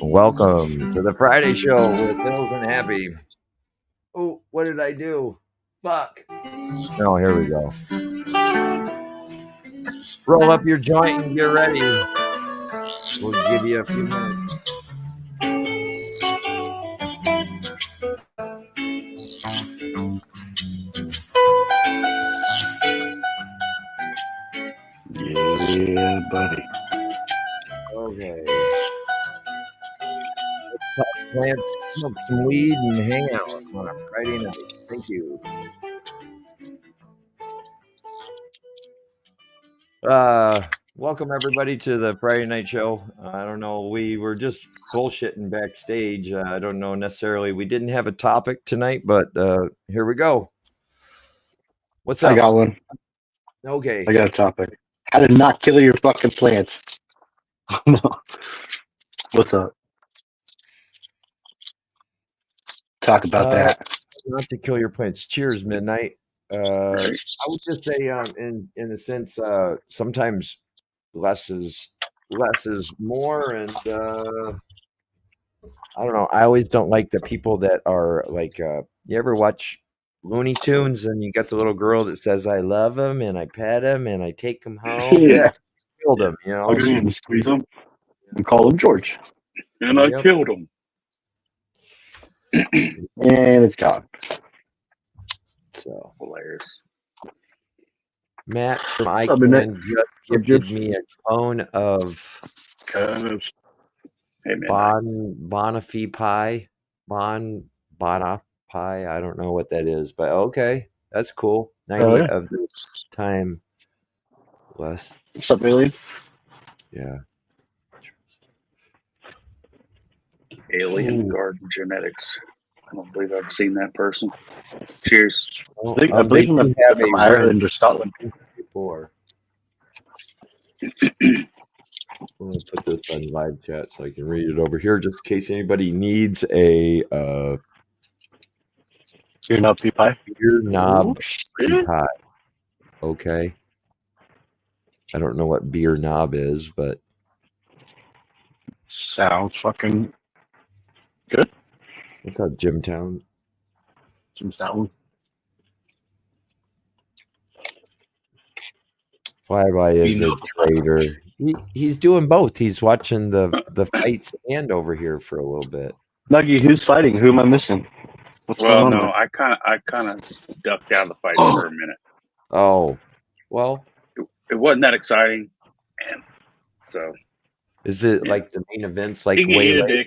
Welcome to the Friday show with Hills and Happy. Oh, what did I do? Fuck. Oh, here we go. Roll up your joint and get ready. We'll give you a few minutes. Yeah, buddy. Okay. Let's talk plants, smoke some weed, and hang out on a Friday night. Thank you. Welcome everybody to the Friday night show. I don't know, we were just bullshitting backstage. I don't know necessarily. We didn't have a topic tonight, but here we go. What's up? I got one. Okay. I got a topic. How to not kill your fucking plants. No. What's up? Talk about that. Not to kill your plants. Cheers, midnight. I would just say, in a sense, sometimes less is more, and I don't know. I always don't like the people that are like. You ever watch Looney Tunes and you got the little girl that says, "I love him and I pet him and I take him home." Yeah. Killed him, you know. Hug him and squeeze him and call him George. And I killed him. And it's gone. So Hilarious. Matt from up, ICANN just gifted me a cone of Hey, man. Bonafide pie. Bonaf pie. I don't know what that is, but okay. That's cool. 90 of this time less. What's up, Billy? Yeah. Alien Garden Genetics. I don't believe I've seen that person. Cheers. Well, I believe they in have from a Ireland or Scotland. before. I'm going to put this on live chat so I can read it over here just in case anybody needs a Beer knob pea pie. beer knob pea pie. Okay. I don't know what beer knob is, but Sounds fucking good. what's up, Jimtown? Sound. Flyby is a trader. He's doing both. He's watching the fights and over here for a little bit. Nuggy, who's fighting? Who am I missing? What's Well, going on no, I kind of ducked out of the fight for a minute. Oh, well. It wasn't that exciting, and so Is it like the main events? Like he can way eat a late? dick.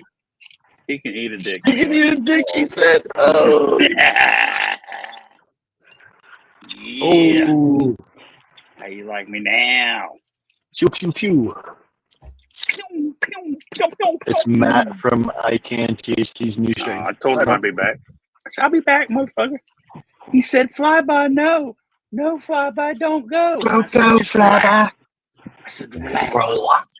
He can eat a dick. He can eat a dick, he said. Oh. Yeah. Oh. How you like me now? Pew, pew, pew. It's Matt from ICANN THC's new show. I told him I'd be back. I said, I'll be back, motherfucker. He said, Flyby, no. No, Flyby, don't go. Don't go, Flyby. I said, relax.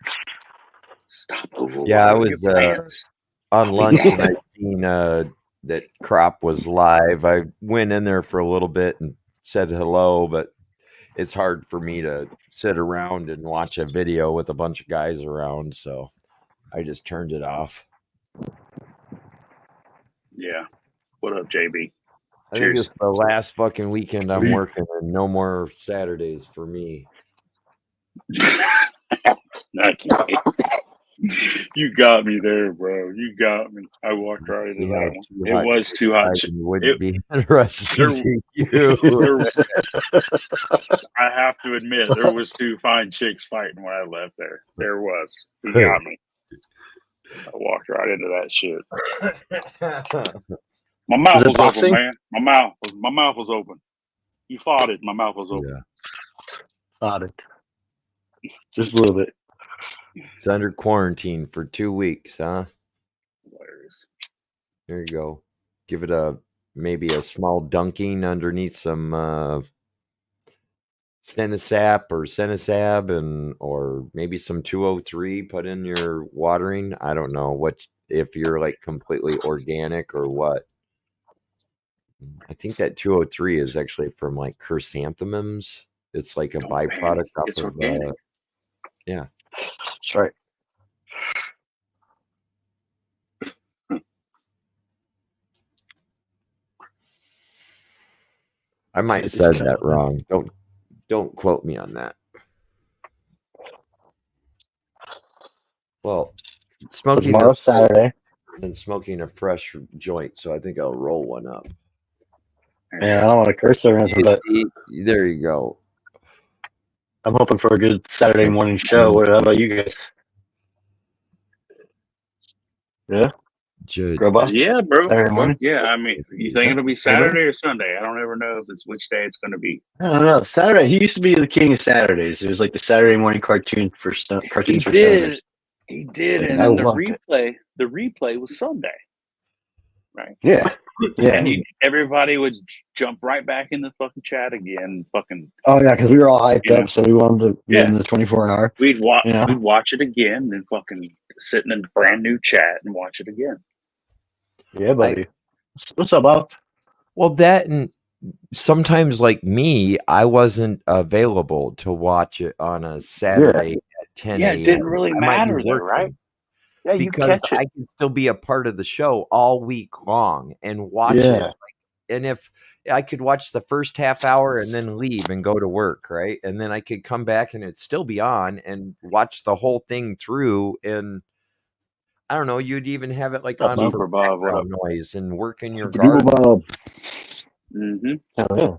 Stop overworking Yeah, I was your plans. on lunch and I seen that Crop was live. I went in there for a little bit and said hello, but it's hard for me to sit around and watch a video with a bunch of guys around, so I just turned it off. Yeah. What up, JB? I think it's the last fucking weekend I'm working and no more Saturdays for me. You got me there, bro. You got me. I walked right into that one. It was too hot. It wouldn't be interesting to you. I have to admit, there was two fine chicks fighting when I left there. There was. He got me. I walked right into that shit. My mouth was open, man. My mouth was open. You fought it. My mouth was open. Yeah. Fought it. Just a little bit. It's under quarantine for 2 weeks, huh? Hilarious. There you go. Give it maybe a small dunking underneath some Senesap or Senesab or maybe some 203 put in your watering. I don't know if you're like completely organic or what. I think that 203 is actually from like chrysanthemums It's like a Don't byproduct panic. off It's of organic. yeah. That's right. I might have said that wrong. Don't quote me on that. Well, smoking Tomorrow's Saturday. and smoking a fresh joint, so I think I'll roll one up. Man, I don't want to curse or anything, but There you go. I'm hoping for a good Saturday morning show. What how about you guys? Yeah, Grow Boss? Yeah, bro. Saturday Fuck morning? yeah. I mean, you think it'll be Saturday or Sunday? I don't ever know if it's which day it's going to be. I don't know. Saturday. He used to be the king of Saturdays. It was like the Saturday morning cartoon for cartoons for stoners. He did, Like, and I then the loved it. replay was Sunday, right? Yeah, yeah. And everybody would jump right back in the fucking chat again. Fucking. Oh yeah, because we were all hyped You know. up, so we wanted to be Yeah. in the 24-hour. We'd Yeah. watch it again, and fucking sit in a brand new chat and watch it again. Yeah, buddy. What's up, Bob? Well, that and sometimes, like me, I wasn't available to watch it on a Saturday at 10 Yeah, a.m. it didn't really I might be matter though, right? working Yeah, you because catch it. I can still be a part of the show all week long and watch it. Yeah. And if I could watch the first half hour and then leave and go to work, right? And then I could come back and it'd still be on and watch the whole thing through. And I don't know, you'd even have it like on Bob? for Bob, what up? background noise and work in your Super garden. Bob. Mm-hmm. Oh, yeah.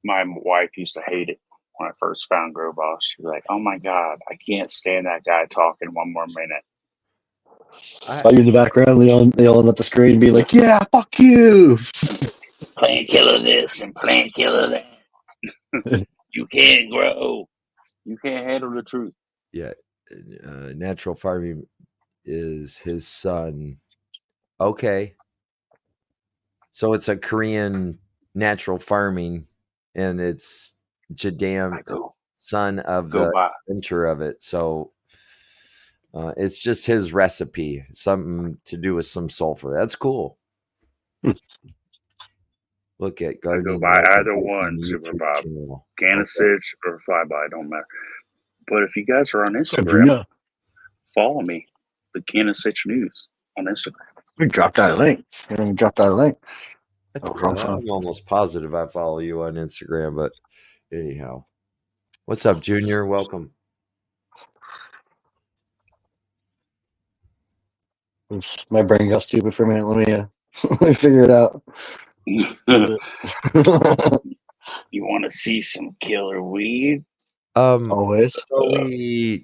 My wife used to hate it when I first found Grow Boss. She was like, "Oh my god, I can't stand that guy talking one more minute." While you're in the background, yelling at the screen, be like, "Yeah, fuck you." Plant killer this and plant killer that. You can't grow. You can't handle the truth. Yeah, natural farming is his son. Okay, so it's a Korean natural farming, and it's Jadam, son of the inventor of it. So it's just his recipe, something to do with some sulfur. That's cool. Look at gardening. Go buy either one, Super Bob. Canasich or Flyby, don't matter. But if you guys are on Instagram, follow me, the Canasich News on Instagram. We dropped that link. I'm almost positive I follow you on Instagram, but anyhow. What's up, Junior? Welcome. My brain got stupid for a minute. Let me figure it out. You want to see some killer weed? Always. So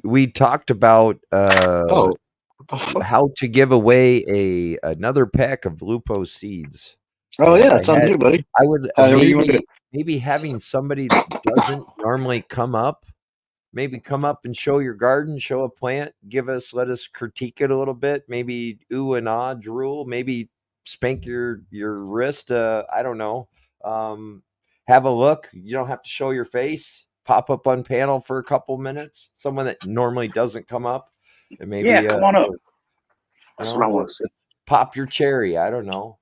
we talked about how to give away another pack of Lupo seeds. Oh yeah, it's on you, buddy. I would maybe having somebody that doesn't normally come up, maybe come up and show your garden, show a plant, let us critique it a little bit, maybe ooh and ah, drool, maybe spank your wrist. I don't know. Have a look. You don't have to show your face. Pop up on panel for a couple minutes. Someone that normally doesn't come up, and maybe come on up. That's what I want to see. Pop your cherry. I don't know.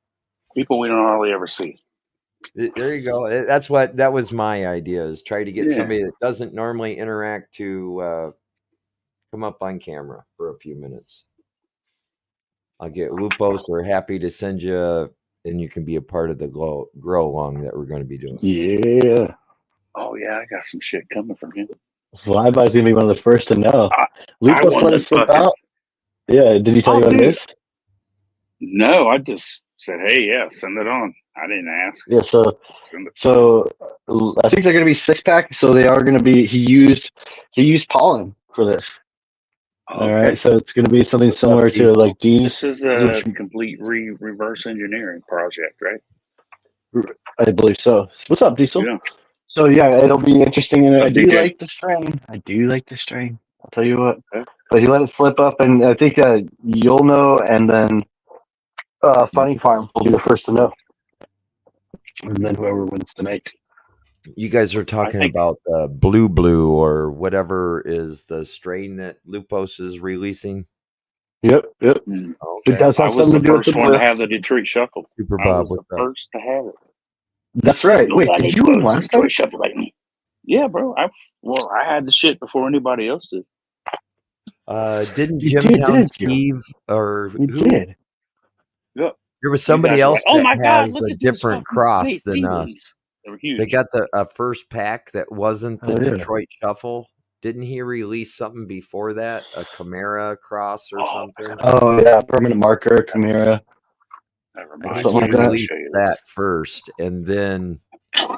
People we don't hardly ever see. There you go. That was my idea, is try to get somebody that doesn't normally interact to come up on camera for a few minutes. I'll get Lupos. They're happy to send you, and you can be a part of the grow along that we're going to be doing. Yeah. Oh yeah, I got some shit coming from him. Flyby's gonna be one of the first to know. Lupos let us slip out. Yeah, did he tell you what it is? No, I just said, "Hey, yeah, send it on." I didn't ask. Yeah, so I think they're going to be 6-pack. So they are going to be. He used pollen for this. Okay. All right, so it's going to be something similar to like these. This is a complete reverse engineering project, right? I believe so. What's up, Diesel? Yeah. So yeah, it'll be interesting, and I do like the strain. I'll tell you what. Okay. But he let it slip up, and I think you'll know, and then Funny Farm will be the first to know. And then whoever wins tonight. You guys are talking about blue or whatever is the strain that Lupos is releasing. Yep. Okay. It does have something to do with the one to have the Detroit Shuffle. Super Bob was the first to have it. That's right. Wait, did you win last time? Shuffle like me. Yeah, bro. I had the shit before anybody else did. Didn't You did, Jimtown didn't you? Steve or You who? did. Yeah. There was You somebody guys were else like, "Oh that my god, has look a at those different fucking cross wait than seedlings." us. They were They huge. got the first pack that wasn't the Oh, yeah. Detroit Shuffle. Didn't he release something before that? A Chimera cross or something? Oh yeah, permanent marker, Chimera. Never I mind. think Something he like that. released that first, and then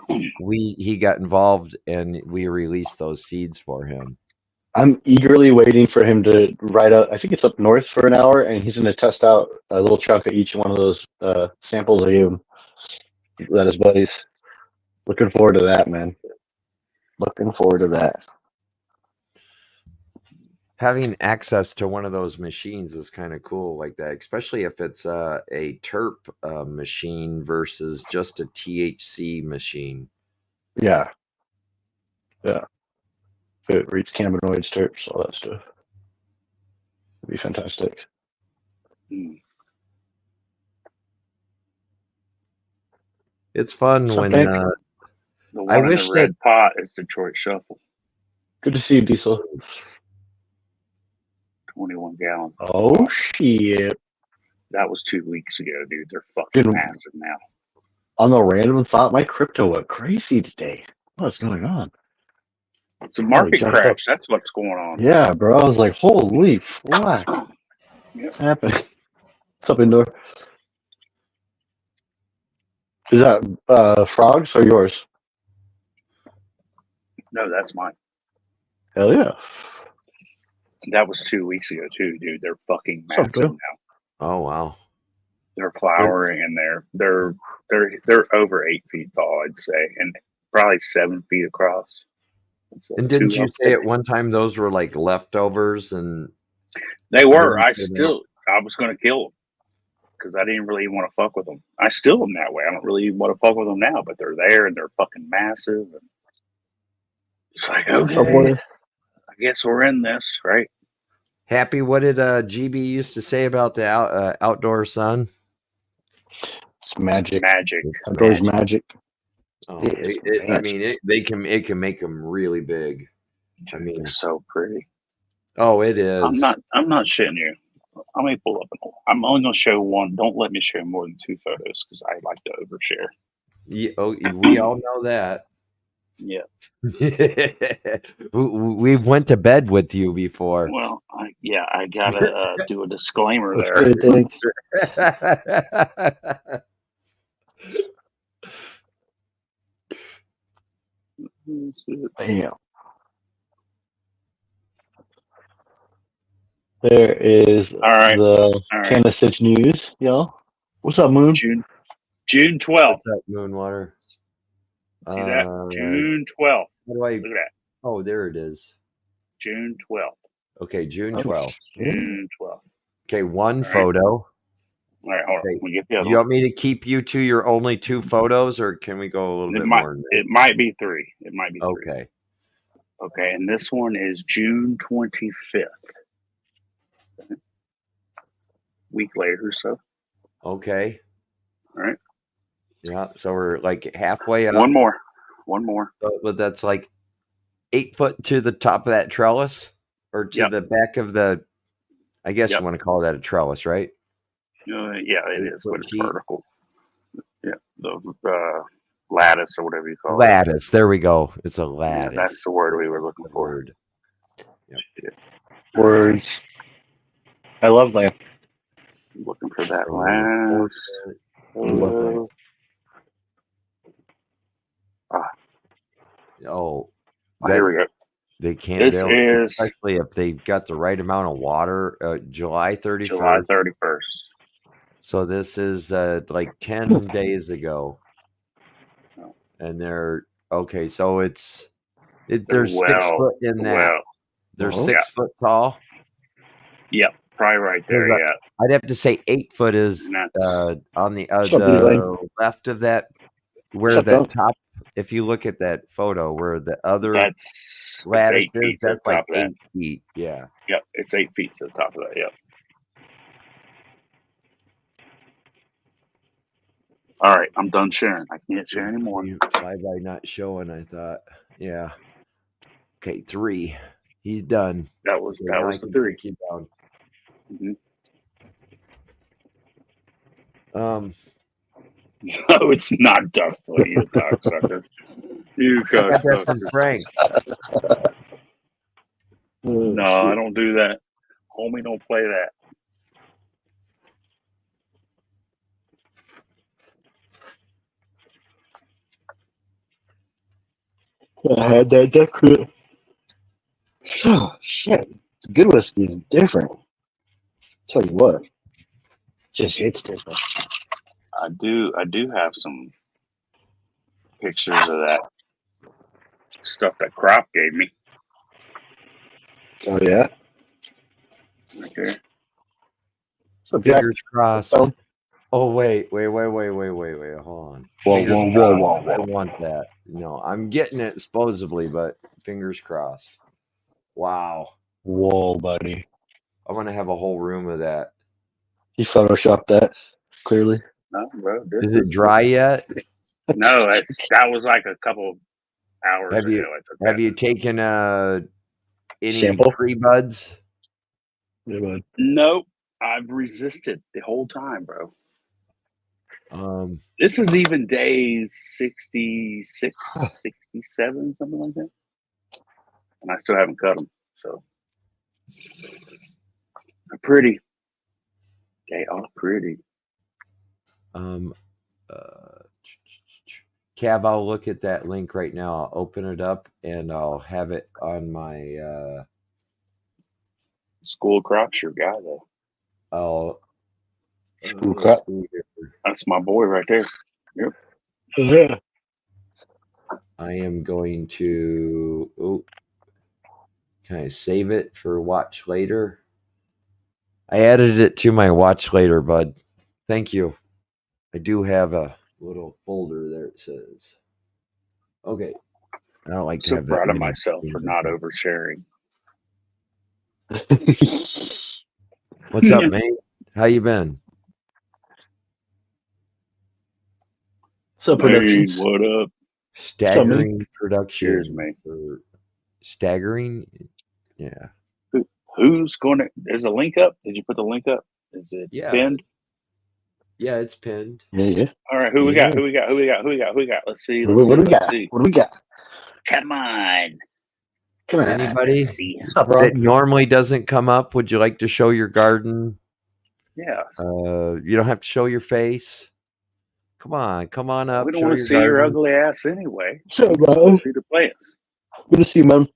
he got involved, and we released those seeds for him. I'm eagerly waiting for him to ride out. I think it's up north for an hour, and he's going to test out a little chunk of each one of those samples I gave him. That his buddies. Looking forward to that, man. Looking forward to that. Having access to one of those machines is kind of cool, like that, especially if it's a terp machine versus just a THC machine. Yeah. Yeah. If it reads cannabinoids, terps, all that stuff. It'd be fantastic. It's fun What's up, when Nick? The one I in wish the that red pot is Detroit Shuffle. Good to see you, Diesel. 21 gallons. Oh, shit. That was 2 weeks ago, dude. They're fucking Dude, massive now. on the random thought, my crypto went crazy today. What's going on? It's a market jumped crash. up. That's what's going on. Yeah, bro. I was like, holy fuck. Yep. What's happening? What's up, indoor? Is that frogs or yours? No, that's mine. Hell yeah. That was 2 weeks ago too, dude. They're fucking What's up, massive Bill? now. oh wow, They're flowering and they're over 8 feet tall, I'd say, and probably 7 feet across. So and didn't two you up say there. at one time those were like leftovers and They were. didn't I was going to kill them because I didn't really want to fuck with them. I still am that way. I don't really want to fuck with them now, but they're there and they're fucking massive. And it's like, What's up, okay, boy? I guess we're in this, right? Happy, what did GB used to say about the outdoor sun? It's magic. Magic. Outdoors magic. Oh, It is I magic. mean, it can make them really big. I mean, They're so pretty. oh, it is. I'm not shitting you. I may pull up I'm only going to show one. Don't let me show more than 2 photos because I like to overshare. Yeah, oh, we all know that. Yeah. We went to bed with you before. Well, I gotta do a disclaimer Let's there. get it, Damn. There is All right. the Kansas City news, yo. What's up, Moon? June 12th. What's up, Moonwater? See that? June 12th. How do I? Look at that. Oh, there it is. June 12th. Okay, June 12th. June 12th. Okay, one All right. photo. All right, hold on. We get the other Do you want me to keep you to your only 2 photos, or can we go a little bit more? It might be 3. It might be 3. Okay. Okay, and this one is June 25th. Week later or so. Okay. All right. Yeah, so we're like halfway up. One more. But that's like 8 foot to the top of that trellis, or to the back of the. I guess you want to call that a trellis, right? Yeah, it is, but it's vertical. Yeah, the lattice or whatever you call it. Lattice. There we go. It's a lattice. Yeah, that's the word we were looking for. Yep. Words. I love that. Looking for that last. Oh, here we go. They can't. This is especially if they've got the right amount of water. July 31st. July 31st. So this is like 10 days ago, and they're okay. So they're 6 foot in that. They're 6 foot tall. Yep, probably right there. Yeah, I'd have to say 8 foot is on the left of that, where that top. If you look at that photo, where the other lattice is, that's like 8 feet. Yeah. Yep, it's 8 feet to the top of that. Yep. All right, I'm done sharing. I can't share anymore. Why by not showing? I thought. Yeah. Okay, 3. He's done. That was Okay, now I the can 3. take you down. No, it's not Duck Foot, you cocksucker. You I got that from cocksucker. Frank. No, I don't do that. Homie, don't play that. I had that duck foot. Oh, shit. The good whiskey is different. Tell you what. Just hits different. I do have some pictures of that stuff that Crop gave me. Oh, yeah? Right there. So, Jack, Fingers crossed. phone? Oh, wait. Hold on. Whoa. I want that. No, I'm getting it supposedly, but fingers crossed. Wow. Whoa, buddy. I'm going to have a whole room of that. He photoshopped that, clearly. No, bro. Is it dry yet? No, that was like a couple hours ago. I took Have that. you taken any Sample? tree buds? Yeah, bud. Nope. I've resisted the whole time, bro. This is even day 66, 67, something like that. And I still haven't cut them. So they're pretty. They are pretty. Cav, I'll look at that link right now. I'll open it up and I'll have it on my School Crop's your guy, though. School Crop. That's my boy right there. Yep. Yeah. I am going to. Oh, can I save it for watch later? I added it to my watch later, bud. Thank you. I do have a little folder there. It says, "Okay." I don't like to So have that proud of many myself for things not open. oversharing. What's up, mate? How you been? So productions. Hey, what up? Staggering production. Cheers, mate. Or staggering? Yeah. Who's going to? Is the link up? Did you put the link up? Is it pinned? Yeah, it's pinned. Yeah. All right, who we got? Let's see. What do we got? Come on. Anybody Let's see. What's up, Rob? that normally doesn't come up? Would you like to show your garden? Yeah. You don't have to show your face. Come on up. We don't want to see your ugly ass anyway. So, bro. See the players. Good to see you, man.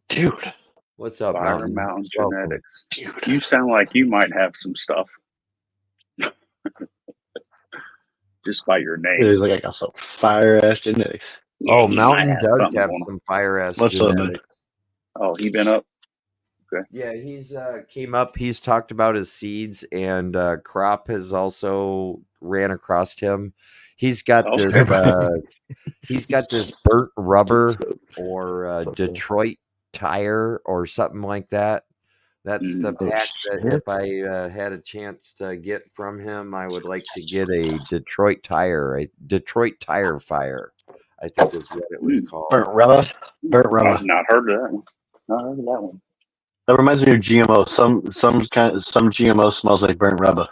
Dude. What's up, Byron Mountain Genetics? Dude. You sound like you might have some stuff. Just by your name. It's like I got some fire ass genetics. Oh, Mountain does have some fire ass genetics. Oh, he been up? Okay. Yeah, he's came up. He's talked about his seeds, and Crop has also ran across him. He's got this. He's got this burnt rubber or Detroit tire or something like that. That's the pack that if I had a chance to get from him, I would like to get a Detroit tire fire, I think is what it was called. Burnt rubber. I've not heard of that one. Not heard of that one. That reminds me of GMO. Some GMO smells like burnt rubber.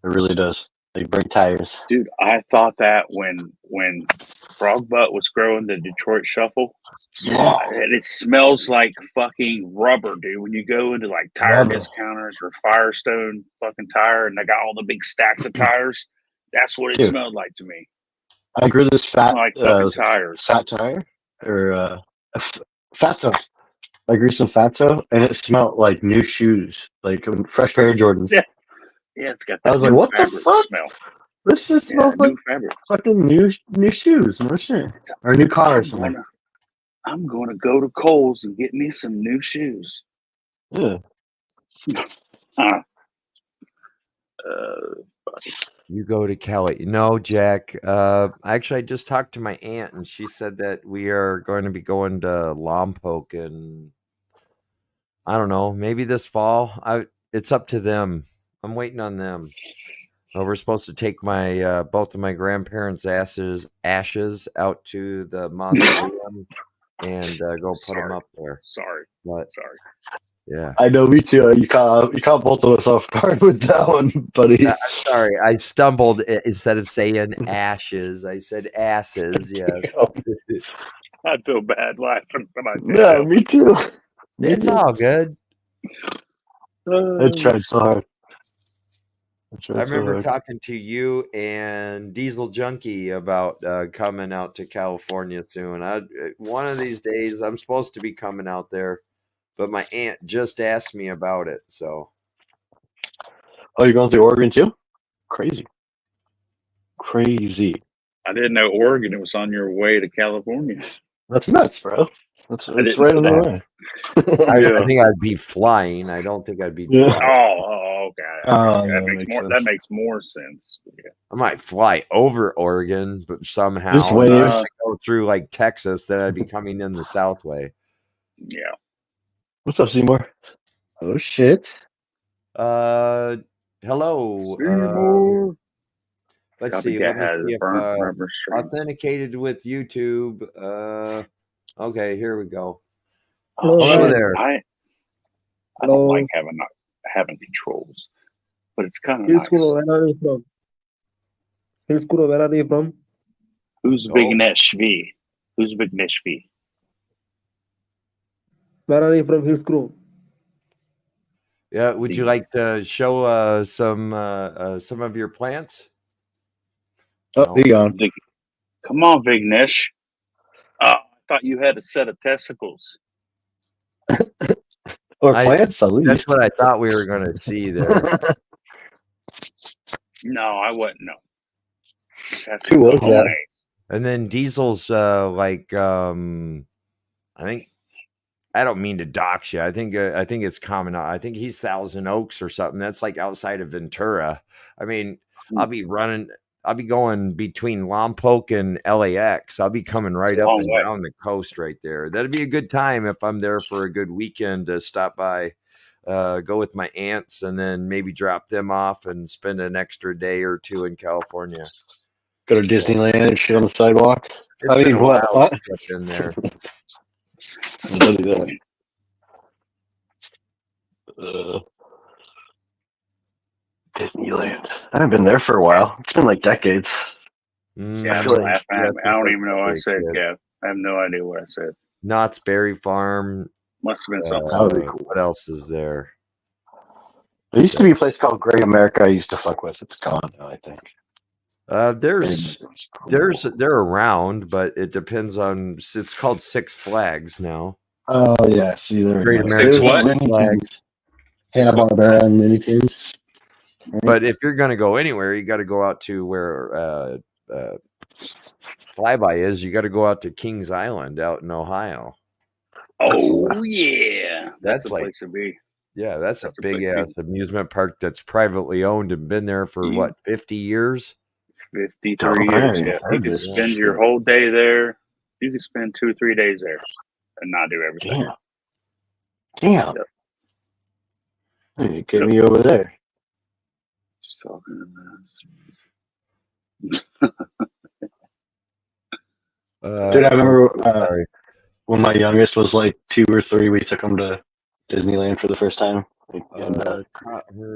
It really does. Like burnt tires. Dude, I thought that when Frog Butt was growing the Detroit Shuffle. Yeah. And it smells like fucking rubber, dude. When you go into like tire discounters or Firestone fucking tire and they got all the big stacks of tires, that's what it smelled like to me. I grew this fat tires. Fat tire or Fatso. I grew some Fatso and it smelled like new shoes, like a fresh pair of Jordans. Yeah, it's got that. I was like, what the fuck? Smell. This just smells like fucking new shoes. No shit. Or a new car or something. I'm going to go to Kohl's and get me some new shoes. Yeah. You go to Kelly. No, Jack. Actually, I just talked to my aunt, and she said that we are going to be going to Lompoc, and I don't know, maybe this fall. It's up to them. I'm waiting on them. We're supposed to take my both of my grandparents' ashes out to the mausoleum and go put them up there. Sorry. But yeah, I know, me too. You caught both of us off guard with that one, buddy. I'm sorry, I stumbled. Instead of saying ashes, I said asses. Yes, I feel bad laughing when I Yeah, me too. it's all good. I tried so hard. I remember talking to you and Diesel Junkie about coming out to California soon. One of these days, I'm supposed to be coming out there, but my aunt just asked me about it. So, oh, you're going through Oregon too? Crazy. I didn't know Oregon was on your way to California. That's nuts, bro. It's didn't right on know the way. I think I'd be flying. I don't think I'd be Yeah. driving. Oh, okay. That makes more sense. Yeah. I might fly over Oregon, but somehow Just wave. if I go through like Texas, then I'd be coming in the south way. Yeah. What's up, Seymour? Oh shit. Hello. Seymour. Let's see. Let me see if authenticated with YouTube. Okay, here we go. Hello there. I don't like having controls, but it's kind of nice. Where are you from? Hilskuro, where are you from? Who's Vignesh V? Who's Vignesh V? Where are you from, Hilskuro? Yeah, would you like to show some of your plants? Oh, he gone. Come on, Vignesh. I thought you had a set of testicles. Or plants, at least. That's what I thought we were going to see there. No, I wouldn't know. Who was that? And then Diesel's I think, I don't mean to dox you. I think it's common. I think he's Thousand Oaks or something. That's like outside of Ventura. I mean, I'll be going between Lompoc and LAX. I'll be coming right up and down the coast right there. That'd be a good time if I'm there for a good weekend to stop by, go with my aunts, and then maybe drop them off and spend an extra day or two in California. Go to Disneyland and shit on the sidewalk. It's been a while since I've been there. Disneyland. I haven't been there for a while. It's been like decades. Yeah, I don't even know what I said, Kev. I have no idea what I said. Knott's Berry Farm. Must have been something. That would be cool. What else is there? There used to be a place called Great America I used to fuck with. It's gone now, I think. They're around, but it depends on. It's called Six Flags now. Oh yeah, see there. Great American Six Flags. Hanna-Barbera and Mini Tunes. But if you're going to go anywhere, you got to go out to where Flyby is. You got to go out to Kings Island out in Ohio. Oh yeah, that's the like, place to be. Yeah, that's a big ass amusement park that's privately owned and been there for what, 50 years? 53 years. Yeah. You can spend your whole day there. You can spend 2 or 3 days there and not do everything. Damn. Hey, get me over there. Just talking about. Dude, I remember when my youngest was like 2 or 3, we took him to Disneyland for the first time. What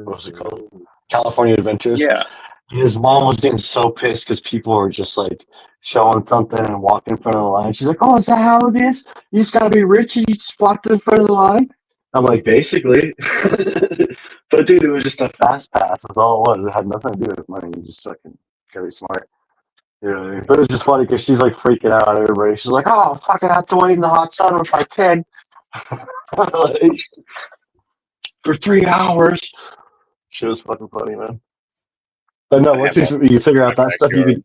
was it called? California Adventures. Yeah. His mom was getting so pissed because people were just like showing something and walking in front of the line. She's like, "Oh, is that how it is? You just gotta be rich and you just walked in front of the line?" I'm like, basically. But dude, it was just a fast pass. That's all it was. It had nothing to do with money. You just fucking very smart. You know what I mean? But it was just funny because she's like freaking out on everybody. She's like, "Oh, fucking have to wait in the hot sun with my kid like, for 3 hours." Shit was fucking funny, man. But no, once you figure out that stuff, you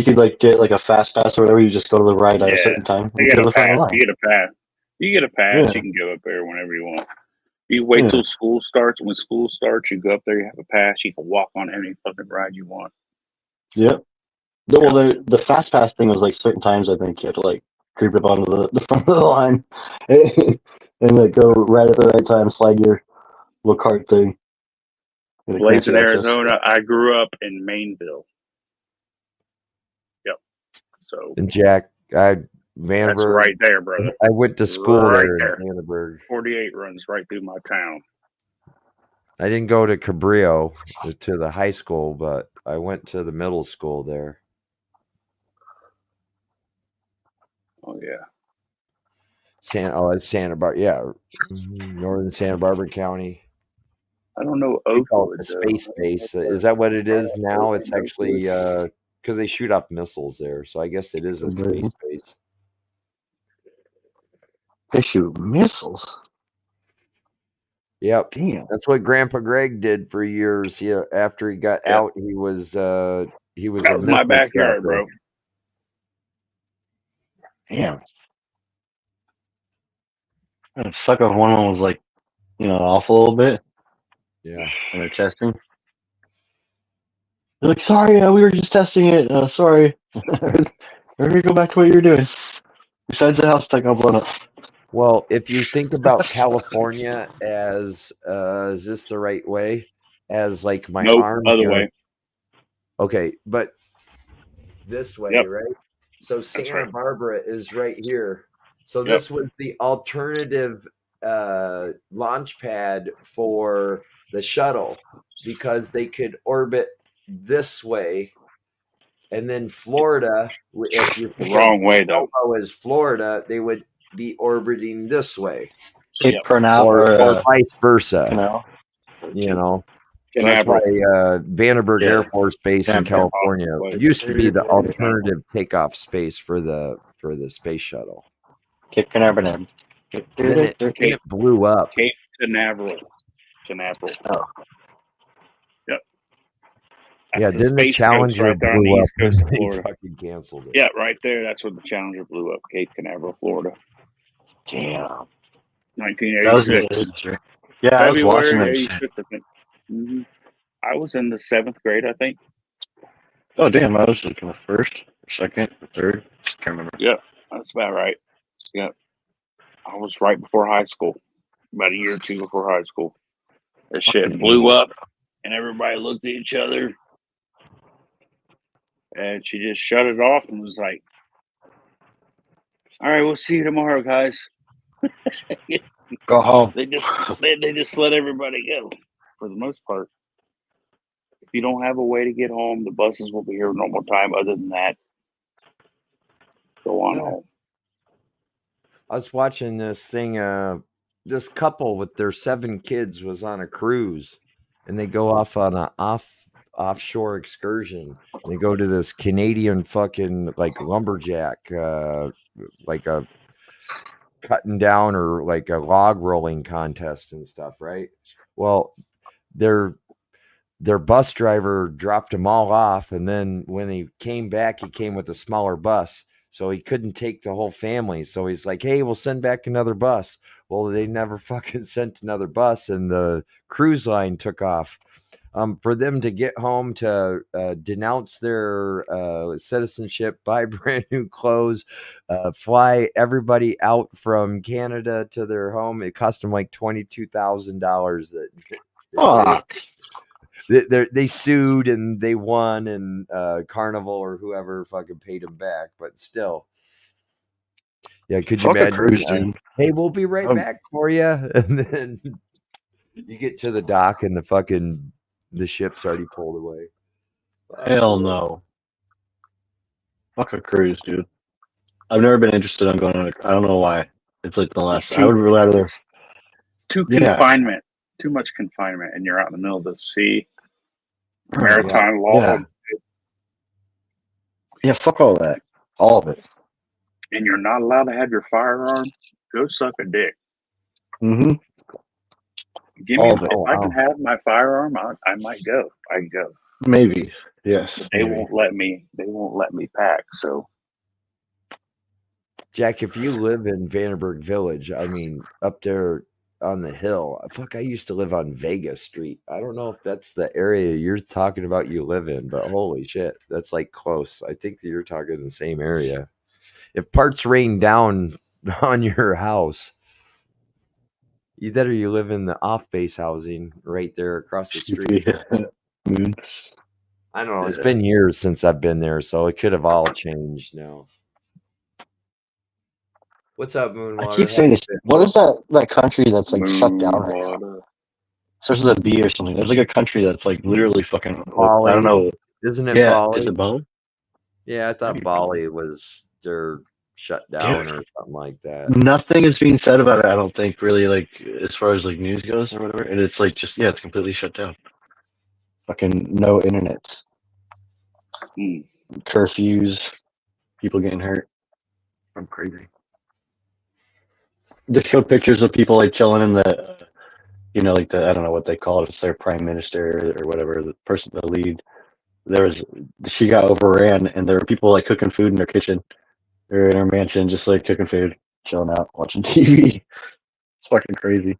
could like get like a fast pass or whatever. You just go to the ride at a certain time. You get a pass. You get a pass. You can go up there whenever you want. You wait till school starts. When school starts, you go up there. You have a pass. You can walk on any fucking ride you want. Yep. Well, the fast pass thing was like certain times. I think you had to like creep up onto the front of the line and like go right at the right time, slide your little cart thing. Blazing, Arizona. I grew up in Mainville. Yep. So. And Jack, Vandenberg. That's right there, brother. I went to school right there in Vandenberg. 48 runs right through my town. I didn't go to Cabrillo to the high school, but I went to the middle school there. Oh yeah. It's Santa Barbara. Yeah, northern Santa Barbara County. I don't know Oakwood. The space base. Is that what it is now? It's actually because they shoot off missiles there, so I guess it is a space base. They shoot missiles. Yep. Damn. That's what Grandpa Greg did for years. Yeah, after he got out, he was that was my backyard, bro. Damn. I'd suck if one of them was like, off a little bit. Yeah. And they're testing. They're like, sorry, we were just testing it. Sorry. Maybe go back to what you were doing. Besides the house stuck, I'll blow up. Well, if you think about California as, is this the right way? As like my arm. Other way. Okay, but this way, right? So Santa Barbara is right here. So this was the alternative launch pad for the shuttle because they could orbit this way. And then Florida, if you're the wrong way though, as Florida, they would be orbiting this way, or vice versa. Canal. So that's why Vandenberg Air Force Base in California used to be the alternative takeoff space for the space shuttle. Cape Canaveral. Then it blew up. Cape Canaveral. Oh. Yep. Yeah, then the Challenger right there on the blew east up coast of and Florida. they fucking canceled it. Yeah, right there. That's where the Challenger blew up. Cape Canaveral, Florida. Damn. 1986. Yeah, I was watching that shit. Mm-hmm. I was in the 7th grade, I think. Oh, damn. I was like in the 1st, or 2nd, or 3rd. Can't remember. Yeah, that's about right. Yeah. I was right before high school. About a year or two before high school. That shit blew up, and everybody looked at each other. And she just shut it off and was like, all right, we'll see you tomorrow, guys. Go home. They just let everybody go for the most part. If you don't have a way to get home, the buses will be here normal time. Other than that, go on home. I was watching this thing. This couple with their 7 kids was on a cruise, and they go off on an offshore excursion. They go to this Canadian fucking like lumberjack, like a cutting down or like a log rolling contest and stuff, right? Well, their bus driver dropped them all off, and then when he came back, he came with a smaller bus, so he couldn't take the whole family. So he's like, hey, we'll send back another bus. Well, they never fucking sent another bus, and the cruise line took off. For them to get home to denounce their citizenship, buy brand new clothes, fly everybody out from Canada to their home, it cost them like $22,000. They sued and they won, and Carnival or whoever fucking paid them back, but still. Yeah, could you imagine? Cruise, dude. Hey, we'll be right back for you. And then you get to the dock and the ship's already pulled away. Hell no. Fuck a cruise, dude. I've never been interested in going on I don't know why. It's like the last. I would rather. Confinement. Too much confinement, and you're out in the middle of the sea. Maritime law. Yeah, fuck all that. All of it. And you're not allowed to have your firearm. Go suck a dick. Mm-hmm. Give me if I can have my firearm, I might go. I can go. Maybe. Yes. But they won't let me. They won't let me pack. So, Jack, if you live in Vandenberg Village, I mean, up there on the hill. Fuck, I used to live on Vegas Street. I don't know if that's the area you're talking about you live in, but holy shit, that's like close. I think that you're talking the same area. If parts rain down on your house. Either you live in the off-base housing right there across the street. Moon. I don't know. It's been years since I've been there, so it could have all changed now. What's up, Moonwater? I keep saying this. What is that country that's like shut down right now? Moonwater. Starts with a B or something. There's like a country that's like literally fucking. Bali. I don't know. Isn't it Yeah, Bali? is it Bali? Yeah, I thought Bali was they're shut down or something like that. Nothing is being said about it. I don't think really like as far as like news goes or whatever. And it's like just it's completely shut down. Fucking no internet. Curfews. People getting hurt. I'm crazy. They showed pictures of people like chilling in the, like the, I don't know what they call it. It's their prime minister or whatever, the person, the lead. She got overran, and there were people like cooking food in their kitchen. They're in her mansion, just like cooking food, chilling out, watching TV. It's fucking crazy.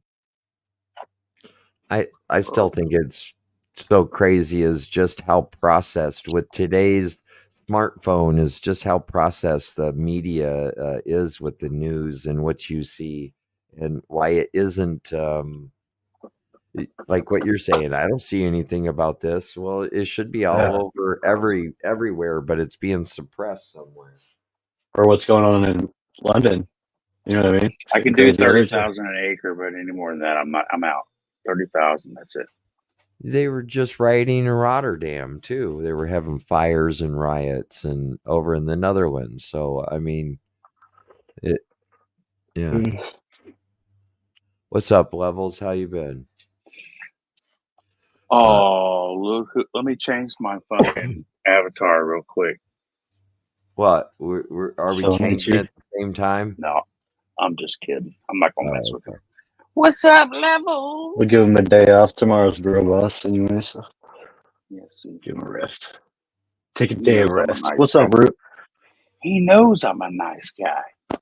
I still think it's so crazy is just how processed with today's smartphone is just how processed the media is with the news and what you see and why it isn't like what you're saying. I don't see anything about this. Well, it should be all over everywhere, but it's being suppressed somewhere. Or what's going on in London? You know what I mean? I can do 30,000 an acre, but any more than that, I'm out. 30,000. That's it. They were just rioting in Rotterdam too. They were having fires and riots and over in the Netherlands. So I mean, yeah. What's up, Levels? How you been? Oh, look! Let me change my fucking avatar real quick. What? Are we changing at the same time? No, I'm just kidding. I'm not gonna mess with her. What's up, Levels? We'll give him a day off. Tomorrow's girl boss anyway, so yes, give him a rest. Take a day of rest. What's up, Root? He knows I'm a nice guy.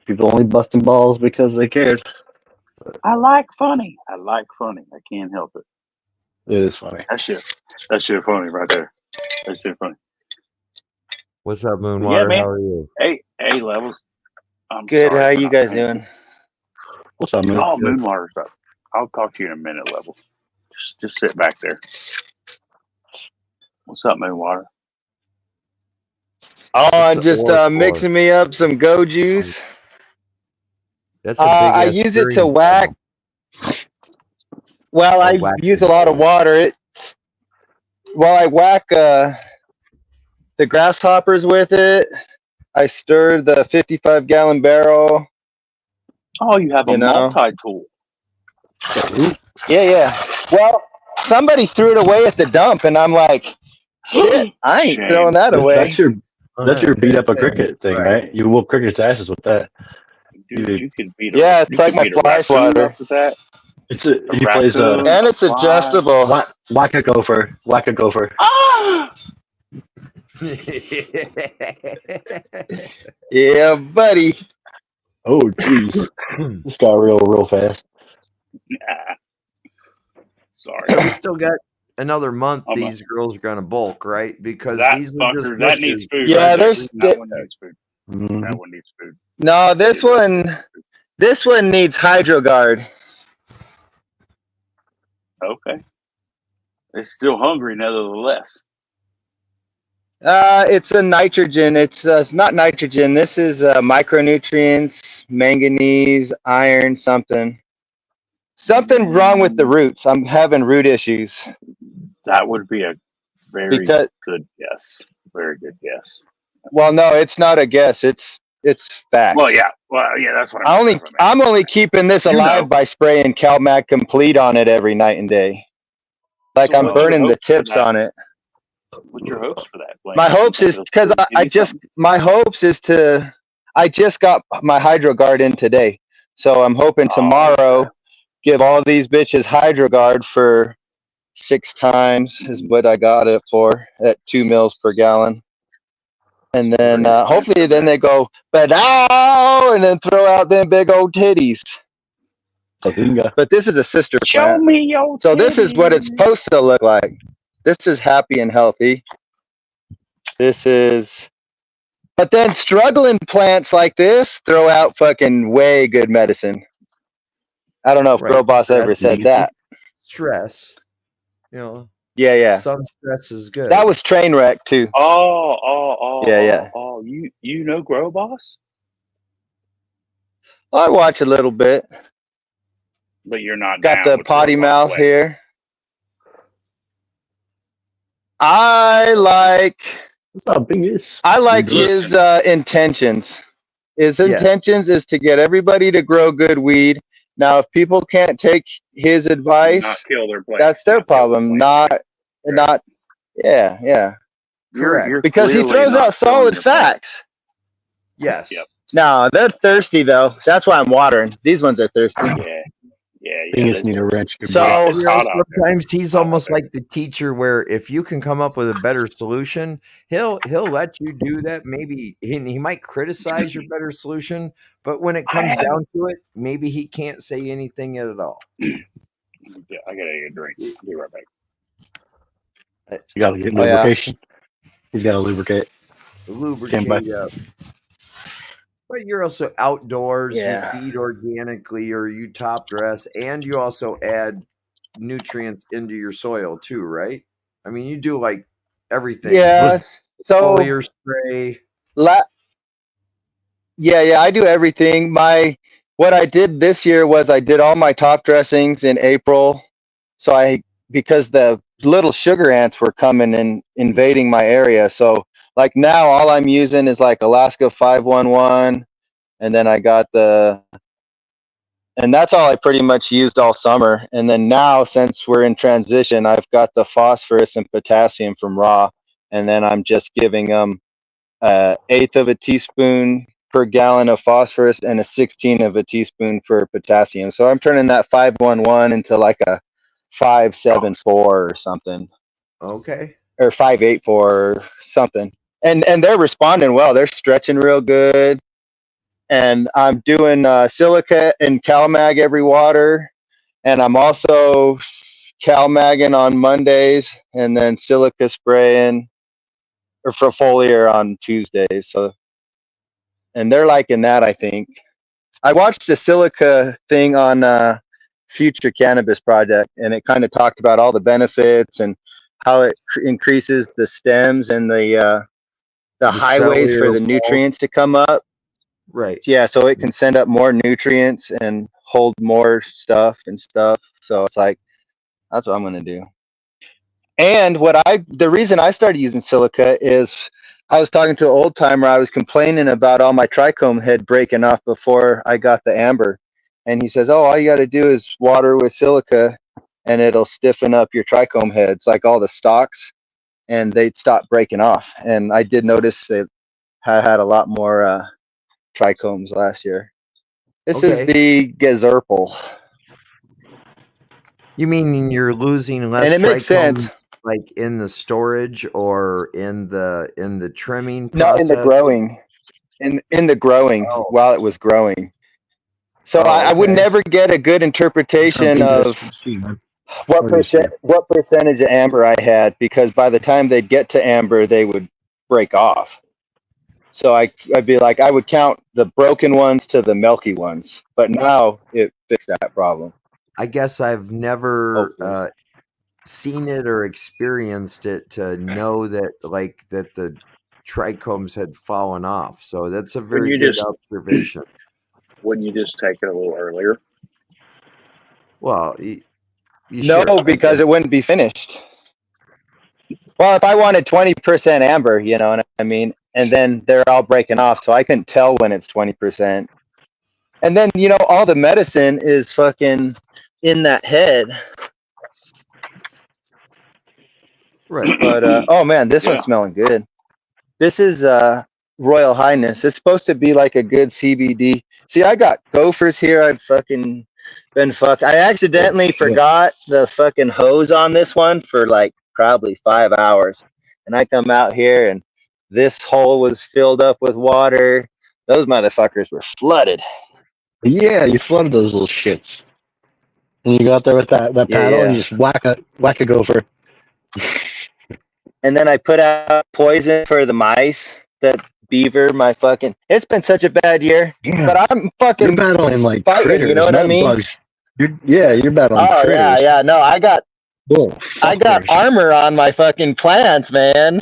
People only busting balls because they cared. I like funny. I can't help it. It is funny. That shit funny right there. That shit funny. What's up, Moonwater? How are you? Hey, Levels. I'm good. How are you guys doing? What's up, man? Oh, Moonwater stuff. I'll talk to you in a minute, Levels. Just sit back there. What's up, Moonwater? Oh, I'm just mixing me up some Go Juice. That's a big I use it to whack. Well, I use a lot of water. I whack the grasshoppers with it. I stir the 55-gallon barrel. Oh, you have a multi-tool. Yeah. Well, somebody threw it away at the dump, and I'm like, shit, I ain't throwing that away. That's your beat up a cricket thing, right? You whoop cricket's asses with that. Dude, you can beat it's like my fly swatter. He plays and it's adjustable. Whack a gopher. Ah! Yeah, buddy. Oh, jeez. This got real fast. Nah. Sorry. So we still got another month. These girls are going to bulk, right? Because these are just that needs food. Yeah, that one needs food. Mm-hmm. That one needs food. No, this one needs HydroGuard. Okay. It's still hungry nevertheless. It's a nitrogen. It's not nitrogen. This is micronutrients, manganese, iron, something wrong with the roots. I'm having root issues. That would be a very good guess. Very good guess. Well, no, it's not a guess. It's fact. Well, yeah, that's what I'm only keeping this alive by spraying CalMag Complete on it every night and day. Like I'm burning the tips on it. What's your hopes for that? My hopes is because I just got my HydroGuard in today, so I'm hoping tomorrow give all these bitches HydroGuard for 6 times is what I got it for at 2 mils per gallon. And then hopefully then they go, "Badow," and then throw out them big old titties. But this is a sister plant. Show me your titties. So this is what it's supposed to look like. This is happy and healthy. But then struggling plants like this throw out fucking way good medicine. I don't know if Right. Grow Boss ever said that. Stress. You know, Yeah. some stress is good. That was Trainwreck too. Yeah. You know Grow Boss? I watch a little bit. But you're not Got down the with potty Grow Boss mouth way. here. I like That's how big it is. his intentions. His Yes. intentions is to get everybody to grow good weed. Now, if people can't take his Not advice, kill their plants. that's their Not kill their problem. plants. Not. Yeah. Correct. You're Because he clearly throws not out killing solid your plants. facts. Yes. Yep. No, they're thirsty though. That's why I'm watering. These ones are thirsty. Yeah. Fingers need a wrench. So It's hot out there. Sometimes he's Hot out almost there. like the teacher, where if you can come up with a better solution, he'll let you do that. Maybe he might criticize your better solution, but when it comes down to it, maybe he can't say anything at all. Yeah, I gotta get a drink. Be right back. You gotta get lubrication. He's got to lubricate. Lubricate up. But you're also outdoors. Yeah. You feed organically, or you top dress, and you also add nutrients into your soil too, right? I mean, you do like everything. Yeah. So Foliar spray. Yeah, I do everything. What I did this year was I did all my top dressings in April. So because the little sugar ants were coming and invading my area. So like now all I'm using is like Alaska 511, and then I got and that's all I pretty much used all summer. And then now, since we're in transition, I've got the phosphorus and potassium from raw, and then I'm just giving them 1/8 of a teaspoon per gallon of phosphorus and a 16 of a teaspoon for potassium. So I'm turning that 511 into like a 574 or something. Okay. Or 584 or something. And they're responding well. They're stretching real good. And I'm doing silica and CalMag every water. And I'm also CalMagging on Mondays and then silica spraying or for foliar on Tuesdays. So, and they're liking that, I think. I watched the silica thing on Future Cannabis Project, and it kind of talked about all the benefits and how it increases the stems and the highways for the nutrients to come up. Right. Yeah, so it can send up more nutrients and hold more stuff. So it's like, that's what I'm going to do. And the reason I started using silica is I was talking to an old timer. I was complaining about all my trichome head breaking off before I got the amber. And he says, oh, all you got to do is water with silica and it'll stiffen up your trichome heads, like all the stalks, and they'd stop breaking off. And I did notice that I had a lot more trichomes last year. This is the Gazerpal. You mean you're losing less and it makes sense. like in the storage or in the trimming No, process? in the growing. In the growing while it was growing. So I would never get a good interpretation of what percentage of amber I had, because by the time they'd get to amber, they would break off. So I'd be like, I would count the broken ones to the milky ones. But now it fixed that problem. I guess I've never seen it or experienced it to know that the trichomes had fallen off. So that's a very good observation. Wouldn't you just take it a little earlier? Well, no, because it wouldn't be finished. Well, if I wanted 20% amber, you know what I mean? And then they're all breaking off, so I couldn't tell when it's 20%. And then, all the medicine is fucking in that head. Right. But, oh man, this one's smelling good. This is Royal Highness. It's supposed to be like a good CBD. See, I got gophers here. I've fucking been fucked. I accidentally forgot the fucking hose on this one for like probably 5 hours. And I come out here and this hole was filled up with water. Those motherfuckers were flooded. Yeah, you flooded those little shits. And you go out there with that paddle and you just whack a gopher. And then I put out poison for the mice. That beaver, it's been such a bad year. Yeah. But I'm fucking battling like fighting, critters, you know what I mean? Bugs. You're bad on Oh critters. yeah. No, I got Fuckers. armor on my fucking plants, man.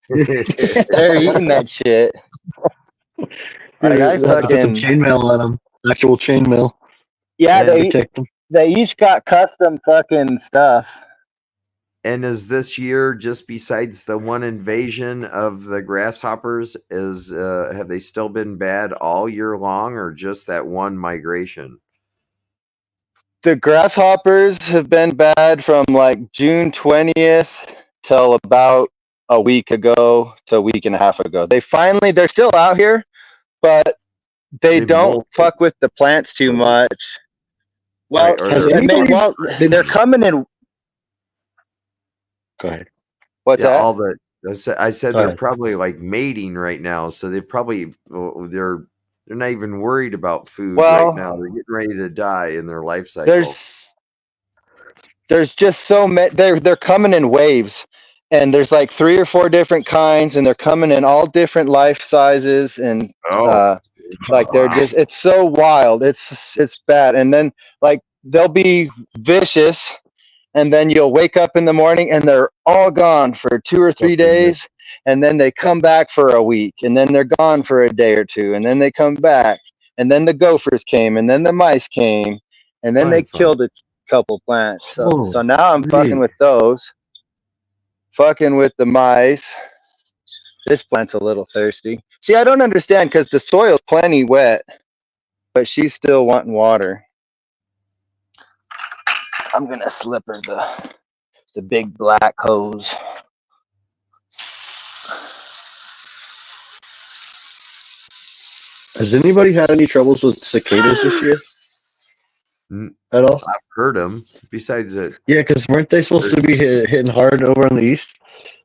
They're eating that shit. Like I Have to put some fucking chainmail on them. Actual chainmail. yeah. And- Protect them. They each got custom fucking stuff. And is this year, just besides the one invasion of the grasshoppers, have they still been bad all year long, or just that one migration? The grasshoppers have been bad from like June 20th till about a week ago to a week and a half ago. They're still out here, but they They've don't molted. fuck with the plants too much. Well, Right, or Has they're- anybody- they're coming in. Go ahead. What's yeah, that? all the I said Go they're ahead. probably like mating right now, so they're not even worried about food Well, right now. They're getting ready to die in their life cycle. There's just so many. They're coming in waves, and there's like 3 or 4 different kinds, and they're coming in all different life sizes, and like they're just it's so wild. It's bad, and then like they'll be vicious, and then you'll wake up in the morning and they're all gone for 2 or 3 days, and then they come back for a week, and then they're gone for a day or two, and then they come back, and then the gophers came, and then the mice came, and then they killed a couple plants. So now I'm fucking with those, fucking with the mice. This plant's a little thirsty. See, I don't understand because the soil's plenty wet, but she's still wanting water. I'm gonna slip her the big black hose. Has anybody had any troubles with cicadas this year? At all? I've heard them. Besides it, yeah, because weren't they supposed to be hitting hard over on the east?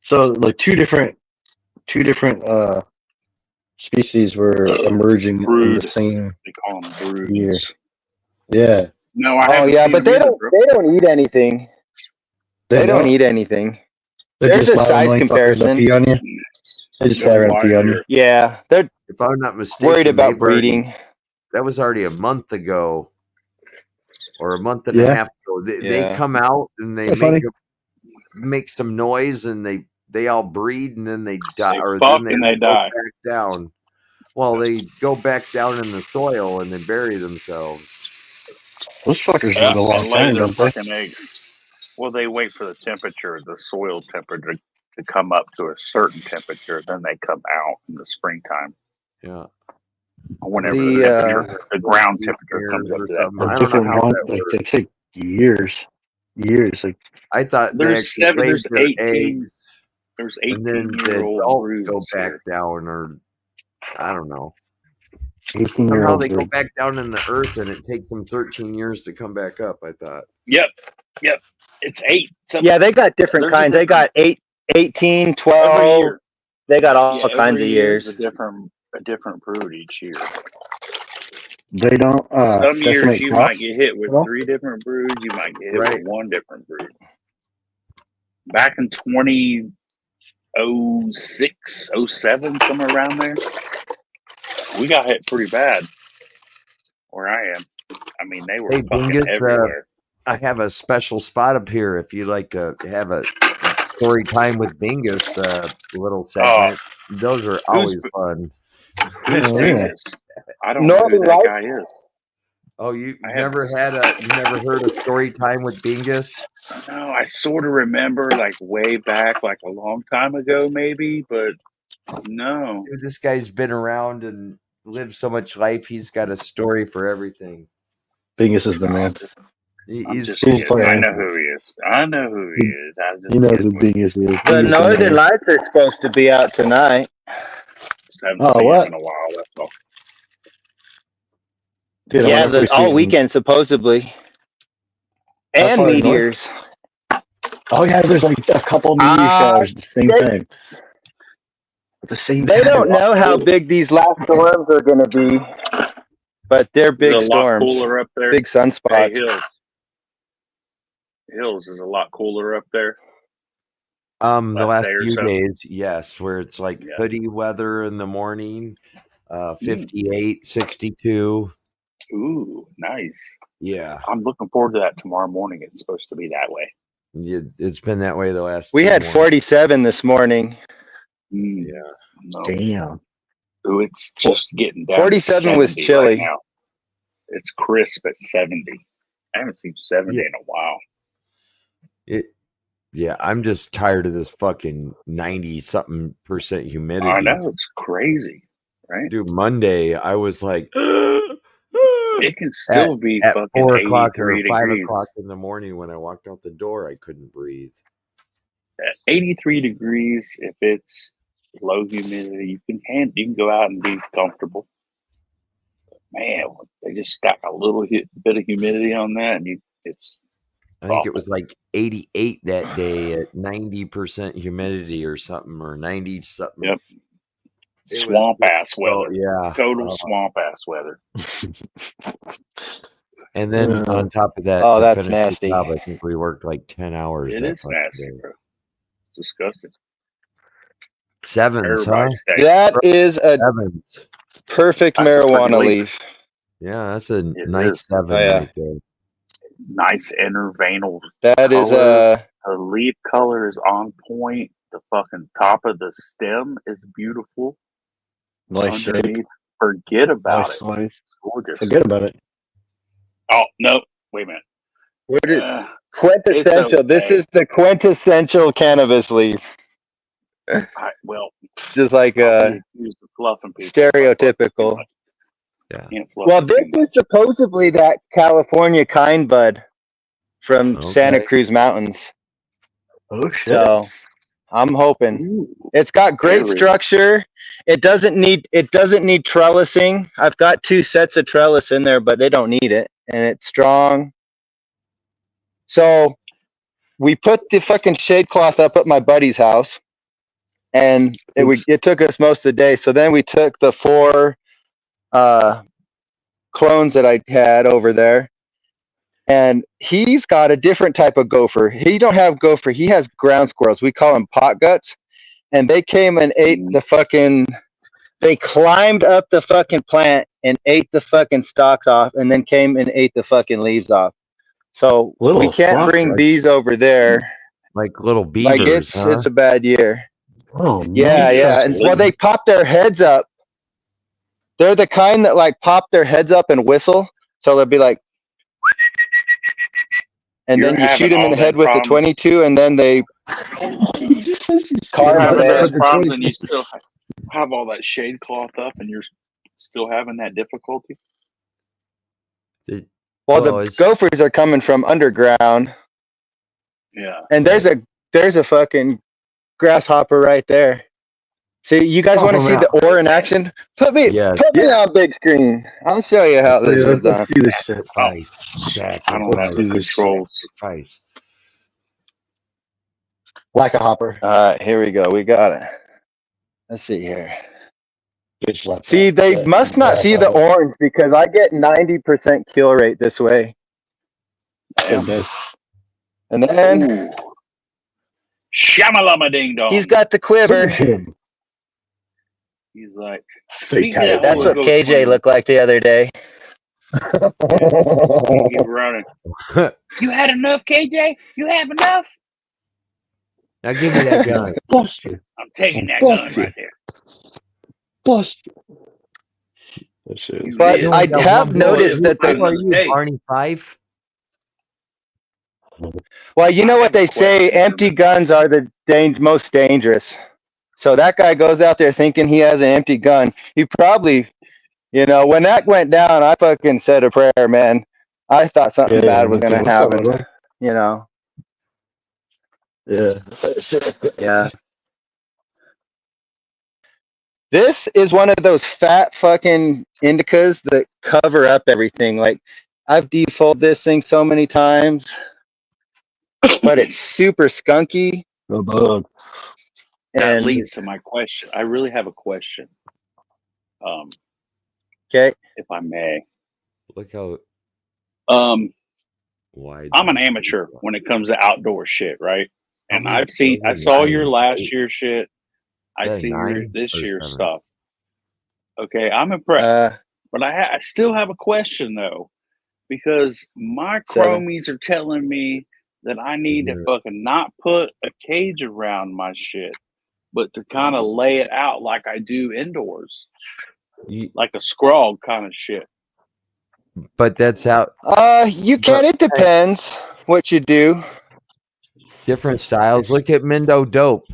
So like two different species were emerging in the same They call them broods. year. Yeah. No, I haven't yeah, seen but them they either, don't. bro. They don't eat anything. They don't eat anything. There's a size comparison. They just fly around and pee on you. Yeah, they're if I'm not mistaken, worried about they've already- breeding. that was already a month ago, or a month and a half ago. They come out and they make some noise, and they all breed, and then they die, They fuck and they die. back down. Well, they go back down in the soil and they bury themselves. Those fuckers live a long lay time, their don't they? fucking eggs. Well, they wait for the soil temperature to come up to a certain temperature, then they come out in the springtime. Yeah. Whenever the ground temperature comes up to that. I don't know how that like works. they take years. Like I thought there's 18. eggs, There's and then the 18-year-old adults broods go back here. down, or I don't know. 18-year-old Somehow they go broods. back down in the earth, and it takes them 13 years to come back up. I thought. Yep. It's 8. Yeah, they got different kinds. They got 8, 18, 12. Every year. They got all kinds of years. A different brood each year. They don't. Some years decimate you crops might get hit with at all? 3 different broods. You might get hit with 1 different brood. Back in 2006, 07, somewhere around there, we got hit pretty bad. Where I am, I mean, they were Hey, fucking Bingus, everywhere. I have a special spot up here. If you'd like to have a story time with Bingus, little segment, those are always fun. Who's Bingus? I don't know who Northern that Lights? guy is. Oh, you never heard a story time with Bingus? No, I sort of remember like way back, like a long time ago, maybe, but no. Dude, this guy's been around and lived so much life. He's got a story for everything. Bingus is the man. He's I know who he is. I know who he is. You know who Bingus is. The Northern Lights are supposed to be out tonight. Haven't seen him in a while. That's all. Dude, yeah, all weekend supposedly. And meteors. Oh yeah, there's like a couple meteor showers at the same time. At the same They time. don't know how big these last storms are going to be, but they're big It's a lot storms. cooler up there. Big sunspots. Hey, Hills is a lot cooler up there. The last few days, yes, where it's like hoodie weather in the morning, 58, 62. Ooh, nice. Yeah. I'm looking forward to that tomorrow morning. It's supposed to be that way. It's been that way the last We two had mornings. 47 this morning. Yeah. No. Damn. Ooh, it's just getting down 47 to was 70 chilly. right now. It's crisp at 70. I haven't seen 70 Yeah. in a while. Yeah, I'm just tired of this fucking 90-something% humidity. I know, it's crazy, right? Dude, Monday I was like, It can still be at fucking 4 o'clock or 83 5 degrees. o'clock in the morning when I walked out the door, I couldn't breathe. At 83 degrees, if it's low humidity, you can go out and be comfortable. Man, they just stack a little bit of humidity on that, and it's. I think it was like 88 that day at 90% humidity or something, or 90 something. Yep. Swamp ass weather. Yeah. Total swamp ass weather. And then on top of that, Oh, to that's finish the nasty. job, I think we worked like 10 hours. It that is fucking nasty, day. bro. Disgusting. Sevens, huh? Everybody stay. That is a Sevens. perfect That's a pretty marijuana leaf. leaf. Yeah, that's a It nice is. 7 Oh, yeah. right there. Nice intervanal That is color. The leaf color is on point. The fucking top of the stem is beautiful. Nice shape. Underneath, forget about Nice it. size. It's gorgeous. Forget about it. Oh no! Wait a minute. what is It's quintessential. okay. This is the quintessential cannabis leaf. Well, Just like I'll be accused of fluffing people. stereotypical. Yeah. Can't fluff Well, it this too much. is supposedly that California kind bud from Santa Okay. Cruz Mountains. Oh shit. So I'm hoping. Ooh, It's got great very. structure. It doesn't need trellising. I've got 2 sets of trellis in there, but they don't need it, and it's strong. So we put the fucking shade cloth up at my buddy's house, and it took us most of the day. So then we took the 4 clones that I had over there, and he's got a different type of gopher. He don't have gopher. He has ground squirrels. We call them pot guts, and they came and ate the fucking. They climbed up the fucking plant and ate the fucking stalks off, and then came and ate the fucking leaves off. So we can't bring bees over there. Like little beavers, Like it's a bad year. Oh Yeah, man. yeah. And well, they pop their heads up. They're the kind that like pop their heads up and whistle. So they'll be like, and then you shoot them in the head with the 22, and then they You're having those problems, and you still have all that shade cloth up, and you're still having that difficulty. Well, the gophers are coming from underground. Yeah. And there's a fucking grasshopper right there. See, you guys want to see the ore in action? Put me on big screen. I'll show you how this is done. Let's see this shit. I don't have the controls. Like a hopper. All right, here we go. We got it. Let's see here. See, they must not see the orange because I get 90% kill rate this way. Yeah. And then shamalama ding dong. He's got the quiver. He's like, that's what KJ looked like the other day. Keep running. You had enough, KJ? You have enough? Now give me that gun. Bust you. I'm taking that gun right there. Bust you. But I have noticed that Barney 5. Well, you know what they say, empty guns are the most dangerous. So that guy goes out there thinking he has an empty gun. He probably, when that went down, I fucking said a prayer, man. I thought something bad was going to happen, Yeah. Yeah. This is one of those fat fucking indicas that cover up everything. Like, I've defolded this thing so many times, but it's super skunky. That leads to my question. I really have a question. Okay. If I may. Look how wide. I'm an amateur when it comes to outdoor shit, right? And I saw your last year shit. I see this year's stuff. Okay, I'm impressed. But I still have a question though, because my chromies are telling me that I need to fucking not put a cage around my shit, but to kind of lay it out like I do indoors, like a scrog kind of shit. But that's out. You can. It depends what you do. Different styles. Look at Mindo Dope.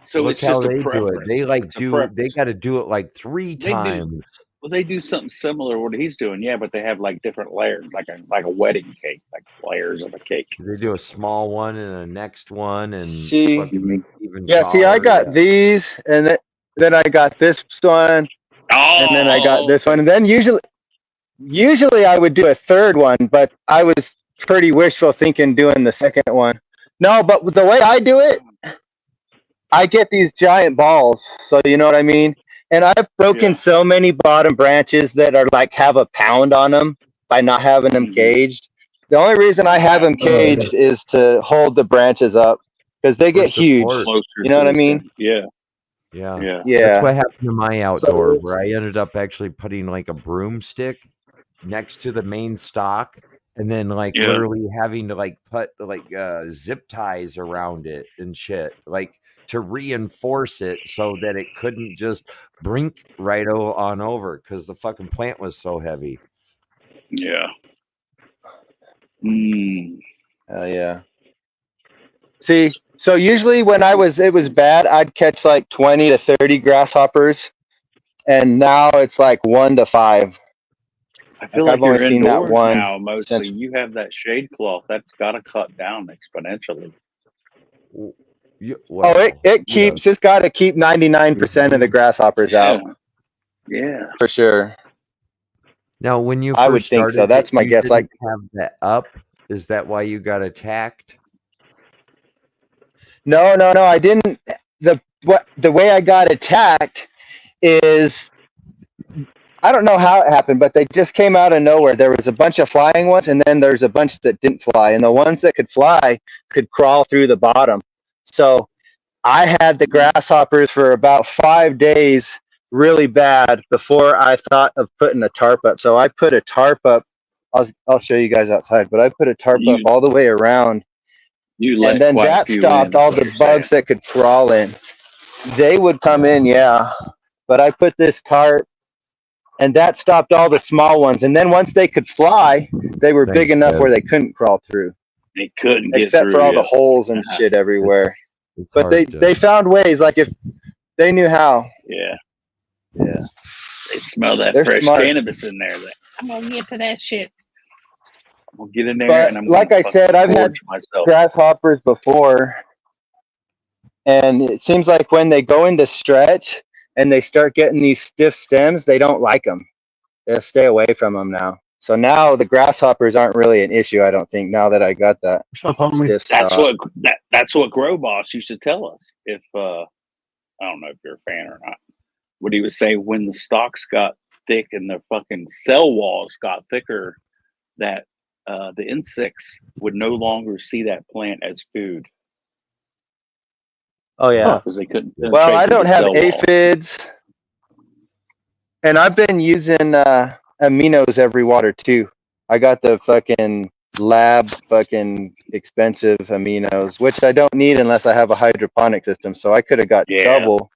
So look it's how just a they do it. preference. They like It's a do. preference. They got to do it like 3 They do. times. Well, they do something similar to what he's doing, yeah, but they have like different layers, like a wedding cake, like layers of a cake. They do a small one and a next one, and See, fucking make it even yeah. See, I taller. got these, and then I got this one, and then I got this one, and then usually I would do a third one, but I was pretty wishful thinking doing the second one. No, but the way I do it, I get these giant balls, so you know what I mean? And I've broken so many bottom branches that are like have a pound on them by not having them caged. The only reason I have them caged is to hold the branches up because they get huge. You know what I mean? Yeah. That's what happened to my outdoor, where I ended up actually putting like a broomstick next to the main stock, and then like literally having to like put like zip ties around it and shit, like to reinforce it so that it couldn't just brink right on over because the fucking plant was so heavy. Yeah. Oh yeah. See, so usually when it was bad, I'd catch like 20 to 30 grasshoppers, and now it's like 1 to 5. I feel like I've only seen that one now. Mostly, you have that shade cloth. That's got to cut down exponentially. It keeps. It's got to keep 99% of the grasshoppers out. Yeah, for sure. Now, when you I would think so. That's my guess. Like, have that up. Is that why you got attacked? No. I didn't. The way I got attacked is, I don't know how it happened, but they just came out of nowhere. There was a bunch of flying ones, and then there's a bunch that didn't fly. And the ones that could fly could crawl through the bottom. So I had the grasshoppers for about 5 days really bad before I thought of putting a tarp up. So I put a tarp up. I'll show you guys outside, but I put a tarp up all the way around. And then that stopped all the bugs that could crawl in. They would come in, yeah. But I put this tarp, and that stopped all the small ones. And then once they could fly, they were big enough where they couldn't crawl through. They couldn't get except through, for all the holes and shit everywhere. It's but they found ways, like if they knew how. Yeah. They smell that fresh cannabis in there. I'm gonna get to that shit. I'm gonna get in there, But and I'm like I said, I've had grasshoppers before, and it seems like when they go into stretch and they start getting these stiff stems, they don't like them. They'll stay away from them now. So now the grasshoppers aren't really an issue, I don't think. Now that I got that stiff stock. That's what Grow Boss used to tell us. If I don't know if you're a fan or not, what he would say when the stalks got thick and the fucking cell walls got thicker, that the insects would no longer see that plant as food. Oh yeah, because they couldn't. Well, I don't have aphids, and I've been using aminos every water too. I got the fucking lab fucking expensive aminos, which I don't need unless I have a hydroponic system. So I could have got double,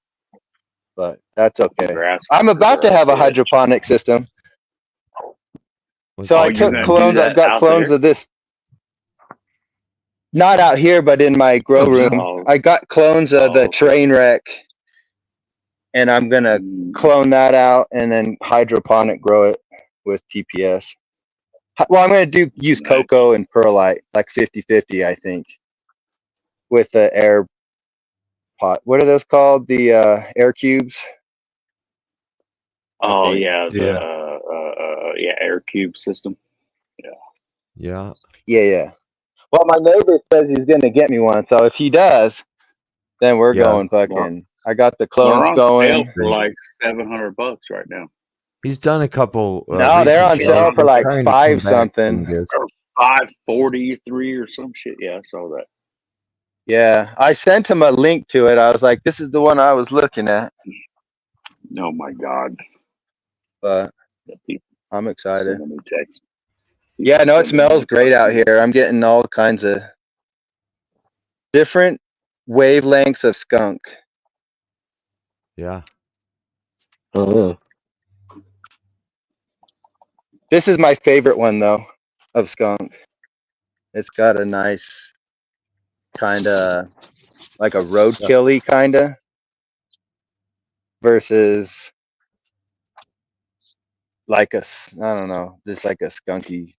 but that's okay. I'm about to have a hydroponic system. So I took clones. I've got clones of this. Not out here, but in my grow room. I got clones of the train wreck, and I'm gonna clone that out and then hydroponic grow it with TPS. Well, I'm gonna use cocoa and perlite, like 50-50, I think, with the air pot. What are those called? The air cubes. Oh yeah, air cube system. Yeah. Well, my neighbor says he's gonna get me one, so if he does, then we're going fucking. I got the clones going for like $700 right now. He's done a couple. No, they're on sale for like $5 something. Or $543 or some shit. Yeah, I saw that. Yeah, I sent him a link to it. I was like, "This is the one I was looking at." Oh my god! But I'm excited. Send a new text. Yeah, no, it smells great out here. I'm getting all kinds of different wavelengths of skunk. Yeah. Oh, This is my favorite one though of skunk. It's got a nice kind of like a roadkill-y kind of versus like I don't know, just like a skunky,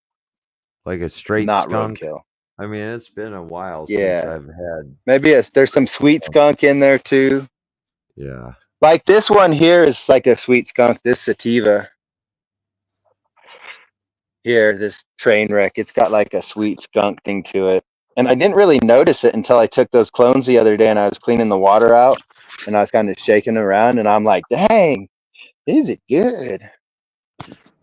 Like a straight not skunk. roadkill. I mean, it's been a while since Yeah. I've had. Maybe there's some sweet skunk in there too. Yeah. Like this one here is like a sweet skunk. This sativa here, this train wreck, it's got like a sweet skunk thing to it. And I didn't really notice it until I took those clones the other day and I was cleaning the water out and I was kind of shaking around and I'm like, dang, is it good?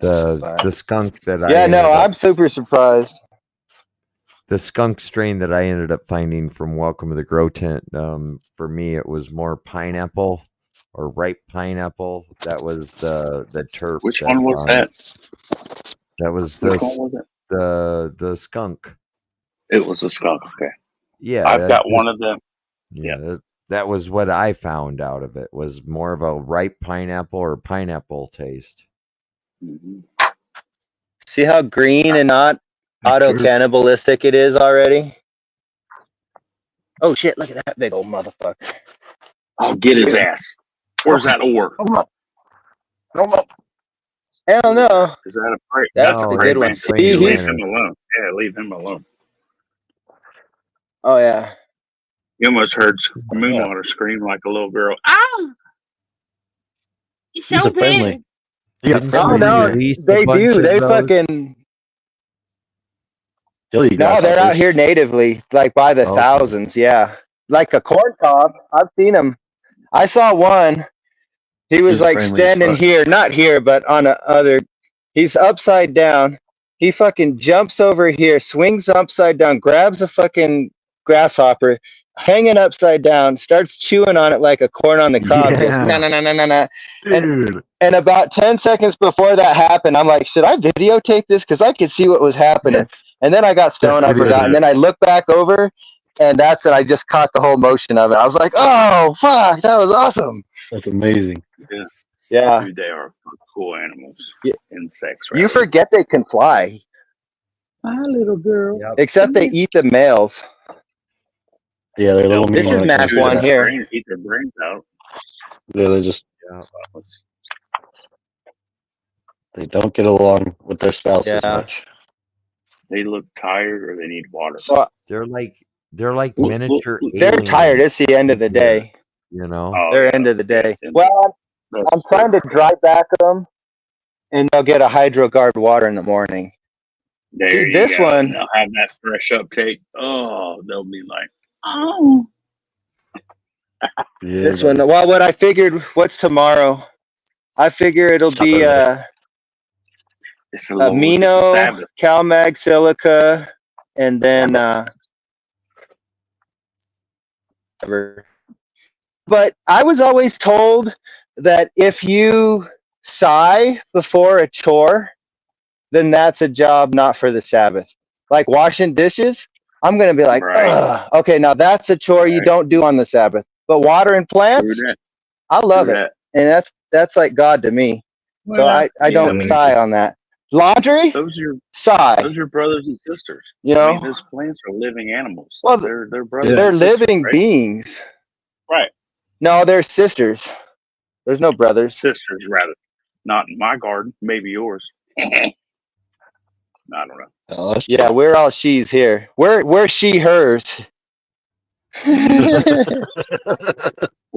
The skunk that I Yeah, no, ended up, I'm super surprised. the skunk strain that I ended up finding from Welcome to the Grow Tent. For me, it was more pineapple or ripe pineapple. That was the terp. Which one was that? That was Which one was it? the skunk. It was a skunk. Okay. Yeah, I've got one of them. Yeah, that was what I found out of it. Was more of a ripe pineapple or pineapple taste. Mm-hmm. See how green and not auto cannibalistic it is already? Oh shit, look at that big old motherfucker. I'll get his ass. Where's that ore? Hell no. Is that a prey? That's a the prey good one. man. See, Leave him alone. Yeah, leave him alone. Oh yeah. You almost heard Moonwater scream like a little girl. Ah! he's so friendly. Yeah, Oh no, they do. They fucking. No, they're out here natively, like by the thousands. Yeah, like a corn cob. I've seen them. I saw one. He was like standing here, not here, but on a other. He's upside down. He fucking jumps over here, swings upside down, grabs a fucking grasshopper, hanging upside down, starts chewing on it like a corn on the cob. Goes, nah, nah, nah, nah, nah, nah. And about 10 seconds before that happened, I'm like, should I videotape this? Because I could see what was happening. And then I got stoned, I forgot. And then I looked back over, and that's it. I just caught the whole motion of it. I was like, oh, fuck, that was awesome. That's amazing. Yeah. Yeah. Dude, they are cool animals. Yeah. Insects. You forget they can fly. My little girl. Yep. Except they eat the males. Yeah, they're little. This is Mac 1 here. Eat their brains out. Yeah, they just Yeah. they don't get along with their spouses Yeah. much. They look tired or they need water. So They're like miniature. they're tired. It's the end of the day. You know. Oh, They're yeah. end of the day. Well, I'm trying to dry back them, and they'll get a HydroGuard water in the morning. There See, you this go. one- They'll have that fresh uptake. Oh, they'll be like, oh. Yeah, This one, well, what I figured, what's tomorrow? I figure it'll be It's a little amino, Sabbath. CalMag, silica, and then but I was always told that if you sigh before a chore, then that's a job not for the Sabbath. Like washing dishes, I'm gonna be like, ugh, okay, now that's a chore you don't do on the Sabbath. But watering plants, I love it, and that's like God to me. So I don't sigh on that. Laundry, sigh. Those are your brothers and sisters. You know, I mean, those plants are living animals. Well, they're brothers. they're and sisters, living right? beings. Right. No, they're sisters. There's no brothers. Sisters, rather. Not in my garden. Maybe yours. I don't know. Oh, Yeah, we're all she's here. We're she hers. Where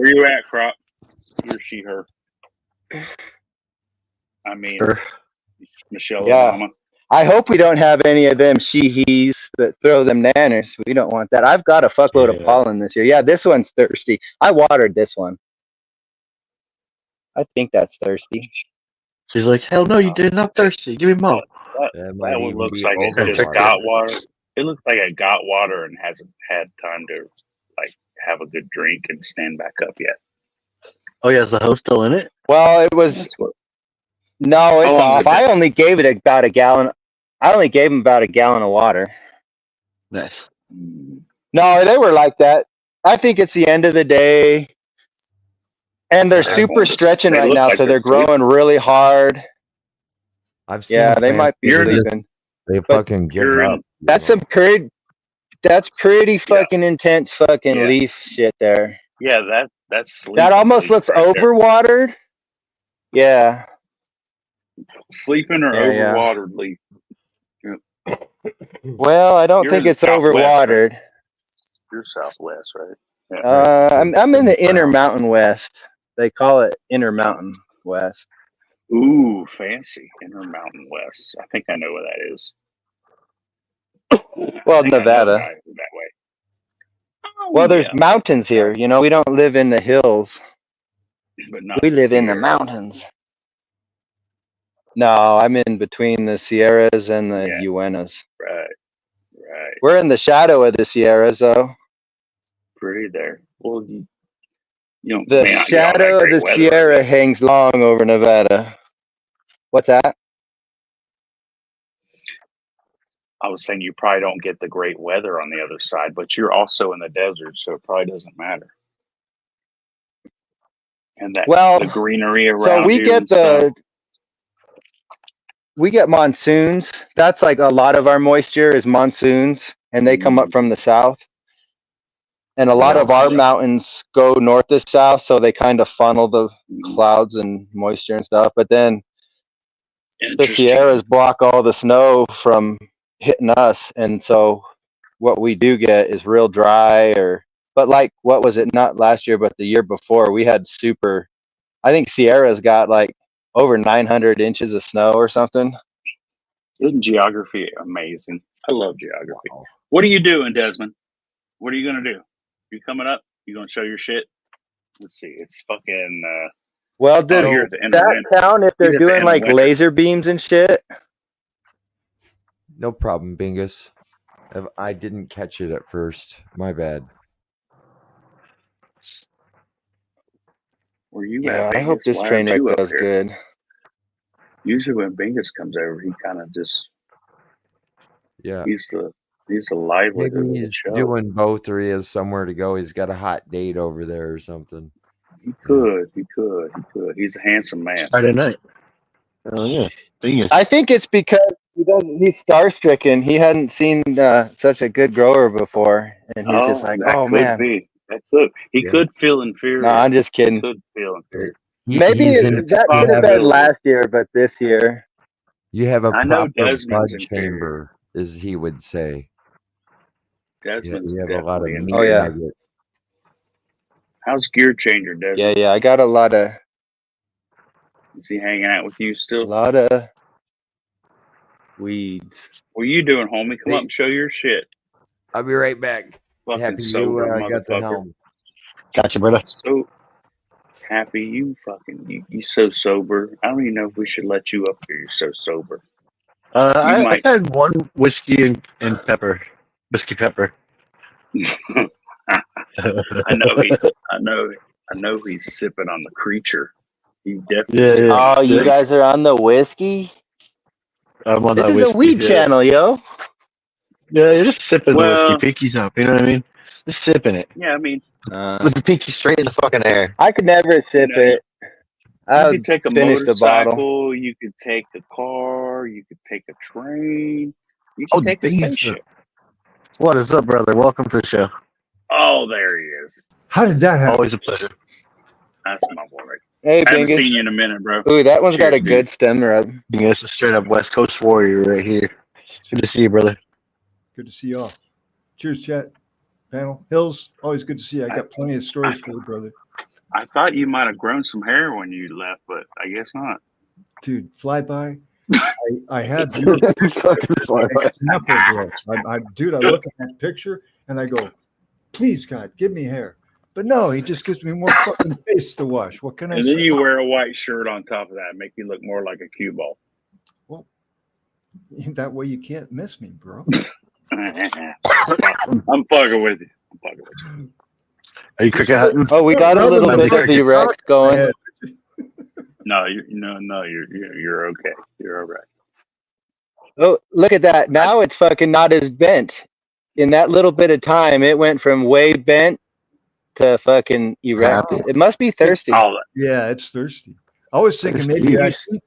you at, Crop? You're she her. I mean, Michelle Obama. I hope we don't have any of them she-he's that throw them nanners. We don't want that. I've got a fuckload of pollen this year. Yeah, this one's thirsty. I watered this one. I think that's thirsty. She's like, hell no, you did not thirsty. Give me more. That one looks like it just got water. It looks like it got water and hasn't had time to like have a good drink and stand back up yet. Oh yeah, is the host still in it? Well, it was No, it's off. I only gave it about a gallon. I only gave him about a gallon of water. Nice. No, they were like that. I think it's the end of the day. And they're super stretching right now, so they're growing really hard. I've seen they might be sleeping. They fucking give up. That's some pretty. That's pretty fucking intense fucking leaf shit there. Yeah, that's that almost looks right overwatered. Yeah. Sleeping or overwatered leaf. Yeah. Well, I don't think it's overwatered. Right? You're southwest, right? Yeah. I'm in the inner mountain west. They call it inner mountain west. Ooh, fancy. Inner mountain west. I think I know where that is. Well, Nevada. That way. Well, there's mountains here. You know, we don't live in the hills. But not we live in the mountains. No, I'm in between the Sierras and the Uenas. Right. We're in the shadow of the Sierras, though. Pretty there. Well, the shadow of the Sierra hangs long over Nevada. What's that? I was saying you probably don't get the great weather on the other side, but you're also in the desert, so it probably doesn't matter. And that the greenery around. So we get we get monsoons. That's like a lot of our moisture is monsoons, and they come up from the south. And a lot of our mountains go north to south, so they kind of funnel the clouds and moisture and stuff. But then the Sierras block all the snow from hitting us, and so what we do get is real dry. But like, what was it? Not last year, but the year before, we had super. I think Sierra's got like over 900 inches of snow or something. Isn't geography amazing? I love geography. What are you doing, Desmond? What are you gonna do? You coming up? You gonna show your shit? Let's see. It's fucking. Well, does that count if they're doing like laser beams and shit? No problem, Bingus. I didn't catch it at first. My bad. Where you at, Bingus? I hope this train wreck does good. Usually when Bingus comes over, he kind of just. Yeah. He's the livelihood of the show. Doing both, or he has somewhere to go. He's got a hot date over there or something. He could. He's a handsome man. Friday night. Oh yeah. Bingus. I think it's because he's star-stricken. He hadn't seen such a good grower before, and he's just like, "Oh man." That could. He could feel inferior. No, I'm just kidding. He could feel inferior. Maybe that could have been last year, but this year. You have a proper bud chamber, as he would say. Desmond's you have a lot of meat. Oh yeah. How's gear changer, Desmond? Yeah. I got a lot of. Is he hanging out with you still? A lot of weeds. What are you doing, homie? Come up and show your shit. I'll be right back. Fucking happy sober, you got the helm. Gotcha, brother. So happy you you so sober. I don't even know if we should let you up here. You're so sober. I had one whiskey and pepper. Whiskey pepper. I know he's sipping on the creature. He definitely. Yeah. Oh, you guys are on the whiskey? I'm on this that is whiskey, a weed channel, yo. Yeah, you're just sipping the whiskey. Pinkies up, you know what I mean? Just sipping it. Yeah, I mean. With the pinky straight in the fucking air. I could never sip it. You could take a motorcycle, you could take a car, you could take a train, you could take a spaceship. What is up, brother? Welcome to the show. Oh, there he is. How did that happen? Always a pleasure. That's my boy. Hey, I haven't seen you in a minute, bro. Ooh, that one's got a good stem rub. It's a straight up West Coast warrior right here. Good to see you, brother. Good to see y'all. Cheers, chat. Panel. Hills, always good to see you. I got plenty of stories for you, brother. I thought you might have grown some hair when you left, but I guess not. Dude, flyby. I had Dude, I look at that picture and I go, please, God, give me hair. But no, he just gives me more fucking face to wash. What can I say? And then you wear a white shirt on top of that, make you look more like a cue ball. Well, that way you can't miss me, bro. I'm fucking with you. Are you cricket hunting? Oh, we got a little bit of the wreck going. No, you're okay. You're all right. Oh, look at that. Now it's fucking not as bent. In that little bit of time, it went from way bent to fucking erect. Happy. It must be thirsty. All that. Yeah, it's thirsty. I was thinking Thirsty.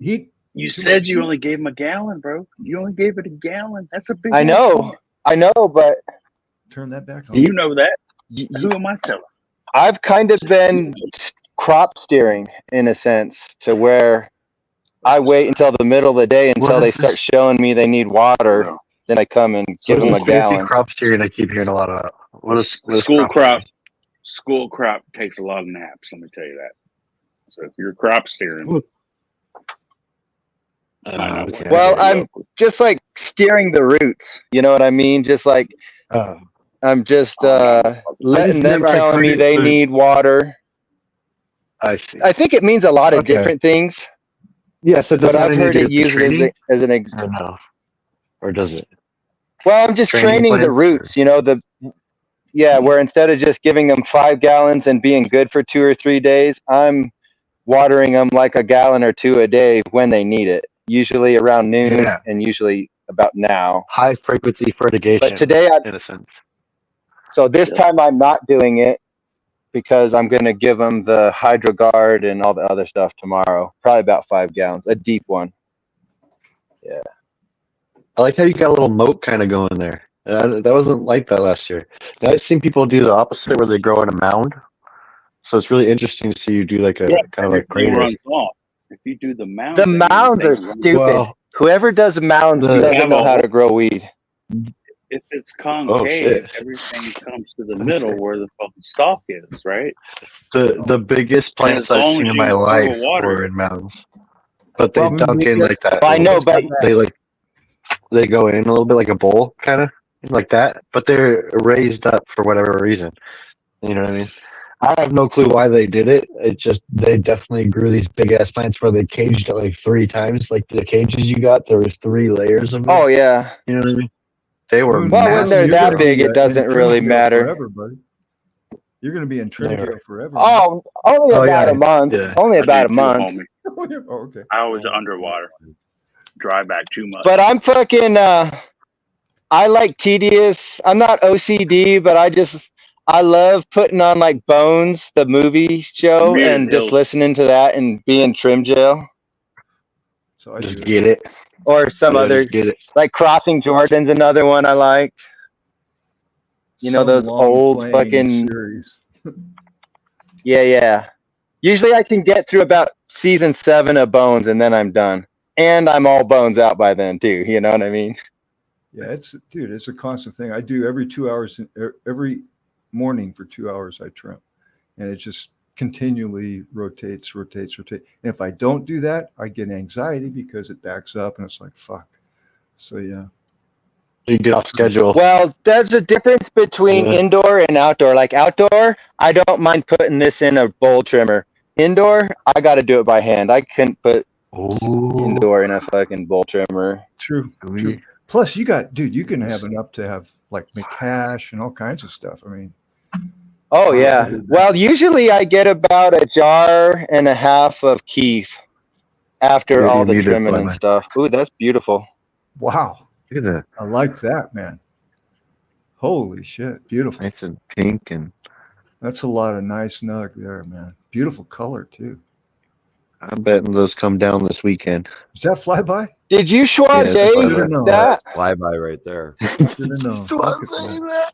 maybe You too said much you heat. only gave him a gallon, bro. You only gave it a gallon. That's a big. I know, but Turn that back on. You know that. y- Who am I telling? I've kind of been crop steering in a sense to where I wait until the middle of the day until they start showing me they need water. No. Then I come and give them a Fancy gallon. crop steering. I keep hearing a lot about. What is School crop? School crop takes a lot of naps. Let me tell you that. So if you're crop steering, Okay. Well, I'm just like steering the roots. You know what I mean? Just like I'm just letting them never- I telling heard me it they was- need water. I see. I think it means a lot of Okay. different things, Yeah, so does but that I've have heard anything it to do with used training? as an example. Or no? Or does it? Well, I'm just training the plants, roots, you know, where instead of just giving them 5 gallons and being good for 2 or 3 days, I'm watering them like a gallon or 2 a day when they need it, usually around noon Yeah. and usually about now. High frequency fertigation. But today, in a sense. so this time I'm not doing it because I'm going to give them the HydroGuard and all the other stuff tomorrow, probably about 5 gallons, a deep one. Yeah. I like how you got a little moat kind of going there. That wasn't like that last year. Now I've seen people do the opposite where they grow in a mound. So it's really interesting to see you do like a kind of like everything crater. runs off. If you do the mound, The mounds are stupid. Well, Whoever does mounds doesn't know how to grow weed. If it's concave, shit. everything comes to the middle where the fucking stalk is, right? the biggest plants as I've long seen as in you my grow life water- were in mounds. But they Well, dunk in like that. I know, but They go in a little bit like a bowl, kind of like that. But they're raised up for whatever reason. You know what I mean? I have no clue why they did it. It's just they definitely grew these big ass plants where they caged it like 3 times. Like the cages you got, there was 3 layers of them. oh yeah. You know what I mean? They were Well, Well, when they're you're that gonna big, be, it doesn't in trim really jail matter. Forever, buddy. You're going to be in trim They were- jail forever. Oh, only about a month. yeah. Only about a too, month. homie. Oh, okay. I was underwater. Dry back too much. But I'm fucking. I like tedious. I'm not OCD, but I love putting on like Bones, the movie show, Muted and just Hills. listening to that and be in trim jail So I Just do. get it. or some Yeah, other just get it. like Crossing Jordan's another one I liked. You know, Some those long old playing fucking- series. Yeah. Usually I can get through about season 7 of Bones and then I'm done. And I'm all bones out by then too. You know what I mean? Yeah, it's a constant thing. I do every 2 hours, every morning for 2 hours I trim, and it just continually rotates. And if I don't do that, I get anxiety because it backs up, and it's like fuck. So yeah, You get off schedule. Well, there's a difference between indoor and outdoor. Like outdoor, I don't mind putting this in a bowl trimmer. Indoor, I got to do it by hand. I couldn't put indoor in a fucking bowl trimmer. true. Plus, you can have enough to have like McCash and all kinds of stuff. I mean, Oh yeah. Well, usually I get about a jar and a half of keef after Yeah, all you the muted trimming and finally. stuff. Ooh, that's beautiful. wow, Look at that. I like that, man. Holy shit, beautiful. Nice and pink and That's a lot of nice nug there, man. Beautiful color too. I'm betting those come down this weekend. Is that flyby? Did you Yeah, that's Schwaze that? Flyby right there. Should have known. Fuck it, man.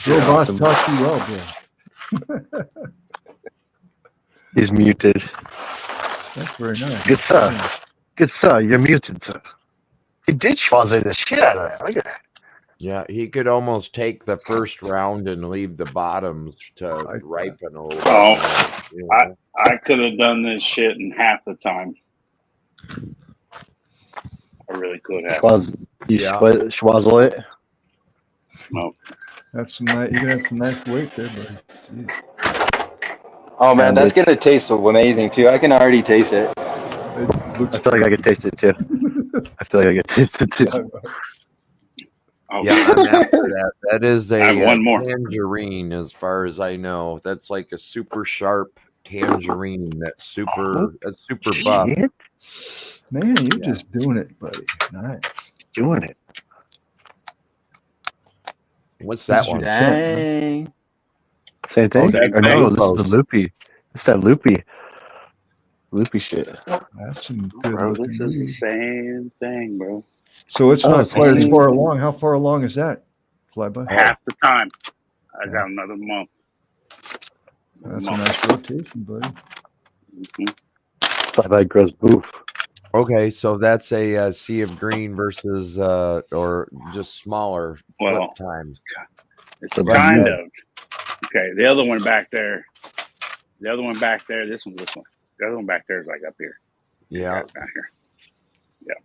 Bill Yeah, Boss awesome. taught you well, Bill. He's muted. That's very nice. Good stuff. Good stuff. You're muted, sir. He did schwaze the shit out of that. Look at that. Yeah, he could almost take the first round and leave the bottoms to ripen a little bit. Oh, You know? I could have done this shit in half the time. I really could have. You Yeah. schwazzle it. No. That's some nice. You're gonna have some nice weight there, buddy. Jeez. Oh man, And that's gonna taste amazing too. I can already taste it. It looks I feel like I could taste it too. I feel like I could taste it too. Oh, Yeah, I'm after that. That is I have a one more. tangerine, as far as I know. That's like a super sharp tangerine. That's super buff. Shit. Man, you're just doing it, buddy. Nice. Doing it. What's that one? Dang. Same thing? Same Or no, thing. this is the loopy. It's that loopy shit. That's some good Bro, looking this is the weed. same thing, bro. So it's Oh, not it's quite as the far along. How far along is that, Flyby? Half the time. I got another month. That's a nice rotation, buddy. Flyby grows boof. Okay, so that's a sea of green versus or just smaller flip Well, time. it's So kind that's- of. Okay, the other one back there. This one. The other one back there is like up here. Yeah. Down here. Yeah.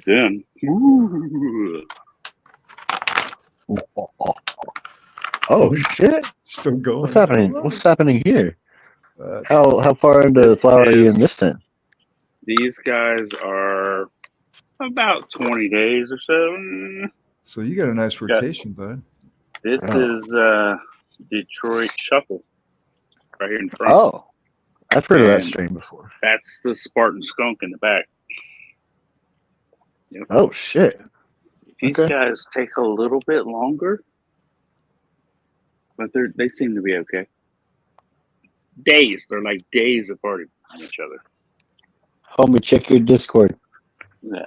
Then. Oh shit! Still going. What's happening? What's happening here? That's- How far into the flower are you in this thing? These guys are about 20 days or so. So you got a nice rotation, bud. This Oh. is Detroit Shuffle right here in front. Oh, I've heard of that And strain before. That's the Spartan Skunk in the back. Yep. Oh shit! These Okay. guys take a little bit longer, but they seem to be okay. They're like days apart from each other. Homie, check your Discord. Yeah.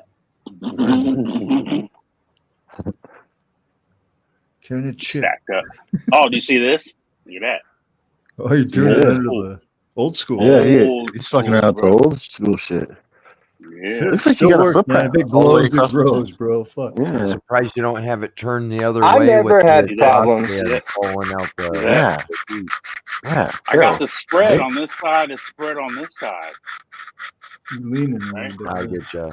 Can it chip? Stacked up. Oh, do you see this? Look at that. Oh, you're doing it Yeah. under the old school. Yeah, Old he's fucking school, around with the bro. old school shit. Yeah. Looks like Still you got a works, flip man. ramp If it all the way glows, it across the grows, top. bro. Fuck. I'm Yeah, surprised you don't have it turned the other I way. never with had the problems. and pulling out the. yeah, yeah. I got Phil. the spread on this side, the spread on this side. You're leaning a Right. little bit. I bud. get you.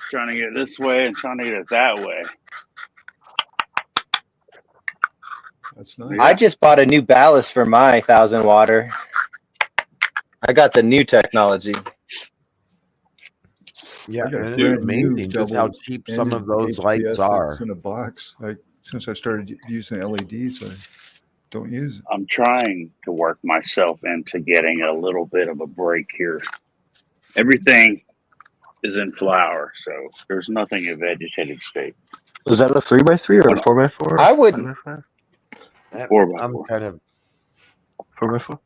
Trying to get it this way and trying to get it that way. That's nice. I just bought a new ballast for my 1,000 water. I got the new technology. Yeah, I got a and brand it's amazing new just how double cheap some of ended those lights HPS are. that's in a box. Since I started using LEDs, I don't use it. I'm trying to work myself into getting a little bit of a break here. Everything is in flower, so there's nothing in vegetative state. Was that a 3x3 or a 4x4? I wouldn't. 5x5? I'm 4x4. kind of. 4x4?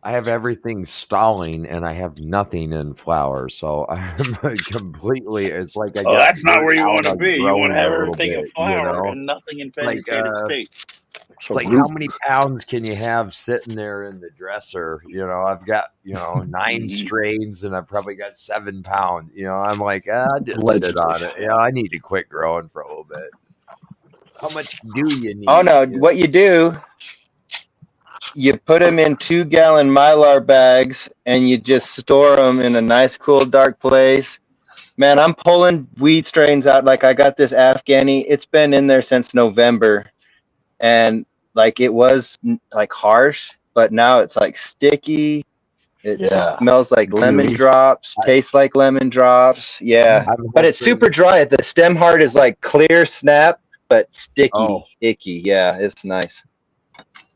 I have everything stalling, and I have nothing in flower. So I'm completely. It's like I Oh, got. that's not where you want to burnt out be. of You want growing to have a little everything in bit, flower and nothing in Like, vegetative state. It's like how many pounds can you have sitting there in the dresser? I've got 9 strains, and I've probably got 7 pounds. I'm like, I just sit on it. I need to quit growing for a little bit. How much do you need? Oh no, what you do, you put them in 2-gallon Mylar bags and you just store them in a nice, cool, dark place. Man, I'm pulling weed strains out. Like I got this Afghani. It's been in there since November, and like it was like harsh, but now it's like sticky. It smells like lemon drops, tastes like lemon drops. Yeah, but it's super dry. The stem heart is like clear snap, but sticky, icky. Yeah, it's nice.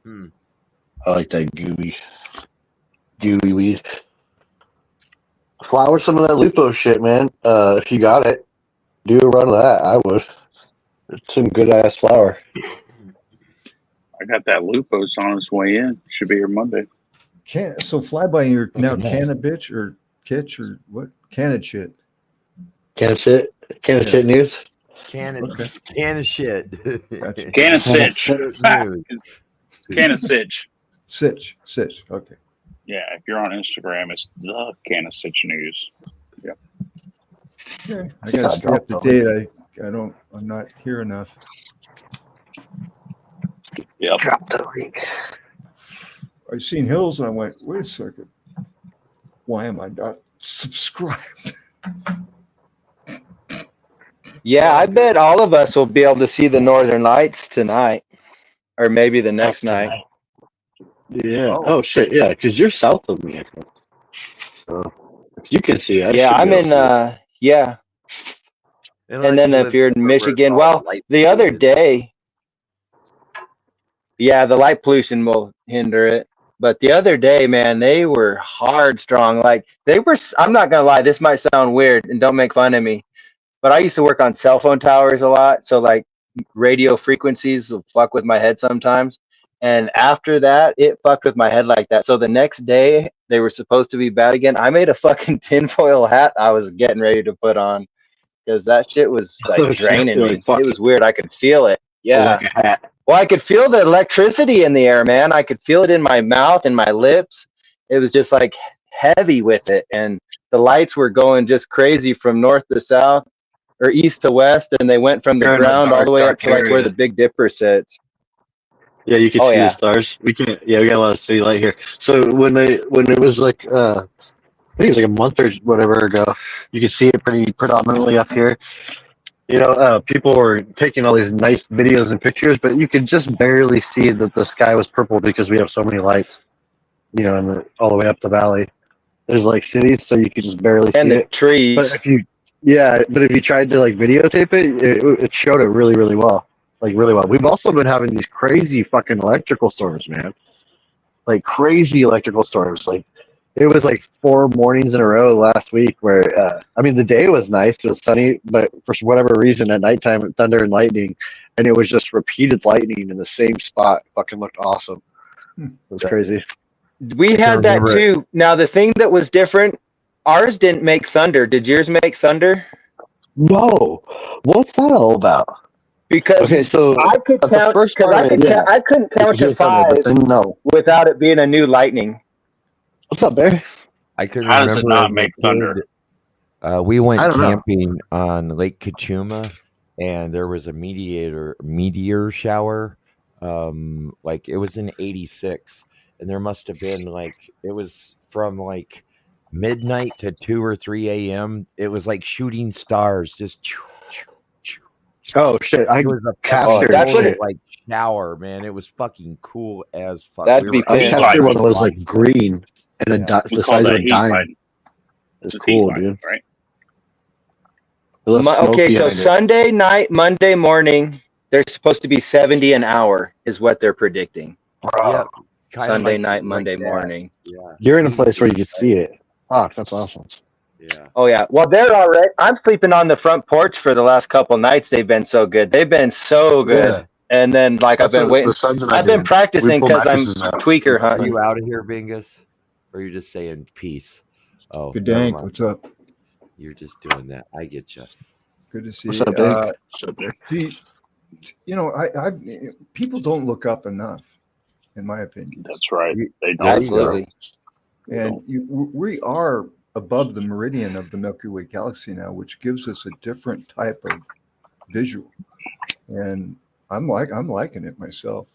I like that gooey weed. Flower some of that Lupo shit, man. If you got it, do a run of that. I would. It's some good ass flower. I got that Lupos on its way in. Should be here Monday. So Flyby, you're now canna bitch or kitch or what? Canna shit. Canna shit? Canna shit news? Can of shit. Gotcha. Can of sitch. News. It's can of sitch. Sitch. Okay. Yeah, if you're on Instagram, it's the Can of Sitch News. Yep. Okay. I gotta stay up to date. I'm not here enough. Yep. Drop the link. I seen Hills and I went, wait a second. Why am I not subscribed? Yeah, I bet all of us will be able to see the Northern Lights tonight, or maybe the next night. Yeah. Oh shit. Yeah, because you're south of me, I think. So if you can see it. Yeah, I'm in. Yeah. And then if you're in Michigan, well, the other day, Yeah, the light pollution will hinder it. But the other day, man, they were hard strong. Like they were. I'm not gonna lie. This might sound weird, and don't make fun of me. But I used to work on cell phone towers a lot, so like radio frequencies will fuck with my head sometimes. And after that, it fucked with my head like that. So the next day, they were supposed to be bad again. I made a fucking tinfoil hat I was getting ready to put on because that shit was like draining me. It was weird. I could feel it. Yeah. Like a hat. Well, I could feel the electricity in the air, man. I could feel it in my mouth and my lips. It was just like heavy with it. And the lights were going just crazy from north to south or east to west. And they went from the You're in a ground all the way up dark to like where area. the Big Dipper sits. Yeah, you can Oh, see yeah. the stars. We can't. Yeah, we got a lot of city light here. So when it was like I think it was like a month or whatever ago, you could see it pretty predominantly up here. You know, people were taking all these nice videos and pictures, but you could just barely see that the sky was purple because we have so many lights. You know, and all the way up the valley, there's like cities, so you could just barely And see the it. trees. But if you tried to like videotape it showed it really, really well. Like really well. We've also been having these crazy fucking electrical storms, man. Like crazy electrical storms. Like it was like 4 mornings in a row last week where I mean the day was nice, it was sunny, but for whatever reason at nighttime it thunder and lightning, and it was just repeated lightning in the same spot. Fucking looked awesome. It was crazy. We had that remember too. Now, the thing that was different, ours didn't make thunder. Did yours make thunder? No, what's that all about? Because Okay, so I could at the count, first because part, yeah, I couldn't you count could to hear thunder, 5 but then no. without it being a new lightning. What's up, Barry? I can How does it remember not as a make thunder? kid, we went I don't know. camping on Lake Kachuma, and there was a meteor shower. Like it was in '86, and there must have been like it was from like midnight to 2 or 3 a.m. It was like shooting stars, just Oh shit, I it was a captured that's what shit. like shower, man. It was fucking cool as fuck. That'd be I pissed. captured one that was like green and Yeah. We the call size of that a heat dime. lightning. It's It's heat cool, lightning, dude. right? It left smoke Okay, so behind it. Sunday night, Monday morning, they're supposed to be 70 an hour, is what they're predicting. Yeah, kinda Sunday like night, shit like Monday that. morning. Yeah, You're in a place where you can see it. Fuck, that's awesome. yeah. Oh, yeah. Well, they're all right. I'm sleeping on the front porch for the last couple nights. They've been so good. They've been so good. Yeah. And then, like, That's I've been what waiting. the Sons and I I've been did. practicing We pull because I'm mattresses out. tweaker Are hunting. you out of here, Bingus? Or you're just saying peace? Oh, Good never dank. mind. What's up? You're just doing that. I get you. Good to see What's you. up, Dave? What's up, Dave? See, you know, I people don't look up enough, in my opinion. That's right. They There don't. you go. Absolutely. And we are above the meridian of the Milky Way galaxy now, which gives us a different type of visual. And I'm liking it myself.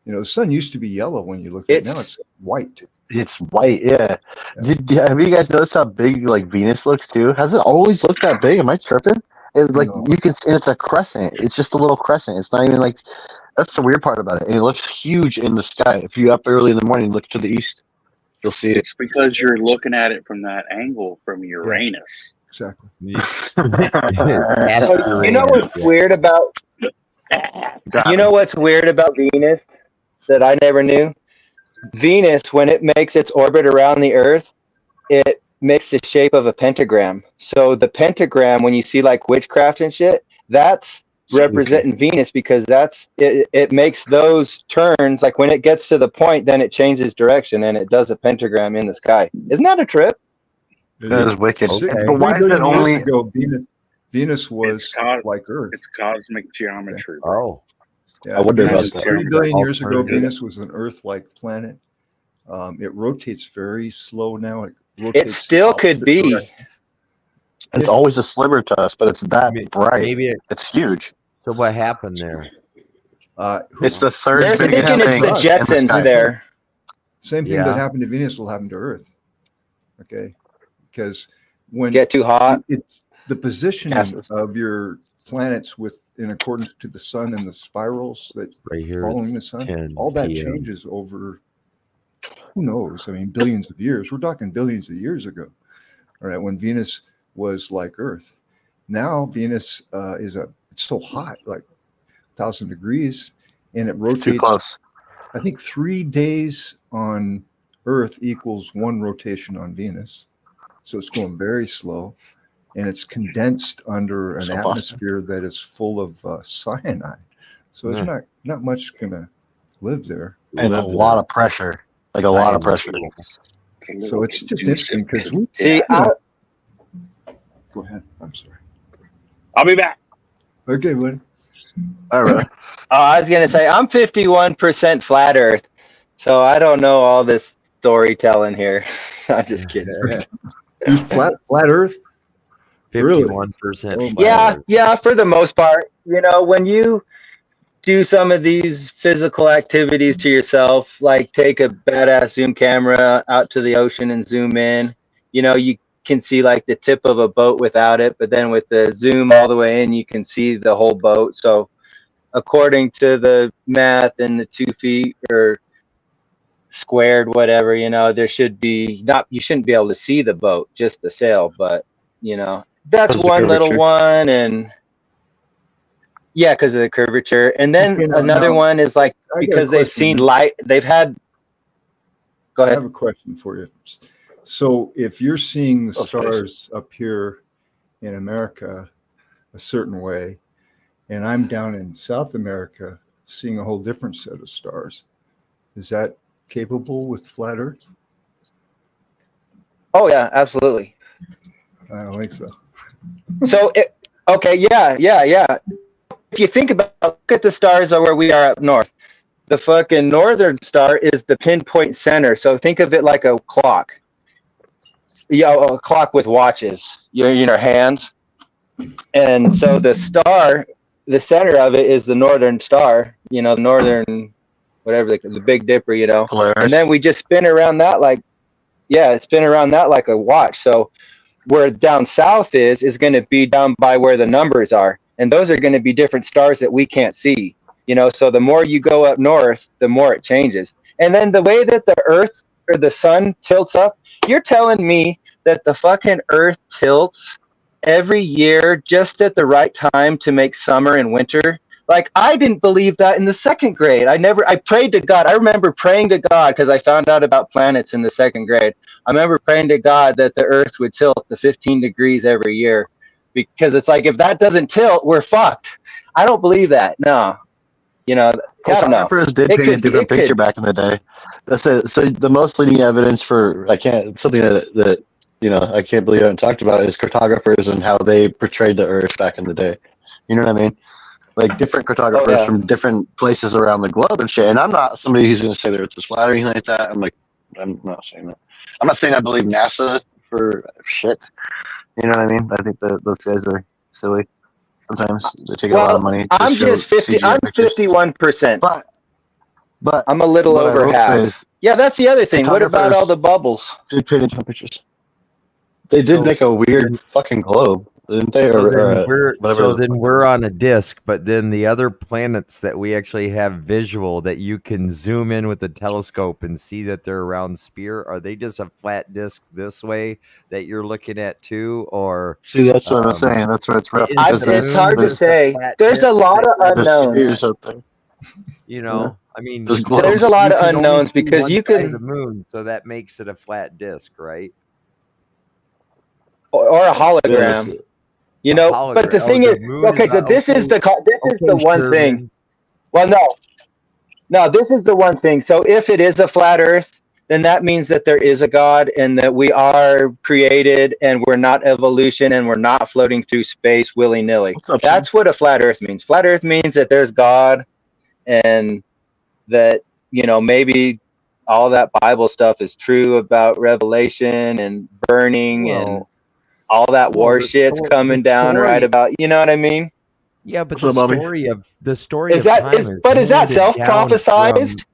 You know, the sun used to be yellow when you look at it. Now it's white. It's white, yeah. Have you guys noticed how big like Venus looks too? Has it always looked that big? Am I tripping? It's like No. you can, and it's a crescent. It's just a little crescent. It's not even like. That's the weird part about it. And it looks huge in the sky. If you up early in the morning, look to the east, you'll see it. It's because you're looking at it from that angle from Uranus. Exactly. You know what's weird about Venus that I never knew? Venus, when it makes its orbit around the Earth, it makes the shape of a pentagram. So the pentagram, when you see like witchcraft and shit, that's representing Venus because it makes those turns. Like when it gets to the point, then it changes direction and it does a pentagram in the sky. Isn't that a trip? That is wicked. Okay. But why is it only? Years ago, Venus was It's like Earth. It's cosmic geometry. Bro. Oh, Yeah, I wonder Venus, about that. 3 billion All years ago, good. Venus was an Earth-like planet. It rotates very slow now. It rotates It still could be. direction. It's always a sliver to us, but it's that bright. maybe It's huge. So what happened there? It's the third They're biggest thinking it's thing the in the Jetsons sky. there. Same thing Yeah. that happened to Venus will happen to Earth. Okay, because when Get too hot. it's the positioning Gases. of your planets in accordance to the sun and the spirals that Right here, following the it's sun, 10 all that p.m. changes over who knows? I mean, billions of years. We're talking billions of years ago. All right, when Venus was like Earth. Now Venus it's so hot, like 1,000 degrees, and it Too rotates close. I think 3 days on Earth equals 1 rotation on Venus. So it's going very slow, and it's condensed under an atmosphere that is full of cyanide. So there's not much going to live there. And a lot of pressure. Like a lot of pressure. So it's just interesting because we See, go ahead. I'm sorry. I'll be back. Okay, buddy. All right. I was going to say, I'm 51% flat Earth, so I don't know all this storytelling here. I'm just kidding. flat Earth? 51%. Yeah, for the most part. You know, when you do some of these physical activities to yourself, like take a badass zoom camera out to the ocean and zoom in, you know, you can see like the tip of a boat without it, but then with the zoom all the way in, you can see the whole boat. So according to the math and the 2 feet or squared, whatever, you know, you shouldn't be able to see the boat, just the sail, but you know, that's one little one. And yeah, because of the curvature. And then another one is like, because they've seen light, they've had. Go ahead. I have a question for you. So if you're seeing the stars up here in America a certain way, and I'm down in South America seeing a whole different set of stars, is that capable with flat Earth? Oh yeah, absolutely. I don't think so. So, yeah. If you think about, look at the stars where we are up north. The fucking northern star is the pinpoint center. So think of it like a clock. Yeah, a clock with watches. You know, hands. And so the star, the center of it is the northern star. You know, the northern, whatever the Big Dipper. You know, Polaris. And then we just spin around that like a watch. So where down south is going to be down by where the numbers are. And those are going to be different stars that we can't see, you know, so the more you go up north, the more it changes. And then the way that the Earth or the sun tilts up, you're telling me that the fucking Earth tilts every year just at the right time to make summer and winter? Like, I didn't believe that in the second grade. I prayed to God. I remember praying to God because I found out about planets in the second grade. I remember praying to God that the Earth would tilt to 15 degrees every year, because it's like, if that doesn't tilt, we're fucked. I don't believe that. No. You know, I don't know. Photographers did paint a different picture back in the day. That's it. So the most leading evidence for something that you know, I can't believe I haven't talked about is cartographers and how they portrayed the Earth back in the day. You know what I mean? Like different cartographers from different places around the globe and shit. And I'm not somebody who's going to say the Earth is flat or anything like that. I'm not saying that. I'm not saying I believe NASA for shit. You know what I mean? I think that those guys are silly. Sometimes they take a lot of money. I'm just 50. I'm 51%. But I'm a little over half. Yeah, that's the other thing. What about all the bubbles? Did paint temperatures. They did make a weird fucking globe, didn't they? So then we're on a disc, but then the other planets that we actually have visual that you can zoom in with a telescope and see that they're around sphere, are they just a flat disc this way that you're looking at too? Or see, that's what I'm saying. That's where it's rough. It's hard to say. There's a lot of unknowns. You know, I mean, there's a lot of unknowns because you can the moon, so that makes it a flat disc, right? Or a hologram, you know. But the thing is, okay, so this is the one thing. Well, no, this is the one thing. So if it is a flat Earth, then that means that there is a God and that we are created and we're not evolution and we're not floating through space willy-nilly. That's what a flat Earth means. Flat Earth means that there's God and that, you know, maybe all that Bible stuff is true about Revelation and burning and all that war shit's coming down right about, you know what I mean? Yeah, but the story of is that self-prophesized?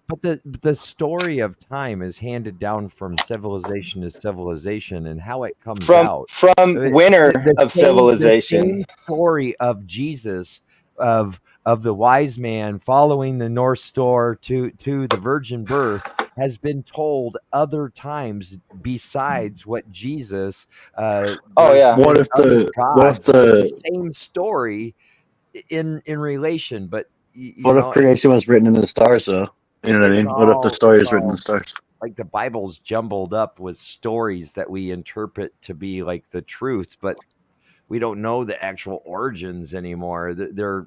But the story of time is handed down from civilization to civilization, and how it comes out from winter of civilization. The same story of Jesus, of the wise man following the North Star to the virgin birth, has been told other times besides what Jesus. What if the same story in relation, but What if creation was written in the stars, though? You know what I mean? What if the story is written in the stars? Like the Bible's jumbled up with stories that we interpret to be like the truth, but we don't know the actual origins anymore.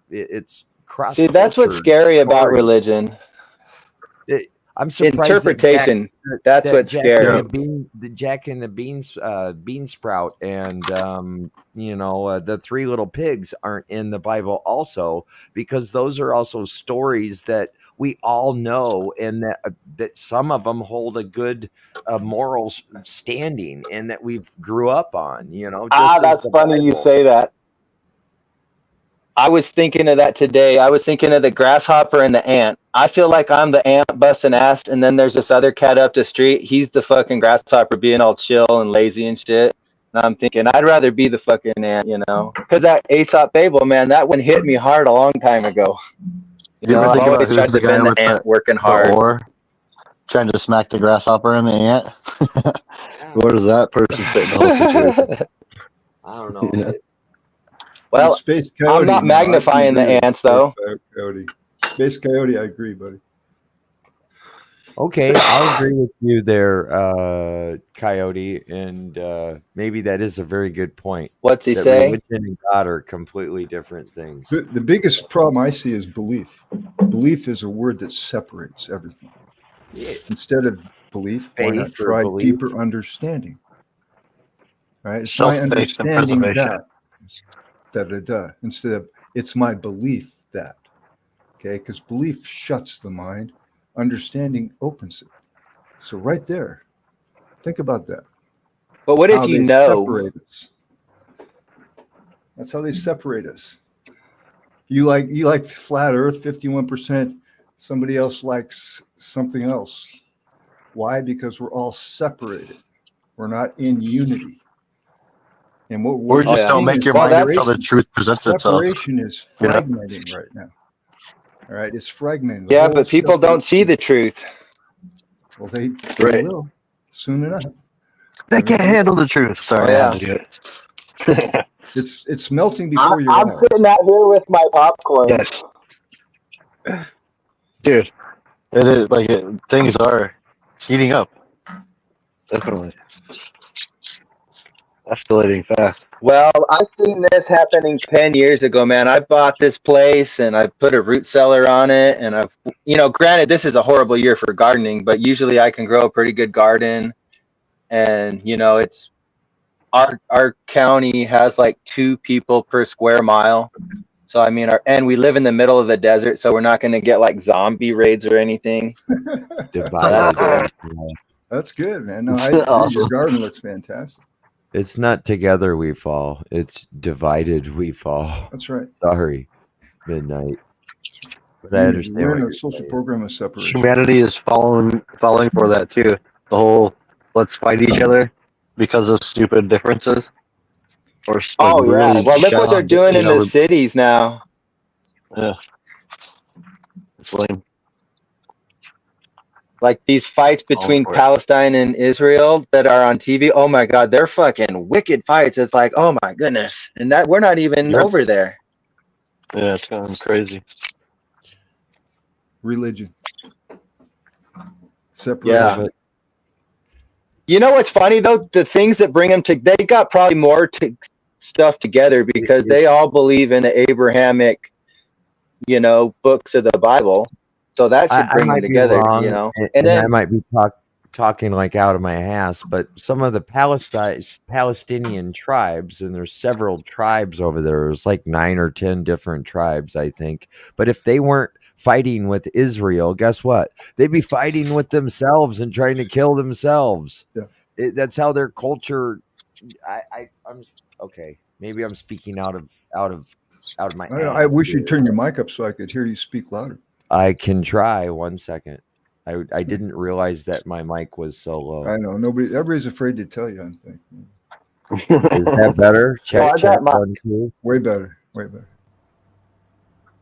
It's cross. See, that's what's scary about religion. I'm surprised interpretation. That's what's scary. The Jack and the Bean Sprout, and the Three Little Pigs aren't in the Bible also, because those are also stories that we all know, and that some of them hold a good moral standing, and that we've grew up on. That's funny you say that. I was thinking of that today. I was thinking of the grasshopper and the ant. I feel like I'm the ant busting ass, and then there's this other cat up the street. He's the fucking grasshopper being all chill and lazy and shit. And I'm thinking I'd rather be the fucking ant, Because that Aesop fable, man, that one hit me hard a long time ago. I always tried to be the ant working hard. Or trying to smack the grasshopper and the ant. Where does that person fit in the situation? I don't know. Well, Space Coyote, I'm not magnifying the ants, though. Space Coyote, I agree, buddy. Okay, I'll agree with you there, Coyote, and maybe that is a very good point. What's he saying? Religion and God are completely different things. The biggest problem I see is belief. Belief is a word that separates everything. Yeah. Instead of belief, why not try deeper understanding? Right? It's my understanding that. Instead of it's my belief that. Okay, because belief shuts the mind, understanding opens it. So right there, think about that. But what if you know? That's how they separate us. You like flat Earth, 51%. Somebody else likes something else. Why? Because we're all separated. We're not in unity. And what just don't make your mind up until the truth presents itself. Separation is fragmenting right now. All right, it's fragmenting. Yeah, but people don't see the truth. Well, they will soon enough. They can't handle the truth. Sorry, I had to do it. It's melting before your eyes. I'm sitting out here with my popcorn. Yes, dude. It is things are heating up. Definitely. Escalating fast. Well, I've seen this happening 10 years ago, man. I bought this place and I put a root cellar on it. And granted, this is a horrible year for gardening, but usually I can grow a pretty good garden. And, it's our county has like 2 people per square mile. So, and we live in the middle of the desert, so we're not going to get like zombie raids or anything. That's good, man. No, awesome. Your garden looks fantastic. It's not together we fall. It's divided we fall. That's right. Sorry, Midnight. But I understand. We're in a social program of separation. Humanity is falling for that too. The whole let's fight each other because of stupid differences. Or really well, look what they're doing in the cities now. Yeah, it's lame. Like these fights between Palestine and Israel that are on TV. Oh my God, they're fucking wicked fights. It's like, oh my goodness. And that we're not even over there. Yeah, it's going crazy. Religion. Separation. Yeah. You know what's funny though? The things that bring them they got probably more stuff together because they all believe in the Abrahamic, books of the Bible. So that should bring them together, And then I might be talking like out of my ass, but some of the Palestinian tribes, and there's several tribes over there. There's like 9 or 10 different tribes, I think. But if they weren't fighting with Israel, guess what? They'd be fighting with themselves and trying to kill themselves. Yeah. That's how their culture. I'm okay. Maybe I'm speaking out of my. I wish you'd turn your mic up so I could hear you speak louder. I can try. 1 second. I didn't realize that my mic was so low. I know. Everybody's afraid to tell you, I think. Is that better? Check 1 2. Way better.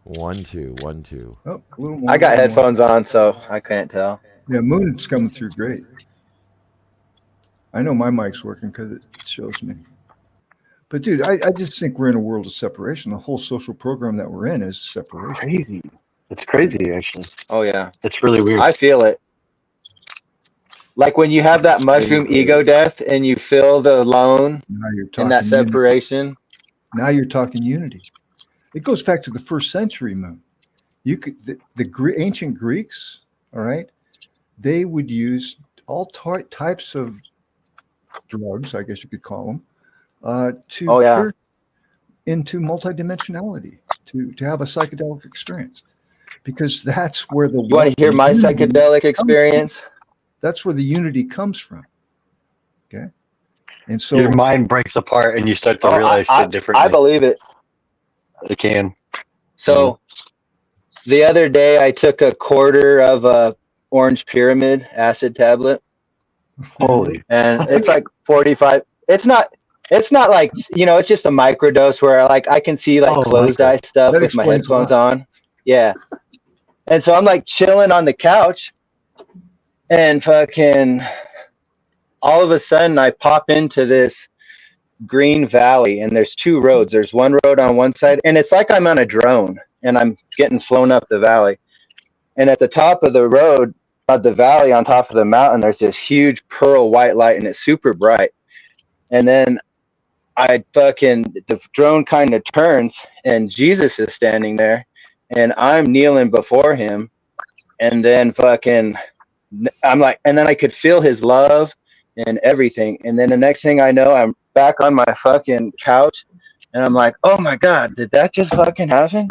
1 2 1 2. Oh, I got headphones on, so I can't tell. Yeah, Moon's coming through great. I know my mic's working because it shows me. But dude, I just think we're in a world of separation. The whole social program that we're in is separation. Crazy. It's crazy, actually. Oh yeah, It's really weird. I feel it. Like when you have that mushroom ego death and you feel the alone Now you're and that talking unity. separation. Now you're talking unity. It goes back to the first century, Moon. You could the ancient Greeks, all right, they would use all types of drugs, I guess you could call them, to Oh yeah. pierce into multidimensionality, to have a psychedelic experience, because that's where the You want to hear my psychedelic experience? That's where the unity comes from. Okay, and so your mind breaks apart and you start to realize shit differently. I believe it. It can. So the other day I took a quarter of a orange pyramid acid tablet. Holy. And it's like 45. It's not like, it's just a microdose where like I can see like closed eye stuff that with my headphones a lot. on. Yeah. And so I'm like chilling on the couch and fucking all of a sudden I pop into this green valley and there's two roads. There's one road on one side and it's like I'm on a drone and I'm getting flown up the valley. And at the top of the road, of the valley on top of the mountain, there's this huge pearl white light and it's super bright. And then the drone kind of turns and Jesus is standing there and I'm kneeling before him. And then I'm like, and then I could feel his love and everything. And then the next thing I know, I'm back on my fucking couch and I'm like, oh my God, did that just fucking happen?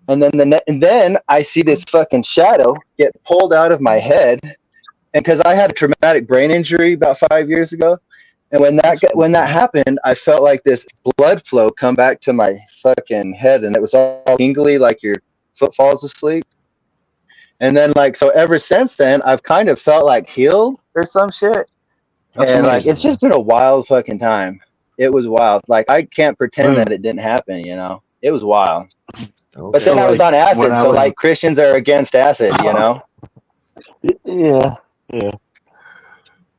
And then I see this fucking shadow get pulled out of my head. And because I had a traumatic brain injury about 5 years ago. And when that happened, I felt like this blood flow come back to my fucking head. And it was all tingly, like your foot falls asleep. And then so ever since then, I've kind of felt like healed or some shit. That's and amazing, like, it's just been a wild fucking time. It was wild. Like I can't pretend that it didn't happen, It was wild. Okay. But then I was on acid, so like Christians are against acid, Yeah.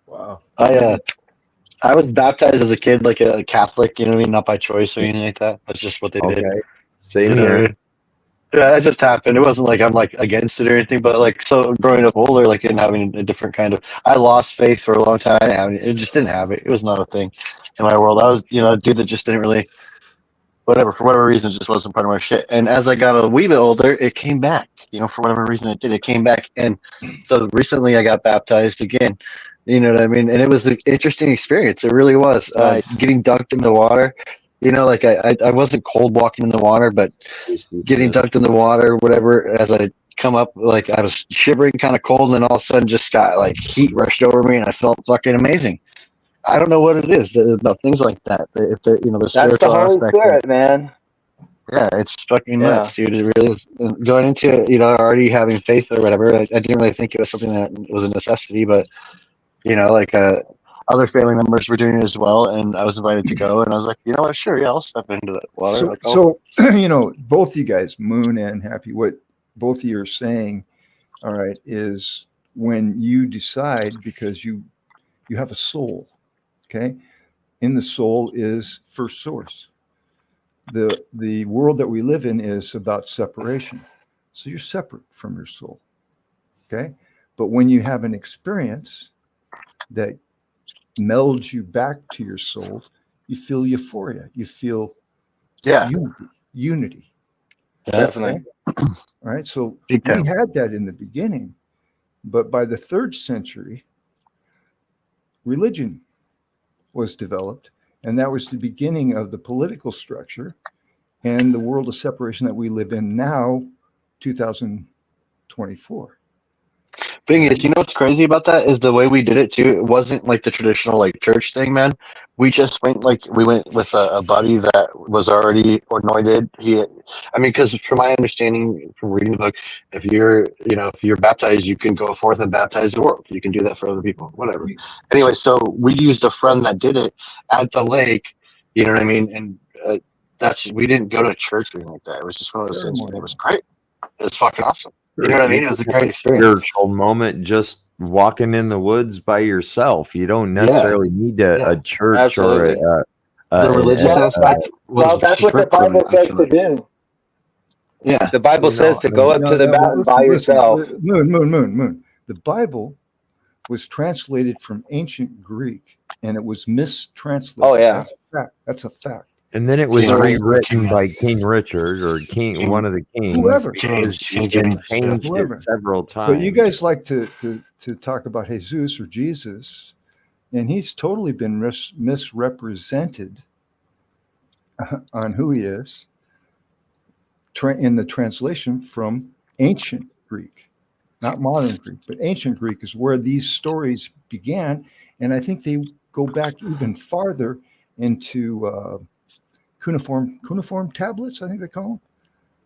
Wow. I was baptized as a kid, like a Catholic, not by choice or anything like that. That's just what they did. Same here. Yeah, it just happened. It wasn't like I'm like against it or anything, but like so growing up older, like and having a different kind of, I lost faith for a long time. It just didn't have it. It was not a thing in my world. I was, a dude that just didn't really, for whatever reason, it just wasn't part of my shit. And as I got a wee bit older, it came back. For whatever reason it did, it came back. And so recently I got baptized again. You know what I mean? And it was an interesting experience. It really was. Nice. Getting dunked in the water. Like I wasn't cold walking in the water, but getting dunked in the water, whatever, as I come up, like I was shivering, kind of cold, and then all of a sudden just got like heat rushed over me and I felt fucking amazing. I don't know what it is about things like that. If the the that's the Holy Spirit, man. Yeah, it's fucking nuts, dude. It really is. And going into it, already having faith or whatever, I didn't really think it was something that was a necessity, but other family members were doing it as well, and I was invited to go, and I was like, you know what, sure, yeah, I'll step into that water. So both you guys, Moon and Happy, what both of you are saying, all right, is when you decide, because you have a soul, okay? In the soul is first source. The world that we live in is about separation. So you're separate from your soul, okay? But when you have an experience that melds you back to your soul, you feel euphoria. You feel unity. Definitely. Okay? All right. So we had that in the beginning, but by the 3rd century, religion was developed, and that was the beginning of the political structure and the world of separation that we live in now, 2024. Thing is, what's crazy about that is the way we did it too. It wasn't like the traditional like church thing, man. We just went with a buddy that was already anointed. Because from my understanding from reading the book, if you're baptized, you can go forth and baptize the world. You can do that for other people, whatever. Anyway, so we used a friend that did it at the lake. You know what I mean? And we didn't go to church or anything like that. It was just one of those things. And it was great. It was fucking awesome. You know what I mean? It was a great experience. Spiritual moment, just walking in the woods by yourself. You don't necessarily need a church. Absolutely. Or the religious aspect. Well, that's what the Bible says to do. Yeah. The Bible says to go up to the mountain by listen, yourself. Moon. The Bible was translated from ancient Greek, and it was mistranslated. Oh, yeah. That's a fact. And then it was Yeah. rewritten by King Richard or one of the kings. Whoever. Because King he James, changed whoever. it several times. But you guys like to talk about Jesus or Jesus, and he's totally been misrepresented on who he is in the translation from ancient Greek, not modern Greek, but ancient Greek is where these stories began. And I think they go back even farther into cuneiform tablets, I think they call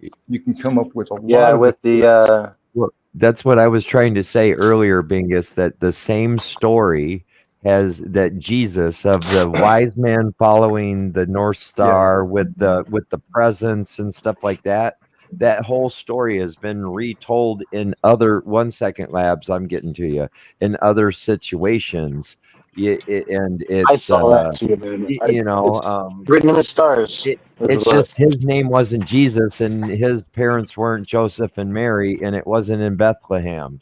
them. You can come up with a lot of with the Well, that's what I was trying to say earlier, Bingus, that the same story has that Jesus of the wise man following the North Star with the presents and stuff like that. That whole story has been retold in other 1 second labs. I'm getting to you in other situations. And it's I saw that too, man. it's written in the stars. it's just his name wasn't Jesus, and his parents weren't Joseph and Mary, and it wasn't in Bethlehem.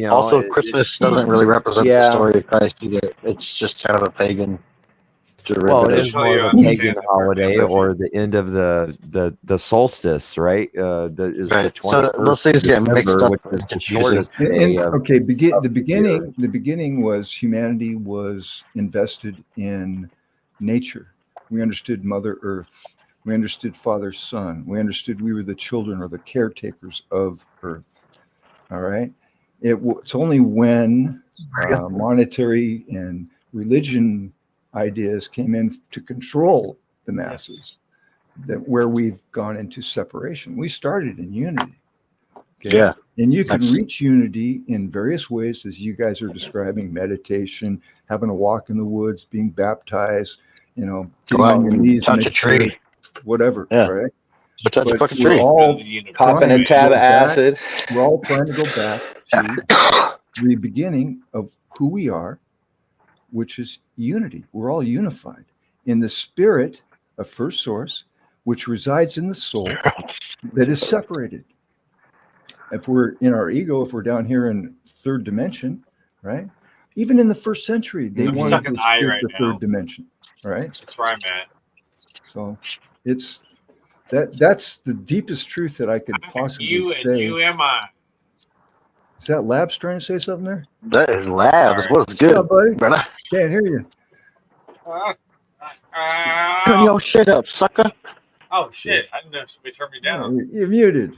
Also, Christmas doesn't really represent the Yeah. story of Christ either. It's just kind of a pagan well, it derivative. is more of a pagan holiday, or the end of the solstice, right? Is the Right. So 21st those things get mixed December, up which is and the confusing. shortest day of the beginning was humanity was invested in nature. We understood Mother Earth. We understood Father Son. We understood we were the children or the caretakers of Earth. All right. It's only when monetary and religion ideas came in to control the masses that where we've gone into separation. We started in unity. Okay? Yeah. And you can reach unity in various ways, as you guys are describing: meditation, having a walk in the woods, being baptized, getting on your knees, touch a tree, whatever. Yeah. Right? But touch a fucking We're tree. all popping a tab of acid. We're all trying to go back to the beginning of who we are, which is unity. We're all unified in the spirit of First Source, which resides in the soul that is separated. If we're in our ego, if we're down here in third dimension, right? Even in the first century, they wanted to escape the third dimension, right? That's where I'm at. So that's the deepest truth that I could possibly say. And you am I. Is that Labs trying to say something there? That is Labs. What's good, yeah, buddy? brother? Can't hear you. Turn your shit up, sucker. Oh shit! I didn't know somebody turned me down. No, you're muted.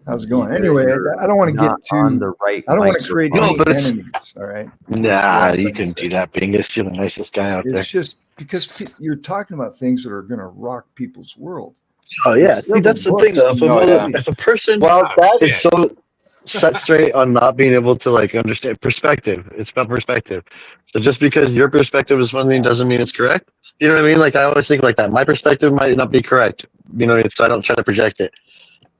How's it going? Anyway, I don't want to get too on the right. I don't want to create any enemies. All right. Nah, you can do that, Bingus. You're the nicest guy out there. It's just because you're talking about things that are going to rock people's world. Oh yeah, see, that's the thing though. If a person is so set straight on not being able to understand perspective, it's about perspective. So just because your perspective is one thing doesn't mean it's correct. You know what I mean? I always think like that. My perspective might not be correct. So I don't try to project it.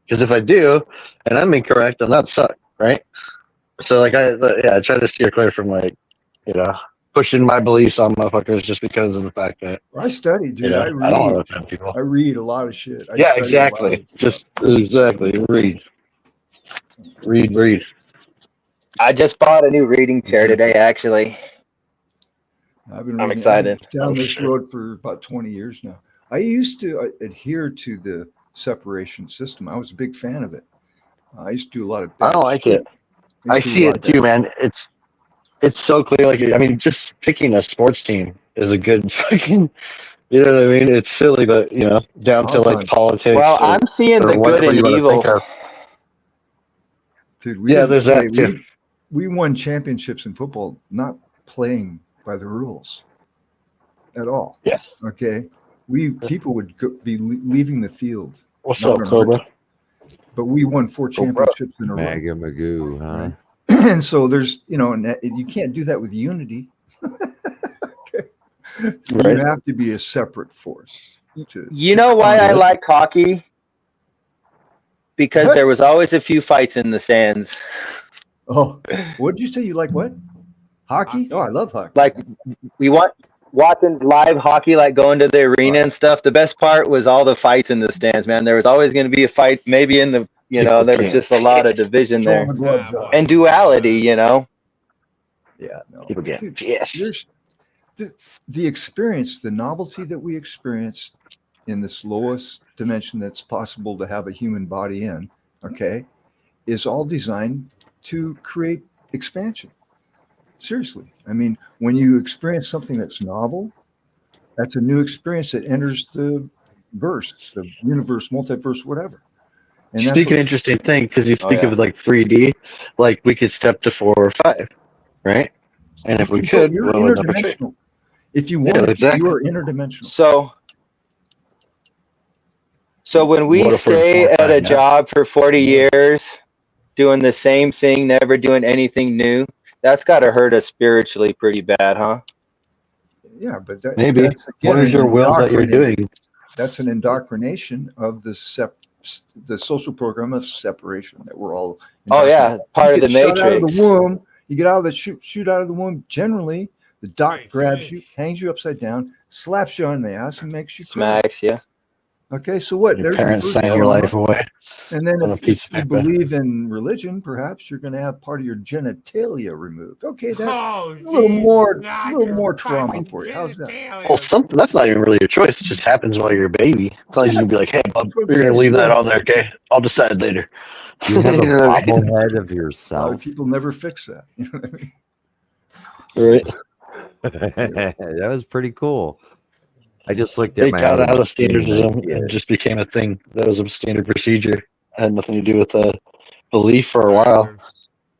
Because if I do, and I'm incorrect, then that sucks, right? So I try to steer clear from pushing my beliefs on motherfuckers just because of the fact that I study, dude. I read. I don't want to offend people. I read a lot of shit. Exactly. Read. I just bought a new reading chair today, actually. I'm excited. Down this road for about 20 years now. I used to adhere to the separation system. I was a big fan of it. I used to do a lot of. I don't like it. I see it too, man. It's so clear. Just picking a sports team is a good fucking. You know what I mean? It's silly, but down to politics. Well, I'm seeing the good and evil. Dude, there's that too. We won championships in football not playing by the rules at all. Yeah. Okay. People would be leaving the field. What's up, Cobra? But we won 4 championships in a row. Maga Magoo, huh? And so there's, and you can't do that with unity. Okay. Right. You have to be a separate force. You know why I like hockey? Because there was always a few fights in the stands. Oh, what did you say? You like what? Hockey? Oh, I love hockey. We watching live hockey, like going to the arena and stuff. The best part was all the fights in the stands, man. There was always going to be a fight, maybe in the, People there was can't. just a lot of division Throwing there the gloves off. and duality, Yeah, no. People get Dude, pissed. the experience, the novelty that we experience in this lowest dimension that's possible to have a human body in, okay, is all designed to create expansion. Seriously. I mean, when you experience something that's novel, that's a new experience that enters the verse, the universe, multiverse, whatever. And You speak an interesting thing because you speak of like 3D, like we could step to 4 or 5, right? And if we could, you're what would number 3? interdimensional. If you want, exactly. you are interdimensional. So when we stay at a job for 40 years, doing the same thing, never doing anything new, that's got to hurt us spiritually pretty bad, huh? Yeah, but maybe. That's, again, what is your will that you're doing? That's an indoctrination of the social program of separation that we're all. Oh yeah, part of the matrix. Out of the womb, you get out of the shoot out of the womb. Generally, the doc grabs you, hangs you upside down, slaps you on the ass, and makes you smacks you. Okay, so what? Your parents sign your life away. And then if you believe in religion, perhaps you're going to have part of your genitalia removed. Okay, that's a little more trauma for you. How's that? Well, that's not even really your choice. It just happens while you're a baby. It's not like you can be like, hey, Bob, you're going to leave that on there, okay? I'll decide later. You have a bobblehead of yourself. A lot of people never fix that. You know what I mean? Right. That was pretty cool. I just looked at they my got out of standardism and just became a thing. That was a standard procedure. It had nothing to do with belief for a while.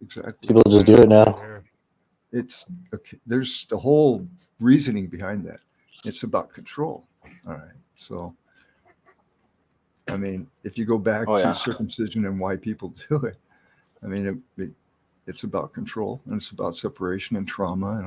Exactly. People just do it now. It's okay. There's the whole reasoning behind that. It's about control. All right. So, I mean, if you go back to circumcision and why people do it, I mean, it's about control, and it's about separation and trauma and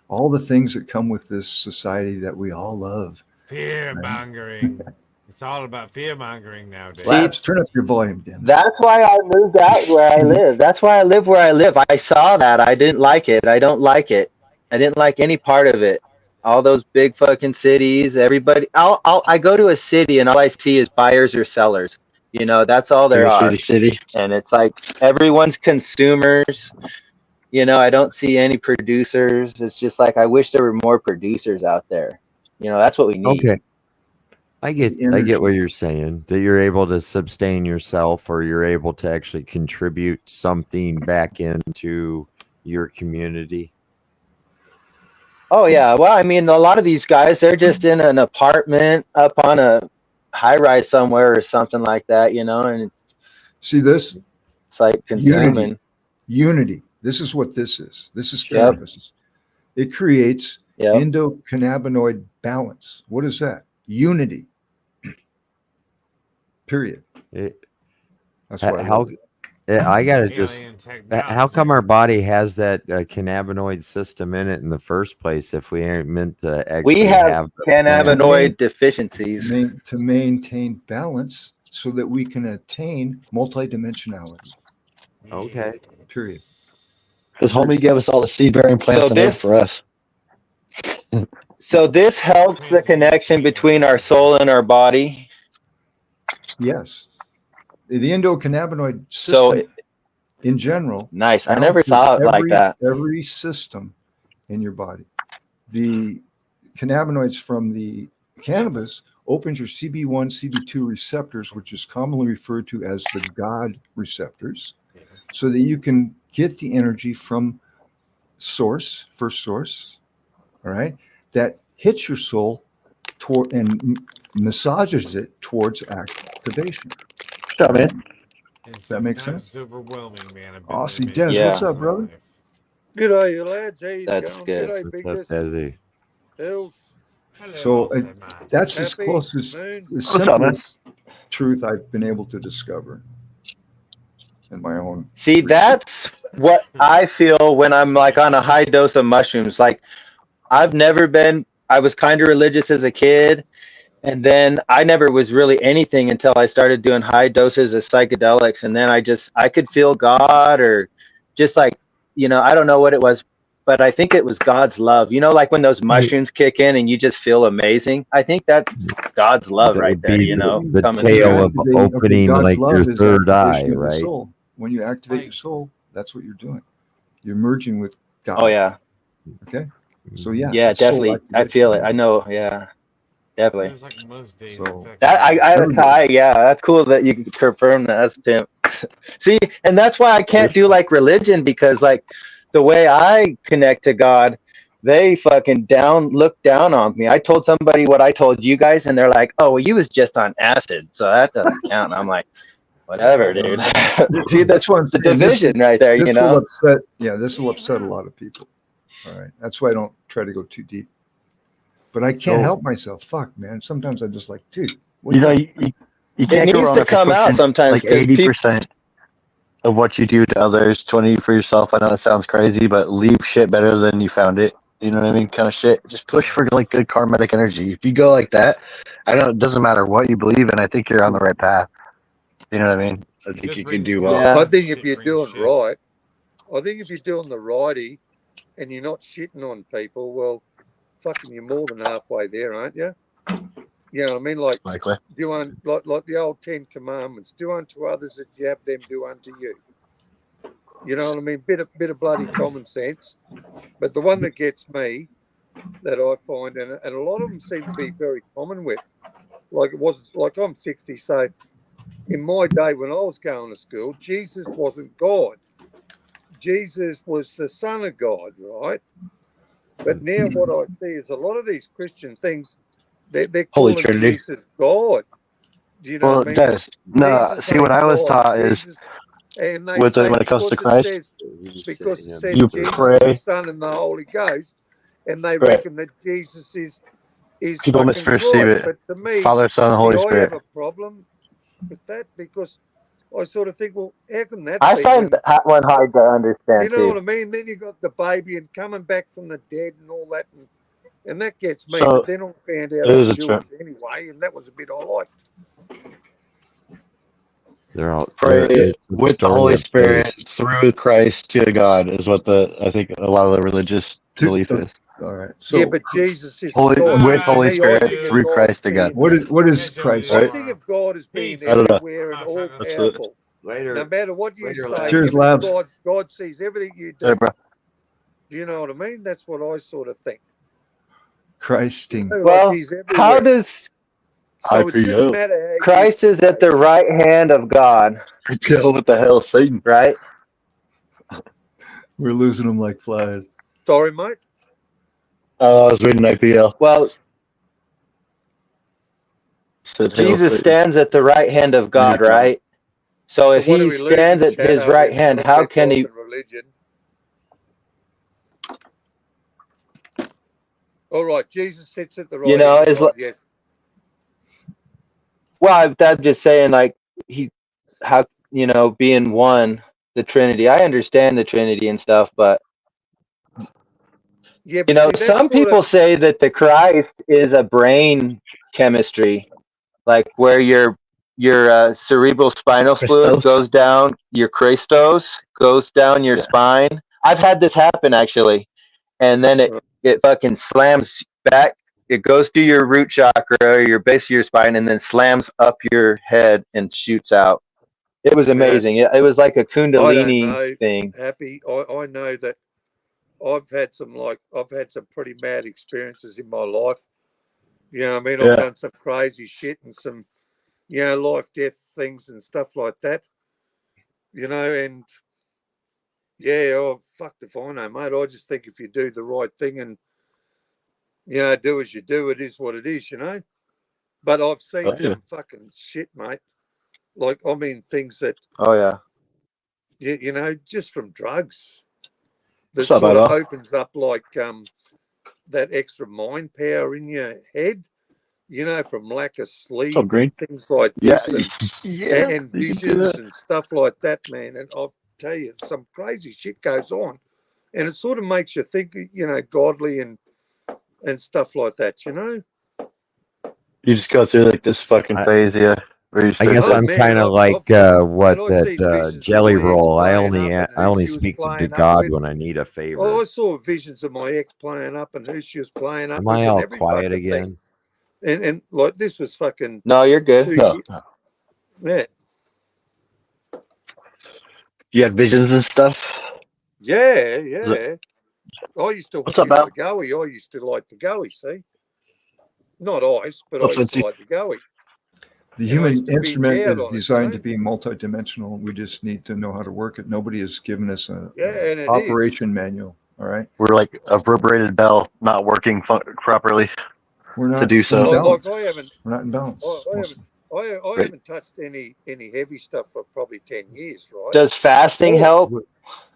all the things that come with this society that we all love. Fear mongering. It's all about fear mongering nowadays. Labs, turn up your volume, Dan. That's why I moved out where I live. That's why I live where I live. I saw that. I didn't like it. I don't like it. I didn't like any part of it. All those big fucking cities, everybody. I go to a city and all I see is buyers or sellers. You know, that's all there are. City. And it's like everyone's consumers. You know, I don't see any producers. It's just like I wish there were more producers out there. You know, that's what we need. Okay. I get what you're saying, that you're able to sustain yourself, or you're able to actually contribute something back into your community. Oh yeah. Well, I mean, a lot of these guys, they're just in an apartment up on a high rise somewhere or something like that, you know, and see this? It's like consuming. Unity. This is what this is. This is cannabis. It creates endocannabinoid balance. What is that? Unity. Period. That's what I gotta just. How come our body has that cannabinoid system in it in the first place? If we aren't meant to actually we have cannabinoid deficiencies to maintain balance, so that we can attain multidimensionality. Okay. Period. Because homie gave us all the seed-bearing plants and this for us. So this helps the connection between our soul and our body. Yes. The endocannabinoid system in general. Nice. I never saw it like that. Every system in your body. The cannabinoids from the cannabis opens your CB1, CB2 receptors, which is commonly referred to as the God receptors, so that you can get the energy from first source, all right, that hits your soul toward and massages it towards activation. Good job, man. Does that make sense? Overwhelming, man. Awesome. Dennis, what's up, brother? Good day, lads. Hey, that's good. Good day, Bigness. Hills. So that's as close as the simplest truth I've been able to discover in my own. See, that's what I feel when I'm like on a high dose of mushrooms. Like I was kind of religious as a kid, and then I never was really anything until I started doing high doses of psychedelics. And then I could feel God, or just like, you know, I don't know what it was. but I think it was God's love. You know, like when those mushrooms kick in and you just feel amazing. I think that's God's love That right would there. be You know, the coming When you tale through. of activate, opening God's like your love is third eye, activation of the right? soul. When you activate your soul, that's what you're doing. You're merging with God. Oh yeah, Okay. So yeah, yeah, it's soul definitely. I activation. feel it. I know. Yeah, definitely. Feels like most days. So- in fact, That Every day. yeah, that's cool that you can confirm that. That's pimp. See, and that's why I can't do like religion, because like the way I connect to God, they fucking look down on me. I told somebody what I told you guys, and they're like, "Oh, well, you was just on acid, so that doesn't count." And I'm like, "Whatever, dude." See, That's what I'm the saying. division right there, This you will know. upset. Yeah, this will upset a lot of people. All right. That's why I don't try to go too deep. But I can't help myself. Fuck, man. Sometimes I'm just like, dude. What You know, the- you can't go It needs wrong to if you're come out pushing sometimes, like because 80% of what you do to others, 20 for yourself. I know that sounds crazy, but leave shit better than you found it. You know what I mean? Kind of shit. Just push for like good karmatic energy. If you go like that, I know it doesn't matter what you believe in. I think you're on the right path. You know what I mean? I think good you can brings do good. well. Yeah. I think if Shit you're brings doing shit. right, I think if you're doing the righty and you're not shitting on people, well, fucking, you're more than halfway there, aren't you? You know what I mean? Like, Likely. do like the old 10 Commandments: do unto others as you have them do unto you. You know what I mean? Bit of bloody common sense. But the one that gets me, that I find, and a lot of them seem to be very common with, like it was, like I'm 60, so in my day when I was going to school, Jesus wasn't God. Jesus was the Son of God, right? But now what I see is a lot of these Christian things, they're Holy calling Trinity. Jesus God. Do you know Well, what I mean? Des, no, Jesus see, what ain't I was God. taught is Jesus, and they when say it comes to because it Christ, says He's because saying it a says you Jesus, the pray. Son, and the Holy Ghost, and they Right. reckon that Jesus is People fucking misperceive Christ. it. But to me, Father, Son, and see, Holy I Spirit. have a problem with that, because I sort of think, well, how can that I be find when? that one hard to Do understand you know too. what I mean? Then you got the baby and coming back from the dead and all that, and that gets me. So But then I found out it I is was a Jewish trip. anyway, and that was a bit I liked. They're all Pray there. It's a with the story Holy of faith. Spirit through Christ to God is what I think a lot of the religious belief is. All right. Yeah, So but Jesus isn't God. With See, to Holy me, I Spirit think of through God Deuces. as Christ to God. being. what is Catch up with Christ? you I Right? think tomorrow. of God as being Peace. I don't know. everywhere and all That's it. powerful. Later. No matter what you Later, say, lad. Cheers, everything labs. God sees everything you Hey, do. bro. Do you know what I mean? That's what I sort of think. Christing. You know, like Well, he's how everywhere. does So it shouldn't IPO. matter how you Christ is at the right hand of God, IPO, what the hell, Satan? right? We're losing them like flies. Sorry, mate. Oh, I was reading IPL. Well, Said hail Jesus Satan. stands at the right hand of God, right? So So if what are he we losing, stands at his Shadow, right then, hand, because how we're can he? talking religion? All right, Jesus sits at the You right know, hand of is God. Yes. well, I'm just saying, like how being one, the Trinity. I understand the Trinity and stuff, but Yeah, but see, that's some sort of. people say that the Christ is a brain chemistry, like where your cerebral spinal fluid Christos. goes down, your Christos goes down your spine. I've had this happen actually, and then it fucking slams back. It goes through your root chakra, or your base of your spine, and then slams up your head and shoots out. It was Yeah, amazing. It was like a I don't Kundalini know, thing. Happy. I know that I've had some pretty mad experiences in my life. You know what I mean? I've Yeah. done some crazy shit and some, life, death things and stuff like that. And yeah, oh, fuck if I know, mate. I just think if you do the right thing and, do as you do, it is what it is. But I've seen Oh, yeah. some fucking shit, mate. Like, I mean, things that, Oh yeah. just from drugs that What's up, sort of Idol? opens up like that extra mind power in your head, from lack of What's up, sleep Green? and things like Yeah. this and Yeah. You can do visions that. and stuff like that, man. And I'll tell you, some crazy shit goes on. And it sort of makes you think, godly and stuff like that. You just go through like this fucking phase, yeah. I guess Oh, I'm man, kind of like what I that seen visions of jelly my ex roll. I playing only up and I who only she was speak to playing up God with. when I need a Oh, favor. I saw visions of my ex playing up and who she was playing up Am with I and all every quiet fucking thing. again? And like this was fucking No, you're good. 2 No. years. Yeah. You had visions and stuff. Yeah, yeah. I used to What's hook up, into Al? the goey. I used to like the goey, see? Not ice, but I What's up, used to T? like the goey. The And I human used to binge instrument out is on it, designed to be multidimensional. We just need to know how to work it. Nobody has given us a Yeah, and it is. operation manual. All right, We're like a reverberated bell not working properly we're not to do so. in balance. I haven't, We're not in balance. I haven't, I Right. haven't touched any heavy stuff for probably 10 years, right? Does fasting help?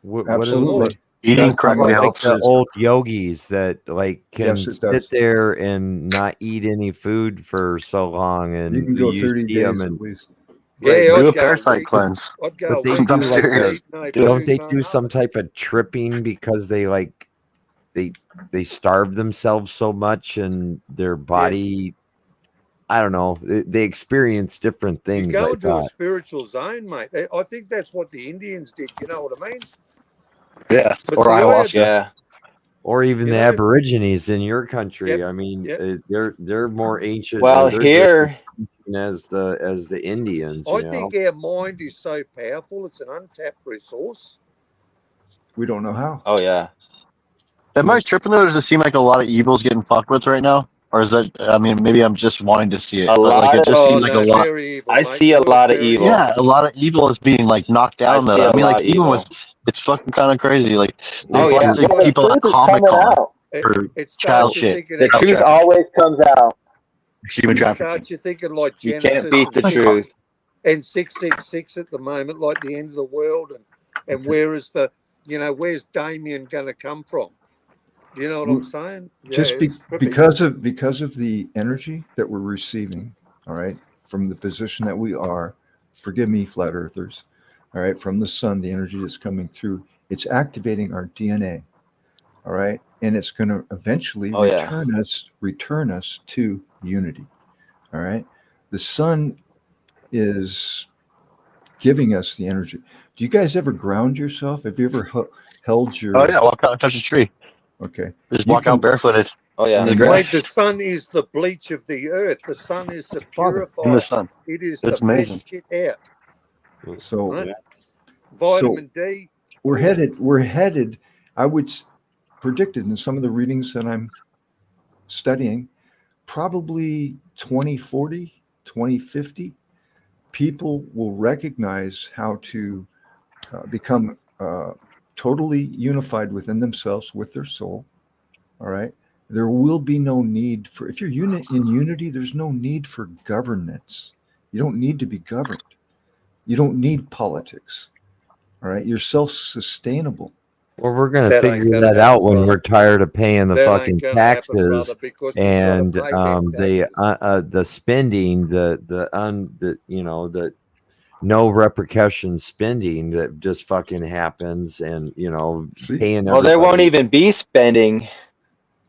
What is Absolutely. it? Eating That's correctly why- Like helps. the old yogis that like can Yes, it does. sit there and not eat any food for so long, and You can go you 30 see days them at and least. Yeah, Do I'd a go parasite week. cleanse. I'd go but they week do Sometimes like serious. eat no don't food, they no do some nothing. type of tripping because they like they starve themselves so much and their body I don't know they experience different You things. go I into a thought, spiritual zone, mate. I think that's what the Indians did. You know what I mean? Yeah. But Or see, I had ayahuasca. Yeah. or even You the know- Aborigines in your country. Yep, I mean, yep. they're more ancient. Well, they're here, as the Indians. I You know, think our mind is so powerful; it's an untapped resource. We don't know how. oh yeah, Am I tripping though? Or does it seem like a lot of evil's getting fucked with right now? Or is that, I mean, maybe I'm just wanting to see it. A But like, lot it just of- seems like a lot. Very evil. I mate. see The a world's lot of very evil. Yeah, a lot of evil is being like knocked down I see though. a I mean, lot like of even evil. with, it's fucking kind of crazy. Like they Oh, yeah. bring people at Comic Con for It child starts you shit. thinking. The truth trafficking. always comes out. Human It trafficking. starts you thinking like You Genesis can't beat and the truth. and 666 at the moment, like the end of the world, and where is where's Damien going to come from? You know what I'm saying? Just it's trippy. because of the energy that we're receiving, all right, from the position that we are. Forgive me, flat earthers. All right, from the sun, the energy that's coming through, it's activating our DNA. All right, and it's going to eventually Oh, yeah. return us to unity. All right, the sun is giving us the energy. Do you guys ever ground yourself? Have you ever held your? Oh yeah, walk out and touch a tree. Okay. Just You walk can- out barefooted Oh yeah. in the Mate, grass, Mate, the sun is the bleach of the earth. The sun is the Father, in the purifier. sun. It is It's the amazing. best shit out. So Right? Vitamin D. we're headed. I would predicted in some of the readings that I'm studying, probably 2040, 2050, people will recognize how to become totally unified within themselves with their soul. All right. There will be no need for, if you're in unity, there's no need for governance. You don't need to be governed. You don't need politics. All right. You're self sustainable. well, we're gonna That ain't figure gonna that out happen, when brother. we're tired of paying the That ain't fucking gonna happen, brother, taxes because and we've got to pay them taxes. the spending, the the no repercussion spending that just fucking happens, and See? paying Well, there won't everybody. even be spending.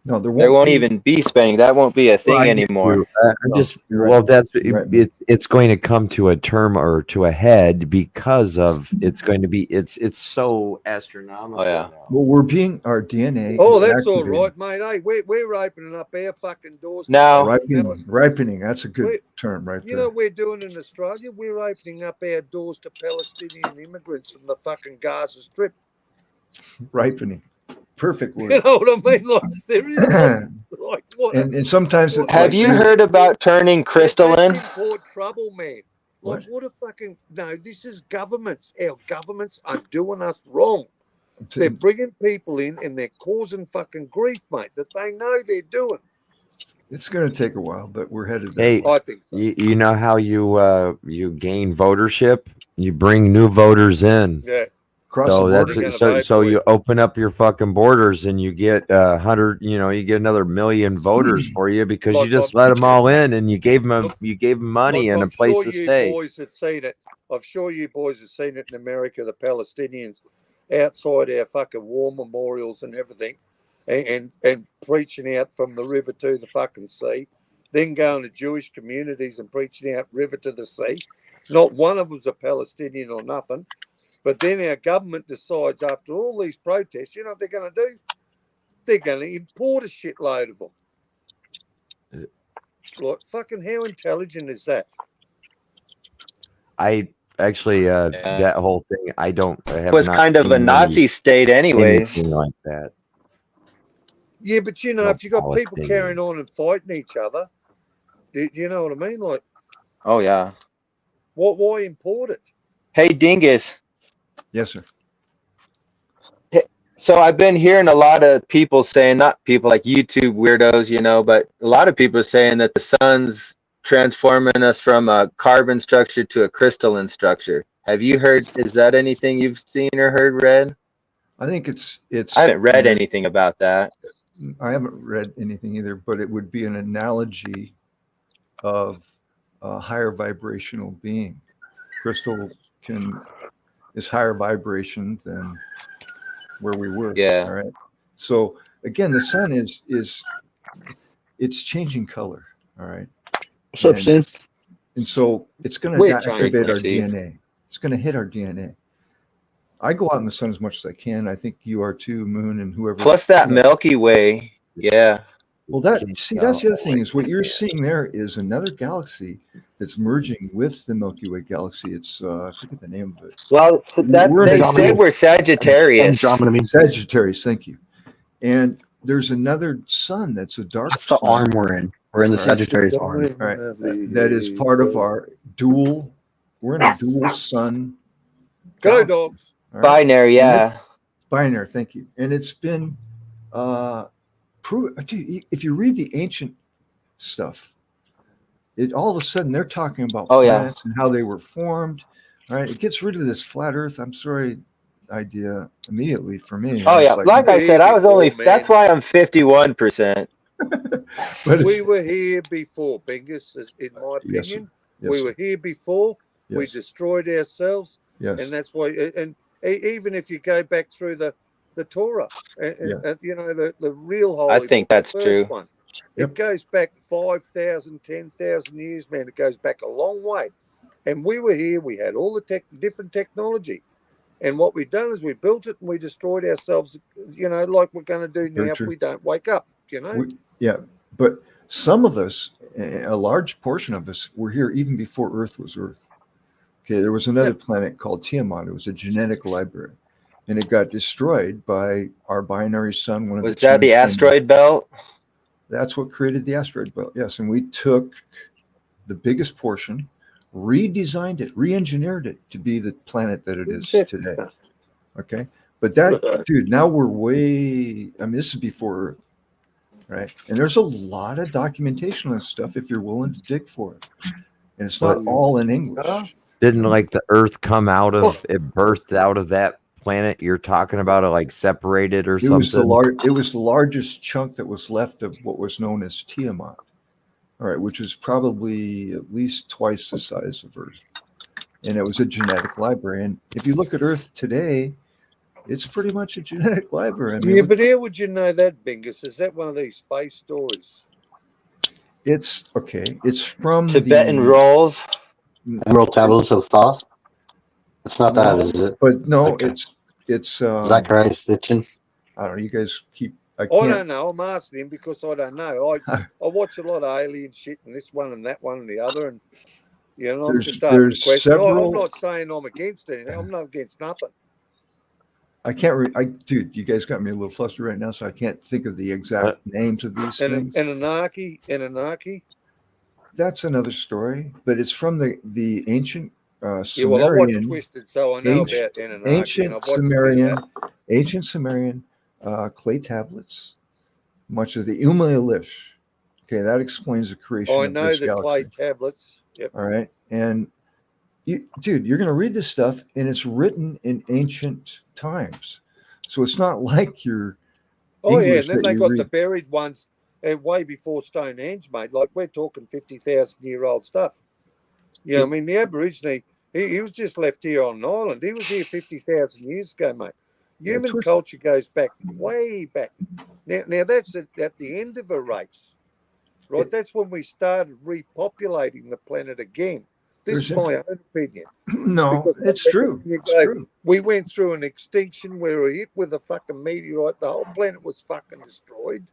No, there There won't won't be. even be spending. That won't be a Well, thing I get anymore. you. I'm No, just you're right. well. That's You're right, man. it's going to come to a term or to a head because of it's going to be it's so astronomical. Oh, yeah. now. Well, our DNA. Oh, is that's all activated. right, mate. Hey, we're opening up our fucking doors. Now- Ripening. That's a good Wait, term right You there. know what we're doing in Australia? We're opening up our doors to Palestinian immigrants from the fucking Gaza Strip. Ripening. Perfect You word. know what I mean? Like, seriously? Like, what? And sometimes Have you heard about turning crystalline? That's import trouble, man. Like, What? what a fucking... No, this is governments. Our governments are doing us wrong. to- They're bringing people in and they're causing fucking grief, mate, that they know they're doing. It's going to take a while, but we're headed that Hey, way. I think so. you know how you gain votership? You bring new voters in. Yeah. Cross So the that's border. Gonna vote for you it. open up your fucking borders and you get 100. You get another million voters for you because you Like just I'm- let them all in and you gave them Look, money and a I'm place sure to you stay. boys have seen it. I'm sure you boys have seen it in America, the Palestinians outside our fucking war memorials and everything, and preaching out from the river to the fucking sea. then going to Jewish communities and preaching out river to the sea. Not one of them's a Palestinian or nothing. But then our government decides after all these protests, you know what they're going to do? They're going to import a shitload of them. Like, fucking how intelligent is that? I actually, that whole thing, I have It was not kind of a seen Nazi state anyways. anything like that. Yeah, but you know, No if you got people Palestinian. carrying on and fighting each other, do you know what I mean? Like, Oh yeah. why import it? Hey Dingus. Yes, sir. So I've been hearing a lot of people saying, not people like YouTube weirdos, you know, but a lot of people are saying that the sun's transforming us from a carbon structure to a crystalline structure. Have you heard, is that anything you've seen or heard, read? I think it's. I haven't read anything about that. I haven't read anything either, but it would be an analogy of a higher vibrational being. Crystal is higher vibration than where we were. Yeah. All right. So again, the sun it's changing color. All right. What's up, Sin? And so it's going We're to activate our frequency. DNA. It's going to hit our DNA. I go out in the sun as much as I can. I think you are too, Moon, and whoever. Plus that Milky Way. Yeah. Well, that's the other thing is what you're seeing there is another galaxy that's merging with the Milky Way galaxy. It's I forget the name of it. Well, so that We're they in say we're Sagittarius. Andromeda. Sagittarius, thank you. And there's another sun that's a dark That's the sun. arm we're in. We're in the Right. Sagittarius arm. All right. That is part of our dual. We're in a dual sun. Go galaxy. dogs. All right? Binary, yeah. Binary, thank you. And it's been if you read the ancient stuff, it all of a sudden they're talking about Oh, yeah. planets and how they were formed. All right, it gets rid of this flat Earth. I'm sorry, idea immediately for me. Oh It's yeah. Like I said, I was only man. that's why I'm 51%. but We were here before, Bingus, in my Yes, sir. opinion. yes, We sir. were here before. We Yes, destroyed ourselves. yes. And that's why, and even if you go back through the Torah, you know, the real holy I think book, the that's first true. one, Yep. it goes back 5,000, 10,000 years, man. It goes back a long way. And we were here. We had all the different technology. And what we've done is we built it and we destroyed ourselves, you know, like we're going to do Very now true. if we don't wake up, you know. But some of us, a large portion of us, were here even before Earth was Earth. Okay, there was another planet called Tiamat. It was a genetic library, and it got destroyed by our binary sun. Was that the asteroid belt? That's what created the asteroid belt. Yes, and we took the biggest portion, redesigned it, re-engineered it to be the planet that it is today. Okay, but that, dude, now we're way. I mean, this is before Earth, right? And there's a lot of documentation on this stuff if you're willing to dig for it, and it's not all in English. Didn't like the Earth come out of it, birthed out of that planet you're talking about, it like separated or something? It was the largest chunk that was left of what was known as Tiamat. All right, which is probably at least twice the size of Earth. And it was a genetic library. And if you look at Earth today, it's pretty much a genetic library. I mean, But how would you know that, Bingus? Is that one of these space stories? it's okay. It's from Tibetan rolls. Emerald tablets of Thoth. It's not that, is it? But no, Okay. it's Zachariah Stitchin. I don't know. You guys keep. I I can't. don't know. I'm asking him because I don't know. I watch a lot of alien shit and this one and that one and the other, and you know, I'm just asking questions. I'm not saying I'm against anything. I'm not against nothing. I can't. Dude, you guys got me a little flustered right now, so I can't think of the exact names of these things. Anunnaki. That's another story, but it's from the ancient Sumerian. Yeah, well, I watched Twisted, so I know about Anunnaki. Ancient Sumerian clay tablets, much of the Umayalish. Okay, that explains the creation of this galaxy. I know the clay tablets. Yep. All right, and dude, you're going to read this stuff, and it's written in ancient times, so it's not like you're. Oh yeah, and then they got the buried ones way before Stonehenge, mate. Like we're talking 50,000-year-old stuff. Yeah, I mean the Aborigine, he was just left here on an island. He was here 50,000 years ago, mate. Human culture goes back way back. Now that's at the end of a race. right? That's when we started repopulating the planet again. This is my own opinion. No, it's true. It's true. We went through an extinction where we were hit with a fucking meteorite. The whole planet was fucking destroyed.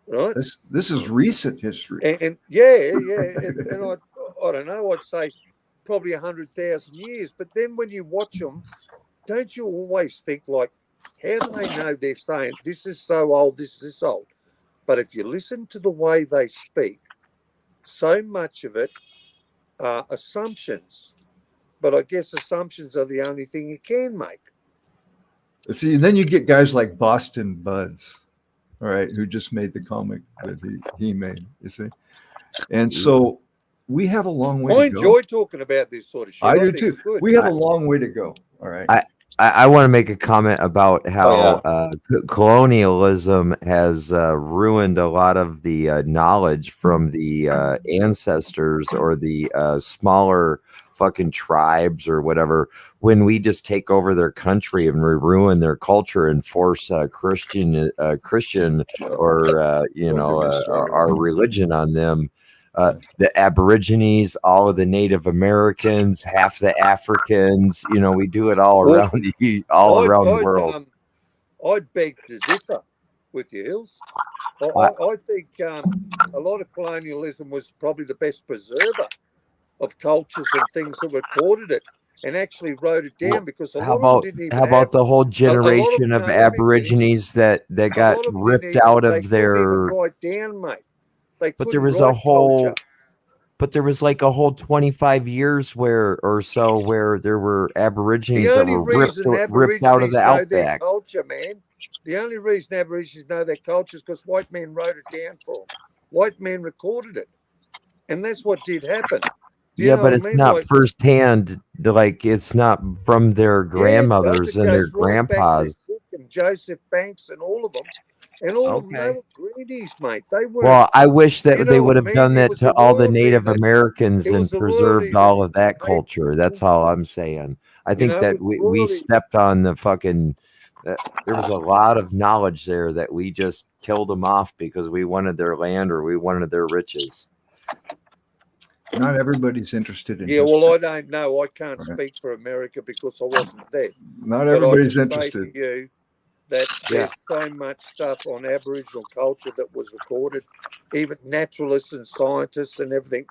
Right? This is recent history. And yeah. And I don't know, I'd say probably 100,000 years. But then when you watch them, don't you always think like, how do they know they're saying this is so old, this is this old? But if you listen to the way they speak, so much of it are assumptions. But I guess assumptions are the only thing you can make. See, then you get guys like Boston Buds, all right, who just made the comic that he made, you see? And so we have a long way to go. I enjoy talking about this sort of shit. I do too. We have a long way to go, all right? I want to make a comment about how colonialism has ruined a lot of the knowledge from the ancestors or the smaller fucking tribes or whatever. When we just take over their country and we ruin their culture and force Christian or our religion on them. The Aborigines, all of the Native Americans, half the Africans, we do it all around the world. I'd beg to differ with you, Hills. I think a lot of colonialism was probably the best preserver of cultures and things that recorded it and actually wrote it down, because a lot of them didn't even how about the whole generation of Aborigines that got ripped out of their... write down, mate. But there was like a whole 25 years where there were Aborigines that were ripped out of the outback. Culture, man. The only reason Aborigines know their culture is because white men wrote it down for them. White men recorded it, and that's what did happen. But it's not firsthand. Like, it's not from their grandmothers and their grandpas. And Joseph Banks and all of them. And all of them, they were greenies, mate. They were. Well, I wish that they would have done that to all the Native Americans and preserved all of that culture. That's all I'm saying. I think that we stepped on the fucking... there was a lot of knowledge there that we just killed them off because we wanted their land or we wanted their riches. Not everybody's interested in history. Well, I don't know. I can't speak for America because I wasn't there. Not everybody's interested. Say to you that there's so much stuff on Aboriginal culture that was recorded. Even naturalists and scientists and everything,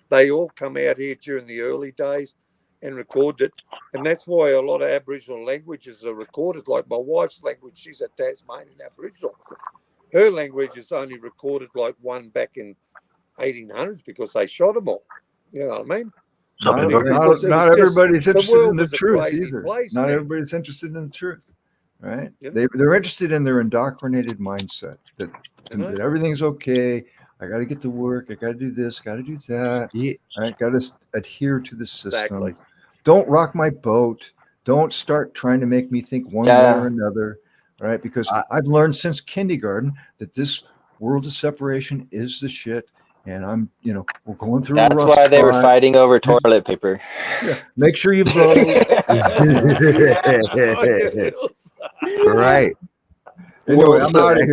they all come out here during the early days and record it. And that's why a lot of Aboriginal languages are recorded. Like my wife's language, she's a Tasmanian Aboriginal. Her language is only recorded like one back in 1800s because they shot them all. You know what I mean? Not everybody's interested in the truth either. Not everybody's interested in the truth. Right? They're interested in their indoctrinated mindset that everything's okay. I got to get to work. I got to do this. Got to do that. I got to adhere to the system. Exactly. Don't rock my boat. Don't start trying to make me think one way or another. Right? Because I've learned since kindergarten that this world of separation is the shit. And I'm, we're going through. That's why they were fighting over toilet paper. Yeah. Make sure you vote. Right. Anyway, I'm out of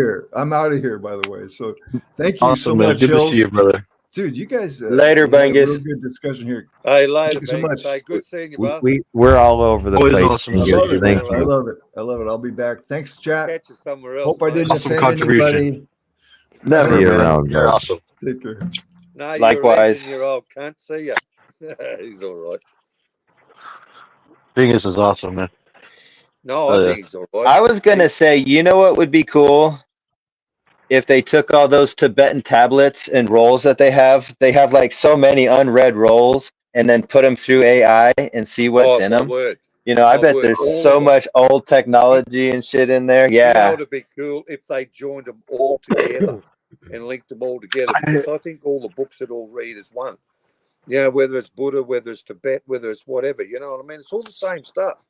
here. By the way. So thank you so much, Good to see you, brother. Dude, you guys. Later, Bangus. Real good discussion here. Hey, later, thank you so much. Hey, good seeing you, bro. We're all over the place. Awesome. Thank you. I love it. I'll be back. Thanks, chat. Catch you somewhere else. Hope I didn't offend anybody. Never around. You're awesome. Take care. No, likewise. You're old cunt. See ya. He's all right. Bingus is awesome, man. No, I think he's all right. I was gonna say, you know what would be cool? If they took all those Tibetan tablets and rolls that they have like so many unread rolls, and then put them through AI and see what's in them. Word. I bet there's so much old technology and shit in there. Yeah. It would be cool if they joined them all together and linked them all together, because I think all the books that all read as one. Whether it's Buddha, whether it's Tibet, whether it's whatever, you know what I mean? It's all the same stuff.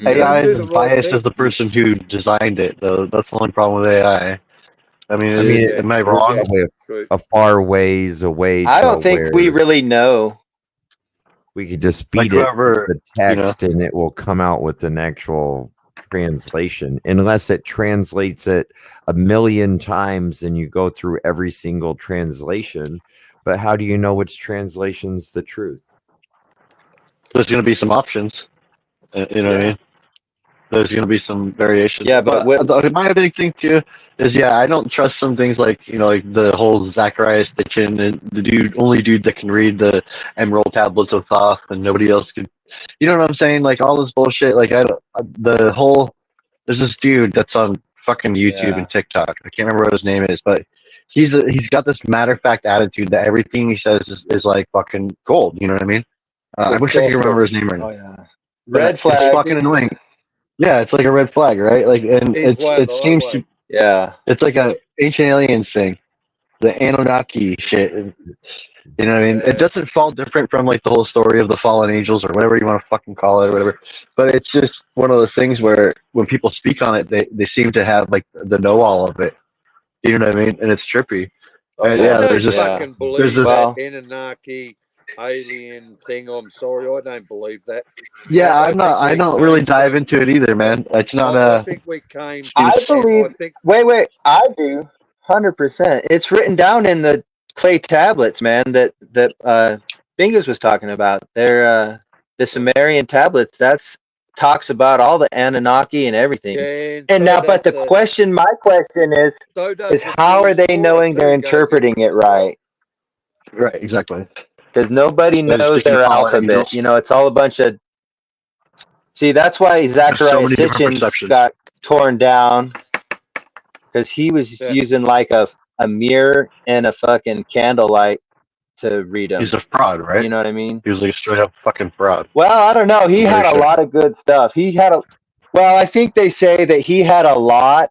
AI is biased as the person who designed it, though. That's the only problem with AI. I mean, am I wrong? A far ways away. I don't think we really know. We could just feed it the text, and it will come out with an actual translation, unless it translates it a million times and you go through every single translation. But how do you know which translation's the truth? There's going to be some options. You know what I mean? There's going to be some variations. Yeah, but my big thing too is, I don't trust some things like like the whole Zacharias Sitchin, and the only dude that can read the Emerald Tablets of Thoth, and nobody else can. You know what I'm saying? Like all this bullshit. Like there's this dude that's on fucking YouTube and TikTok. I can't remember what his name is, but he's got this matter of fact attitude that everything he says is like fucking gold. You know what I mean? I wish I could remember his name right now. Oh yeah. Red flag. It's fucking annoying. Yeah, it's like a red flag, right? Like, and it seems to. Yeah. It's like a ancient aliens thing, the Anunnaki shit. You know what I mean? It doesn't fall different from like the whole story of the fallen angels or whatever you want to fucking call it or whatever. But it's just one of those things where when people speak on it, they seem to have like the know-all of it. You know what I mean? And it's trippy. I don't fucking believe that Anunnaki alien thing. I'm sorry, I don't believe that. Yeah, I don't really dive into it either, man. It's not I think we came. I believe. Wait. I do. 100%. It's written down in the clay tablets, man. That Bingus was talking about. They're the Sumerian tablets. That's talks about all the Anunnaki and everything. Yeah, and now, but my question is how are they knowing they're interpreting it right? Right, exactly. Because nobody knows their alphabet. It's all a bunch of. See, that's why Zacharias Sitchin got torn down. Because he was using like a mirror and a fucking candlelight to read them. He's a fraud, right? You know what I mean? He was like a straight up fucking fraud. Well, I don't know. He had a lot of good stuff. I think they say that he had a lot,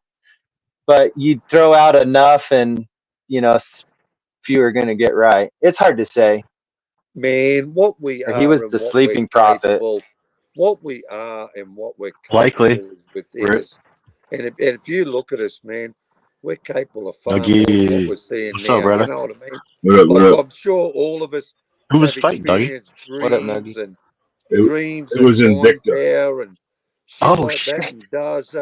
but you throw out enough and, few are going to get right. It's hard to say. Man, what we are. He was the sleeping prophet. What we are and what we're likely within us. And if you look at us, man, we're capable of far more than what we're seeing now. Brother? You know what I mean? I'm sure all of us have experienced dreams and dreams it was and Invicta. Power and shit like that. And does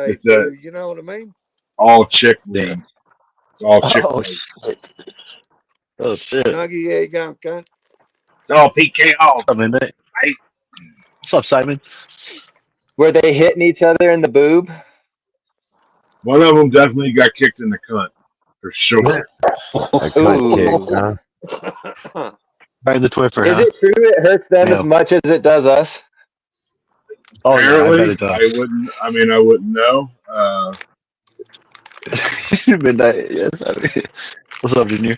you know what I mean? All chick name. It's all chick. Oh shit. Nuggy, yeah, you going, cunt? It's all PKO. What's up, man? What's up, Simon? Were they hitting each other in the boob? One of them definitely got kicked in the cunt, for sure. A cunt kick, huh? Right in the Twiffer. Is it true it hurts them as much as it does us? Oh, apparently, I wouldn't know. Midnight, yes. What's up, Junior?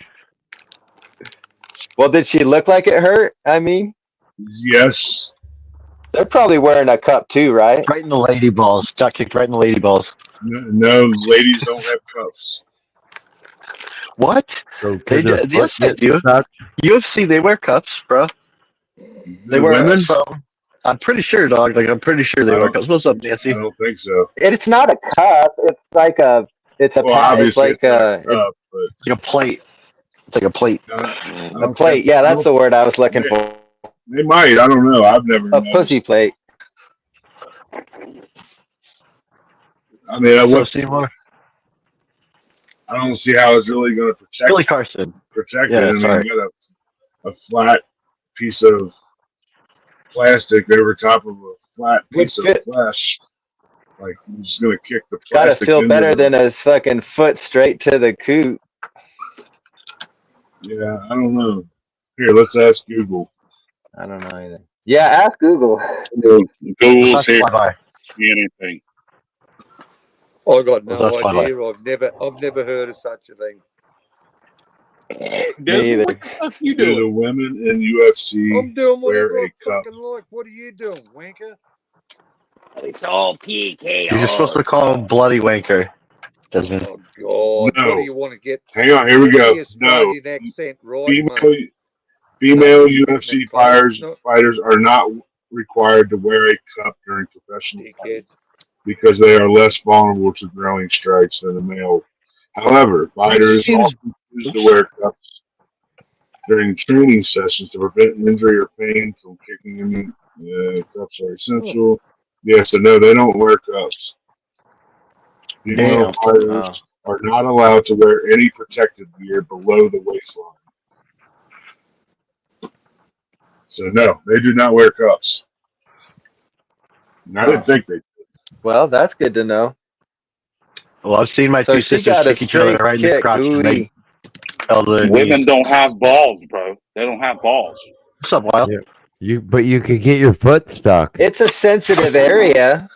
Well, did she look like it hurt? I mean, yes. They're probably wearing a cup too, right? Right in the lady balls. Got kicked right in the lady balls. No, ladies don't have cups. What? UFC, they wear cups, bro. They wear women? I'm pretty sure, dog. Like I'm pretty sure they wear cups. What's up, Nancy? I don't think so. It's not a cup. It's like a. It's a. Well, it's like a. It's like a plate. It's like a plate. A plate. Yeah, that's the word I was looking for. They might. I don't know. I've never. A pussy plate. I mean, I don't see how it's really going to protect. Billy Carson. Protect it. I mean, you got a flat piece of plastic over top of a flat piece of flesh. Like, you're just going to kick the plastic. Gotta feel better than a fucking foot straight to the coot. Yeah, I don't know. Here, let's ask Google. I don't know either. Yeah, ask Google. Google's here. Anything. I got no idea. I've never heard of such a thing. Me what the fuck you doing? The women in UFC I'm doing whatever I cup. fucking like. What are you doing, wanker? It's all PK. You're supposed to call him Bloody Wanker. Desmond. Oh God! No. What do you want to get? Hang on, here we go. No. Accent, right, Female UFC fighters are not required to wear a cup during professional fights because they are less vulnerable to throwing strikes than a male. However, fighters also choose to wear cups during training sessions to prevent injury or pain from kicking in. Cups are essential. Yes and no, they don't wear cups. Female fighters are not allowed to wear any protective gear below the waistline. So no, they do not wear cuffs. And I didn't think they did. Well, that's good to know. Well, I've seen my So two she sisters got a kick each other straight right in the kick. crotch and Ooh-wee. they fell to their Women knees. don't have balls, bro. They don't have balls. What's up, Wild? Yeah. But you could get your foot stuck. It's a sensitive area.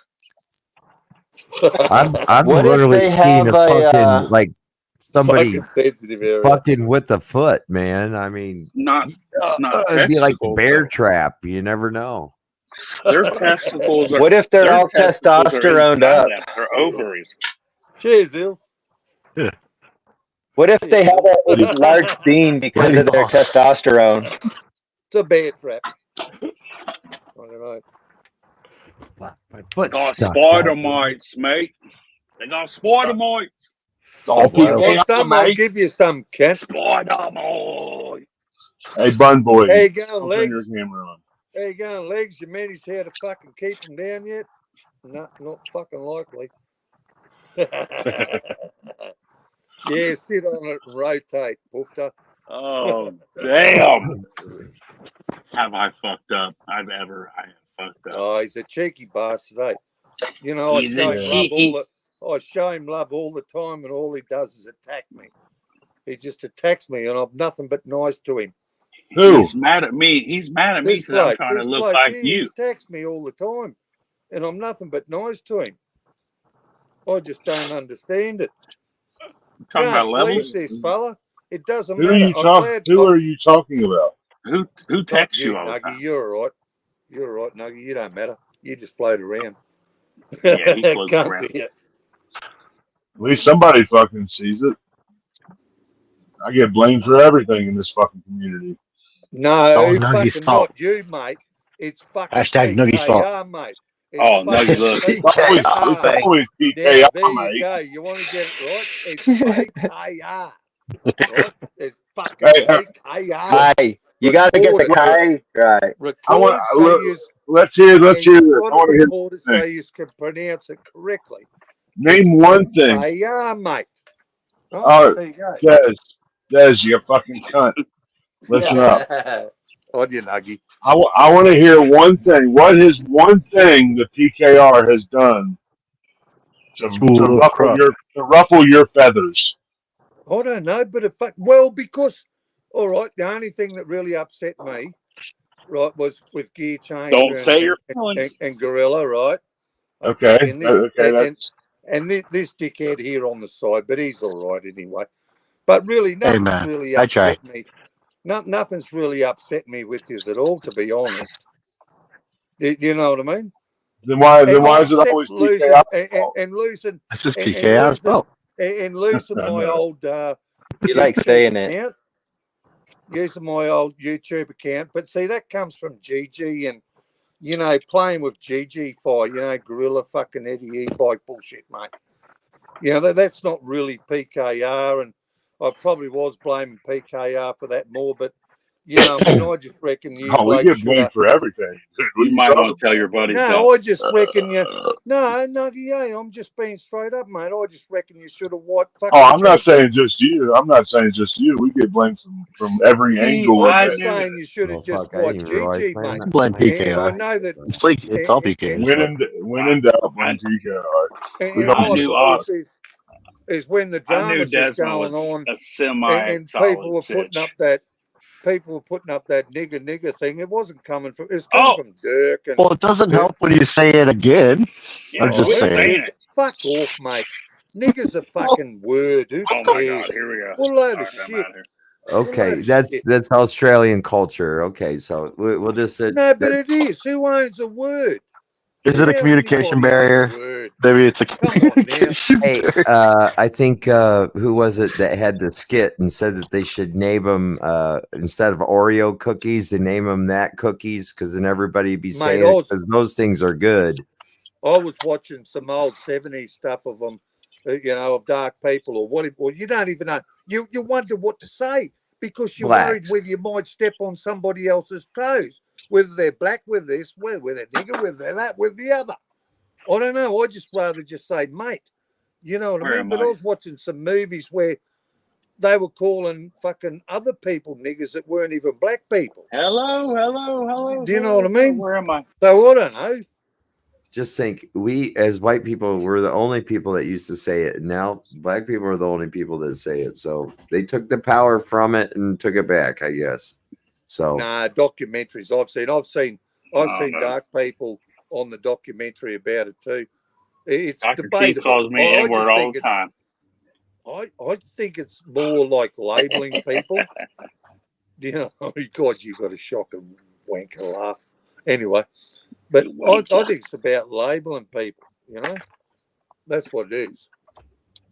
I've What if literally they seen have a fucking like somebody Fucking sensitive area. fucking with the foot, man. I mean, It's not it'd be like a testicles, bear though. trap. You never know. Their testicles are. What if they're their all testicles are testosteroned inside up? them. They're ovaries. Cheers, Ills. What if they have a large bean because of their testosterone? It's a bear trap. I don't know. My They foot got stuck. spider mites, mate. They got spider mites. You want some? I'll give you some, Ken. Spider mites. Hey, Bun Boy, Hey, going, don't turn your Legs. camera on. Hey, going, Legs. You managed how to fucking keep them down yet? No, not fucking likely. Yeah, sit on it and rotate, poofter. Oh, damn. Have I fucked up? I have fucked up. Oh, he's a cheeky bastard, eh? You know, I He's show a him love I show him love all the time, and all he does is attack me. He just attacks me, and I'm nothing but nice to him. Who? He's mad at me. He's mad at me This because I'm bloke, trying to this look bloke like here, you. he attacks me all the time, and I'm nothing but nice to him. I just don't understand it. You talking about Can't levels? please this fella. It doesn't Who are matter. you talking? Who are you talking about? Who Not texts you, you all the Nuggy. time? You're all right. You're all right, Nuggy. You don't matter. You just float around. Yeah, he floats Can't around. do it. At least somebody fucking sees it. I get blamed for everything in this fucking community. No, all it's Nuggy's fucking fault. not you, mate. It's fucking Hashtag Nuggy's fault. PKR, mate. It's Oh, fucking Nuggy, look. It's always, PKR. it's always There PKR, you mate. go. You want to get it right? It's PKR. Right? It's fucking Hey, PKR. Hey, you got to get the K right. I want. Recorded so you Let's hear this. I got want to to hear. record it so you can pronounce it correctly. Name one thing. PKR, mate. Right? Oh, There you go. Des, you fucking cunt. Listen up. On you, Nuggy. I want to hear one thing. What is one thing the PKR has done to ruffle your feathers? I don't know, but because all right, the only thing that really upset me, right, was with Gear Changer Don't say your feelings. and Gorilla, right? Okay. And this dickhead here on the side, but he's all right anyway. But really, nothing's really upset me. Nothing's really upset me with you at all, to be honest. You know what I mean? Then why is it always PKR? And losing. This is PKR's fault. And losing my old. You like saying it. Using my old YouTube account, but see that comes from GG and playing with GG for Gorilla fucking Eddie e-bike bullshit, mate. That's not really PKR, and I probably was blaming PKR for that more, but I just reckon you. Oh, we get blamed for everything. You might want to tell your buddies. No, I just reckon you. No, Nuggy, I'm just being straight up, mate. I just reckon you should have what. I'm not saying just you. We get blamed from every angle. I'm just saying you should have just watched GG, mate. Blame PKR. And I know that it's all PKR. When in doubt, blame PKR. I knew Austin. Is when the drama was going on, and people were putting up that. People were putting up that nigger thing. It wasn't coming from. It's coming from Dirk. And well, it doesn't help when you say it again. Yeah, I'm just saying. Fuck off, mate. Nigger's a fucking word. Who my God, here we go. What a load of shit. Okay, that's Australian culture. Okay, so we'll just no, but it is. Who owns a word? Is it a communication barrier? Maybe it's a communication barrier. I think who was it that had the skit and said that they should name them instead of Oreo cookies, they name them that cookies because then everybody would be saying it because those things are good. I was watching some old 70s stuff of them, of dark people or what. Or you don't even know. You wonder what to say because you're worried whether you might step on somebody else's toes. Whether they're black, whether they're nigger, whether they're that, whether the other. I don't know. I just rather just say, mate. You know what I Where mean? am But I I? was watching some movies where they were calling fucking other people niggers that weren't even black people. Hello. Do you know what I mean? Where am I? So I don't know. Just think, we as white people were the only people that used to say it. Now black people are the only people that say it. So they took the power from it and took it back, I guess. So Nah, documentaries I've seen No. dark people on the documentary about it too. It's Dr. T debatable. calls me I N-word just all think the it's time. I think it's more like labeling people. You know, oh God, you got a shocking wanker laugh. Anyway, but I think it's about labeling people. You know, that's what it is.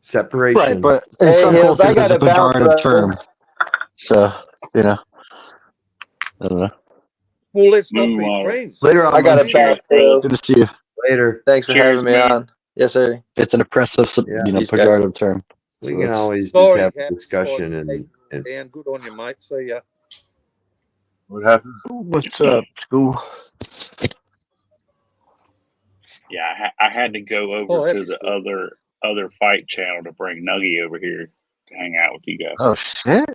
separation. Right, but in Hey, some Hills, I cultures, it's a gotta bounce, pejorative term. brother. So, you know, I don't know. Well, let's not Move be on. friends. Later You know on, I what gotta mean? Cheers, bounce, brother. Hills. good to see you. Later. Thanks for Cheers, having me man. on. Yes, sir. It's an oppressive, Yeah. you know, Peace, guys. pejorative term. We So can it's- always just Sorry, have a Hap. discussion Oh, and Dan, good on you, mate. See ya. What happened? What's up, school? Yeah, I had to go over Oh, to happy the school. other fight channel to bring Nuggy over here to hang out with you guys. Oh shit!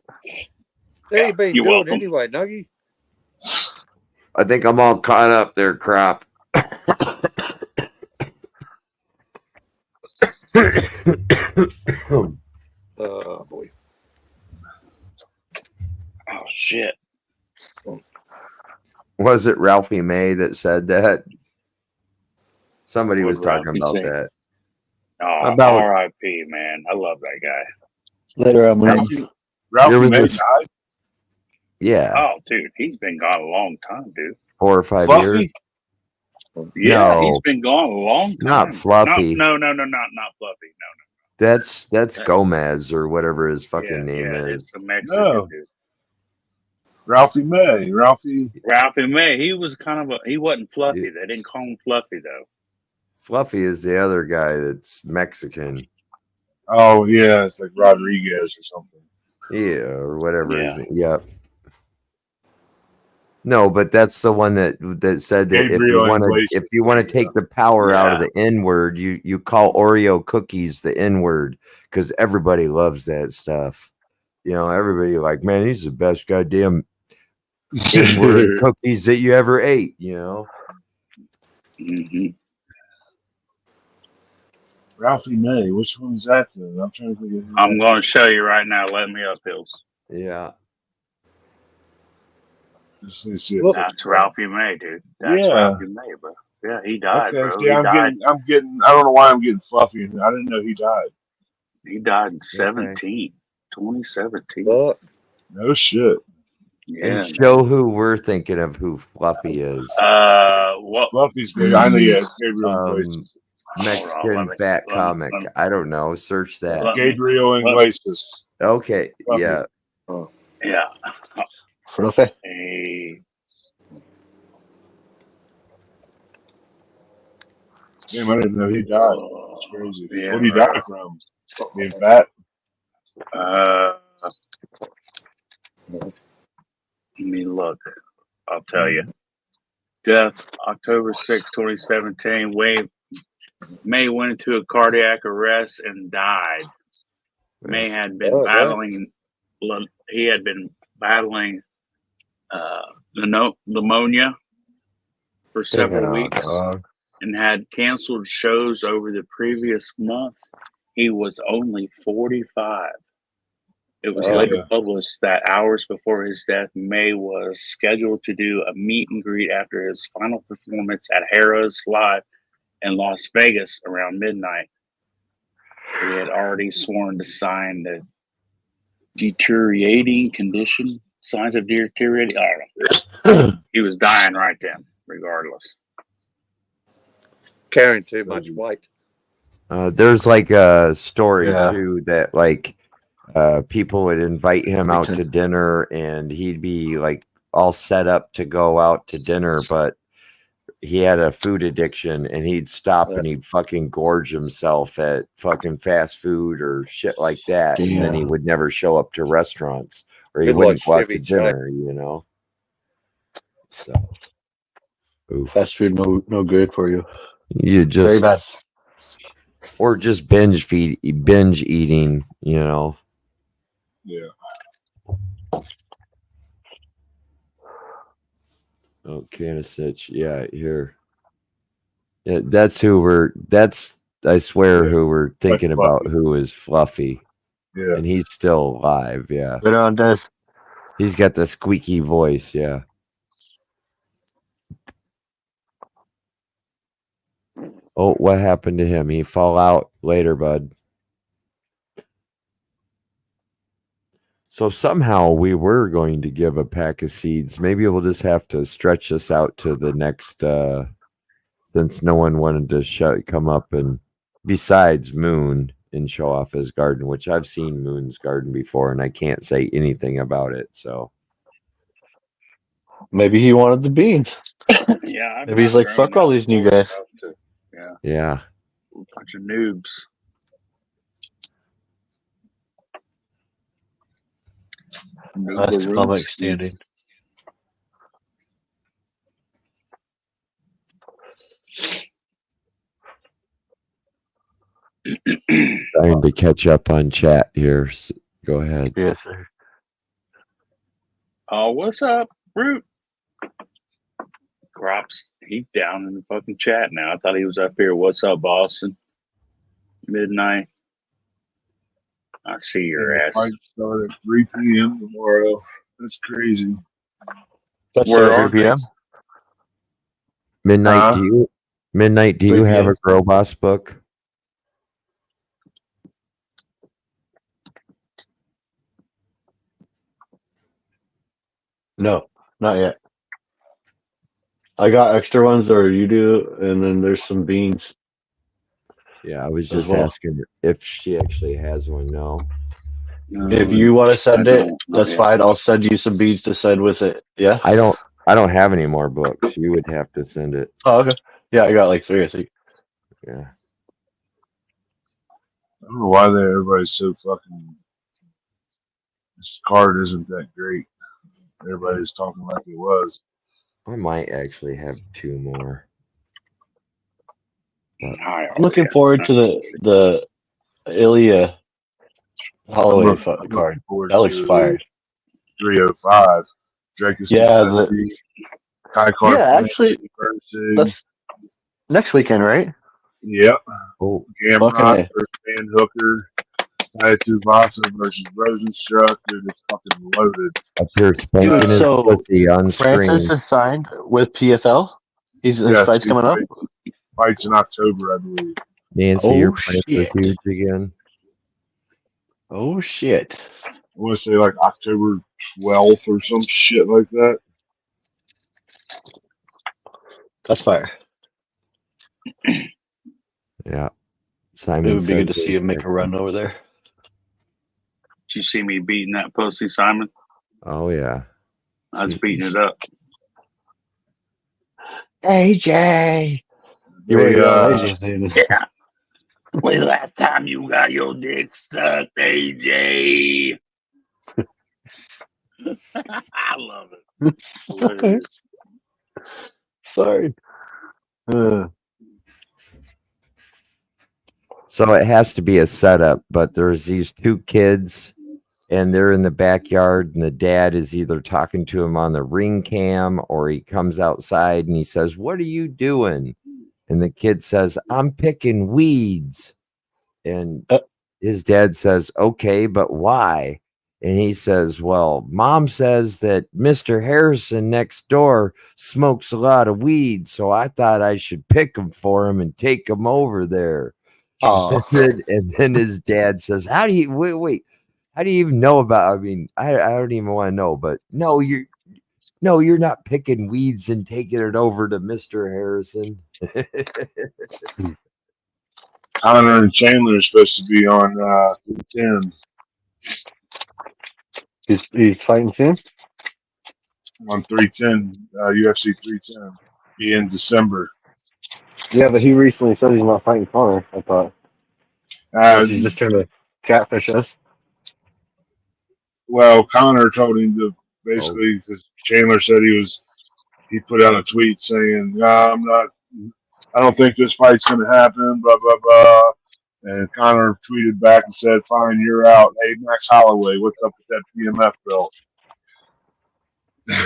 How you been You're doing welcome. anyway, Nuggy? I think I'm all caught up there, crap. Oh boy. Oh shit. Was it Ralphie May that said that? Somebody was What'd talking Ralphie about say? that. Oh, About R.I.P. man. I love that guy. Later on, Hey, Moons. there Ralphie was May this, died. yeah, Oh, dude, he's been gone a long time, dude. 4 or 5 years. Fluffy? Yeah, he's No, been gone a long time. not Fluffy. No, not Fluffy. That's That- Gomez or whatever his No. fucking name is. It's a Mexican No. dude. Ralphie May. Ralphie. Ralphie May, he was kind of he wasn't Fluffy. Yeah. They didn't call him Fluffy though. Fluffy is the other guy that's Mexican. Oh yeah, it's like Rodriguez or something. Yeah, or whatever Yeah. his name. Yep. No, but that's the one that said that Gabriel if you want to take the power out of the N word, you call Oreo cookies the N word because everybody loves that stuff. You know, everybody like, man, these are the best goddamn N word cookies that you ever ate. You know, Mm-hmm. Ralphie May. Which one's that then? I'm trying to think of who I'm that going to show you right now. Let me up, Hills. yeah. is. Let me see it. Look, That's Ralphie May, dude. That's Yeah. Ralphie May, bro. Yeah, he died, Okay. bro. See, He I'm died. getting. I don't know why I'm getting fluffy. I didn't know he died. He died in 2017. look. No shit. Yeah. And show who we're thinking of who Fluffy is. What? Fluffy's good. I know. Yeah, it's Gabriel Iglesias. Mexican fat comic. I don't know. Search that. Gabriel Iglesias. Okay. Fluffy. Yeah. Yeah. Fluffy. Hey. Damn, I didn't know he died. That's crazy. Yeah, What did he right. die from? Being fat? Let me look. I'll tell you. Death, October 6, 2017. May went into a cardiac arrest and died. May had been battling. He had been battling pneumonia for several weeks and had canceled shows over the previous month. He was only 45. It was later published that hours before his death, May was scheduled to do a meet and greet after his final performance at Harrah's Live in Las Vegas around midnight. He had already sworn to sign the deteriorating condition, signs of deteriorating. I don't know. He was dying right then, regardless. Carrying too much weight. There's like a story too that like people would invite him out to dinner and he'd be like all set up to go out to dinner, but he had a food addiction and he'd stop and he'd fucking gorge himself at fucking fast food or shit like that. And then he would never show up to restaurants or he wouldn't go out to dinner, you know? So fast food, no good for you. You just very bad. or just binge eating, you know. Yeah. Oh, Kanasich, yeah, here. Yeah, I swear who we're thinking about, who is Fluffy. Yeah. And he's still alive, yeah. Good on this. He's got the squeaky voice, yeah. Oh, what happened to him? He fall out later, bud. So somehow we were going to give a pack of seeds. Maybe we'll just have to stretch this out to the next since no one wanted to come up and besides Moon and show off his garden, which I've seen Moon's garden before and I can't say anything about it. So maybe he wanted the beans. Yeah, maybe he's like, fuck all these new guys. Yeah. Bunch of noobs. That's comic standing. Trying to catch up on chat here. Go ahead. Yes, sir. Oh, what's up, Root? Crops, he down in the fucking chat now. I thought he was up here. What's up, Boston? Midnight. I see your ass. Fight start at 3 p.m. tomorrow. That's crazy. That's Where 3 are p.m. Midnight, do you have a Grow Boss book? No, not yet. I got extra ones, or you do, and then there's some beans. Yeah, I was just asking if she actually has one. No. If you want to send it, that's fine. I'll send you some beans to send with it. Yeah. I don't have any more books. You would have to send it. Oh, okay. Yeah, I got like 3, I think. Yeah. I don't know why everybody's so fucking. This card isn't that great. Everybody's talking like it was. I might actually have 2 more. I'm looking forward to the Ilya Holloway card. That looks fire. 305. Dracus. Yeah, actually, that's next weekend, right? Yep. Oh, Gamrot versus Van Hooker. Tattoo Vasa versus Rosenstruck. Dude, it's fucking loaded. Up here spanking his pussy on screen. Francis is signed with PFL. His fight's coming up. Fights in October, I believe. Nancy, you're playing for huge again. Oh shit! I want to say like October 12th or some shit like that. That's fire. Yeah. Simon, it would be good to see him make a run over there. Did you see me beating that pussy, Simon? Oh yeah. I was beating it up. AJ. You were AJ's name. Yeah. When last time you got your dick sucked, AJ? I love it. Sorry. So it has to be a setup, but there's these 2 kids and they're in the backyard and the dad is either talking to him on the ring cam or he comes outside and he says, "What are you doing?" And the kid says, "I'm picking weeds." And his dad says, "Okay, but why?" And he says, "Well, Mom says that Mr. Harrison next door smokes a lot of weed, so I thought I should pick them for him and take them over there." And then his dad says, "How do you wait? How do you even know about? I mean, I don't even want to know, but no, you're not picking weeds and taking it over to Mr. Harrison." Connor and Chandler are supposed to be on 310. He's fighting soon? On 310, UFC 310. Be in December. Yeah, but he recently said he's not fighting Connor, I thought. He's just trying to catfish us. Well, Connor told him to basically, because Chandler said he put out a tweet saying, I don't think this fight's going to happen, blah, blah, blah. And Connor tweeted back and said, "Fine, you're out. Hey, Max Holloway, what's up with that PMF belt?"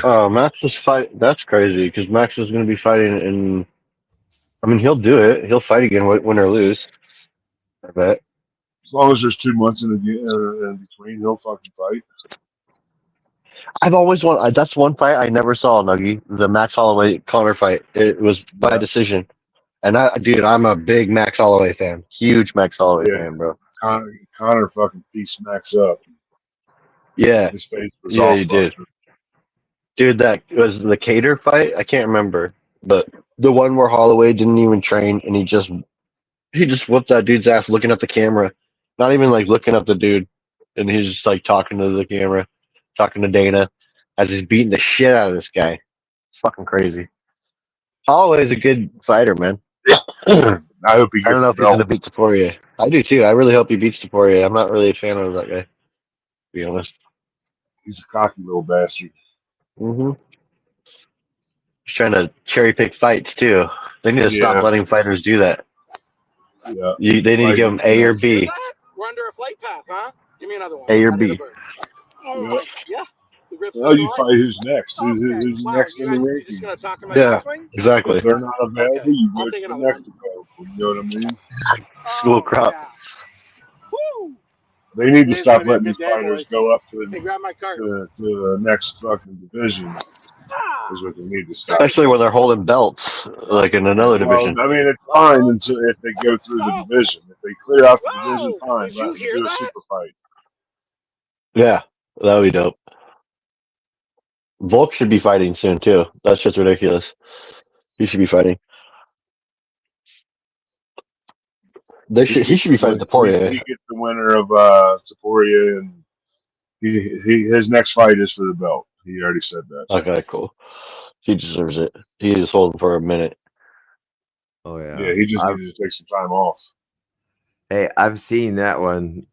Oh, Max is fight. That's crazy because Max is going to be fighting in. I mean, he'll do it. He'll fight again, win or lose. I bet. As long as there's 2 months in between, he'll fucking fight. I've always wanted. That's one fight I never saw, Nuggy. The Max Holloway Connor fight. It was by decision. And dude, I'm a big Max Holloway fan. Huge Max Holloway fan, bro. Connor fucking pieced Max up. Yeah. His face was Yeah, all he did. fucked. Dude, that was the Cater fight. I can't remember, but the one where Holloway didn't even train and he just whooped that dude's ass looking at the camera, not even like looking at the dude, and he's just like talking to the camera, talking to Dana as he's beating the shit out of this guy. It's fucking crazy. Holloway's a good fighter, man. I hope he gets I don't know if he's gonna beat Taporia. I do too. I really hope he beats Taporia. I'm not really a fan of that guy, to be honest. He's a cocky little bastard. Mm-hmm. He's trying to cherry pick fights too. They need to stop letting fighters do that. Yeah. They need to give them A or B. We're under a flight path, huh? Give me another one. A or B. Oh, yeah. Well, you fight who's next. Who's next in the ranking? Yeah, exactly. If they're not available, you go to the next available. You know what I mean? School crop. They need to stop letting these fighters go up to the next fucking division. Is what they need to stop. Especially when they're holding belts, like in another division. I mean, it's fine until if they go through the division. If they clear out the division, fine. Let them do a super fight. Yeah, that would be dope. Volk should be fighting soon too. That's just ridiculous. He should be fighting. He should be fighting Taporia. He gets the winner of Taporia, and his next fight is for the belt. He already said that. So. Okay, cool. He deserves it. He just holding for a minute. Oh yeah. Yeah, he just needed to take some time off. Hey, I've seen that one,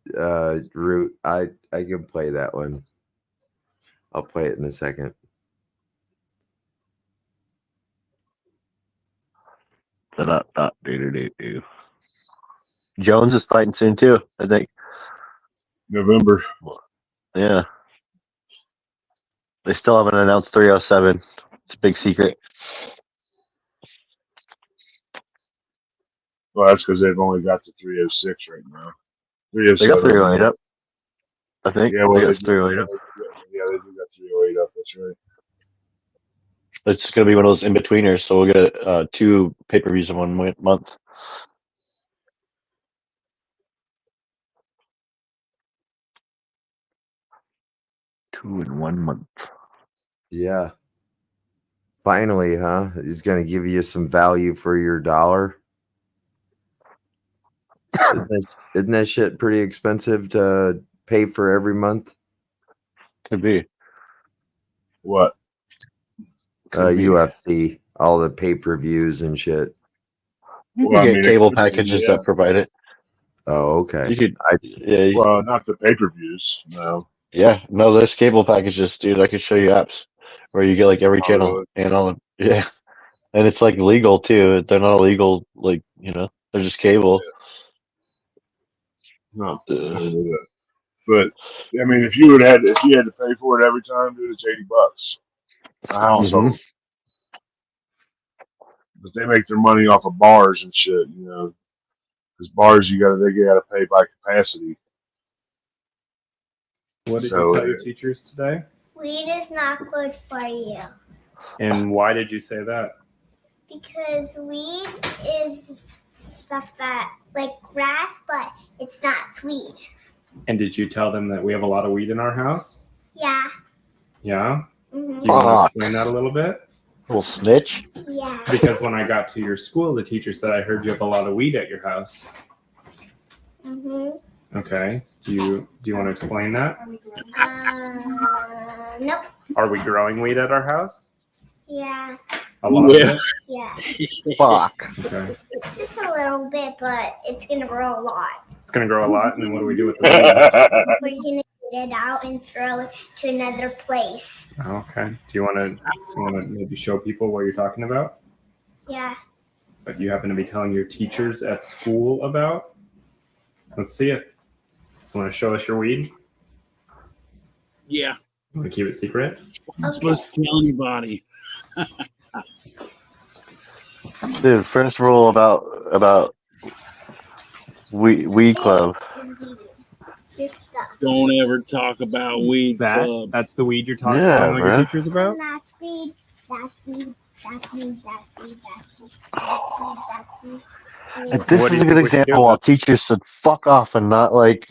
Root. I can play that one. I'll play it in a second. Jones is fighting soon too, I think. November. Yeah. They still haven't announced 307. It's a big secret. Well, that's because they've only got to 306 right now. 307. They got 308 up. I think. Yeah, well, they got 308 up. Yeah, they do got 308 up. That's right. It's going to be one of those in-betweeners, so we'll get 2 pay-per-views in 1 month. Two in 1 month. Yeah. Finally, huh? He's going to give you some value for your dollar. Isn't that shit pretty expensive to pay for every month? Could be. What? UFC, all the pay-per-views and shit. You can get cable packages that provide it. Oh, okay. You could, well, not the pay-per-views, no. Yeah, no, there's cable packages, dude. I could show you apps where you get like every channel really? and all. Yeah, and it's like legal too. They're not illegal, like they're just cable. No, but I mean, if you had to pay for it every time, dude, it's $80 a household. Mm-hmm. But they make their money off of bars and shit, because bars they gotta pay by capacity. What did you tell your teachers today? Weed is not good for you. And why did you say that? Because weed is stuff that, like grass, but it's not weed. And did you tell them that we have a lot of weed in our house? Yeah. Yeah? Mm-hmm. Do you want to explain that a little bit? Little snitch? Yeah. Because when I got to your school, the teacher said, I heard you have a lot of weed at your house. Mm-hmm. Okay. Do you want to explain that? Nope. Are we growing weed at our house? Yeah. A lot of it? Yeah. Fuck. Okay. Just a little bit, but it's gonna grow a lot. It's gonna grow a lot, and then what do we do with the weed? We're gonna get it out and throw it to another place. Okay. Do you want to maybe show people what you're talking about? Yeah. But you happen to be telling your teachers at school about? Let's see it. Want to show us your weed? Yeah. You want to keep it secret? I'm not supposed to tell anybody. Dude, first rule about weed club. This stuff. Don't ever talk about weed club. That's the weed you're telling Yeah, your teachers about? That's weed. That's weed. That's weed. That's weed. That's weed. That's weed. And this is a good example while teachers said fuck off and not like.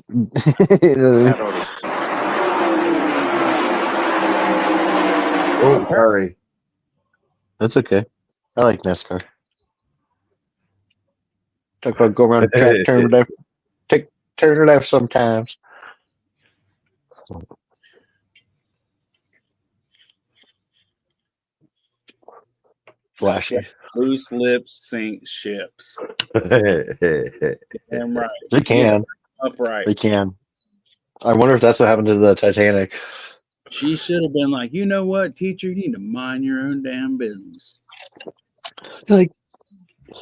Oh, sorry. That's okay. I like NASCAR. Talk about go around the track, turn left, turn left sometimes. Flashy. Loose lips sink ships. Damn right. They can. Upright. They can. I wonder if that's what happened to the Titanic. She should have been like, you know what, teacher, you need to mind your own damn business. Like,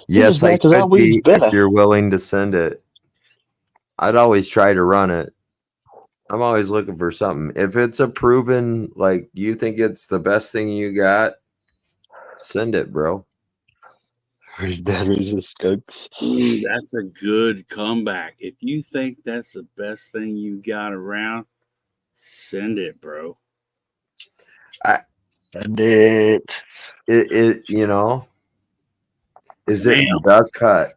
yes, I could be if you're willing to send it. I'd always try to run it. I'm always looking for something. If it's a proven, like you think it's the best thing you got, send it, bro. His dad raises skunks. Ooh, that's a good comeback. If you think that's the best thing you got around, send it, bro. Send it. It you know, is it the cut?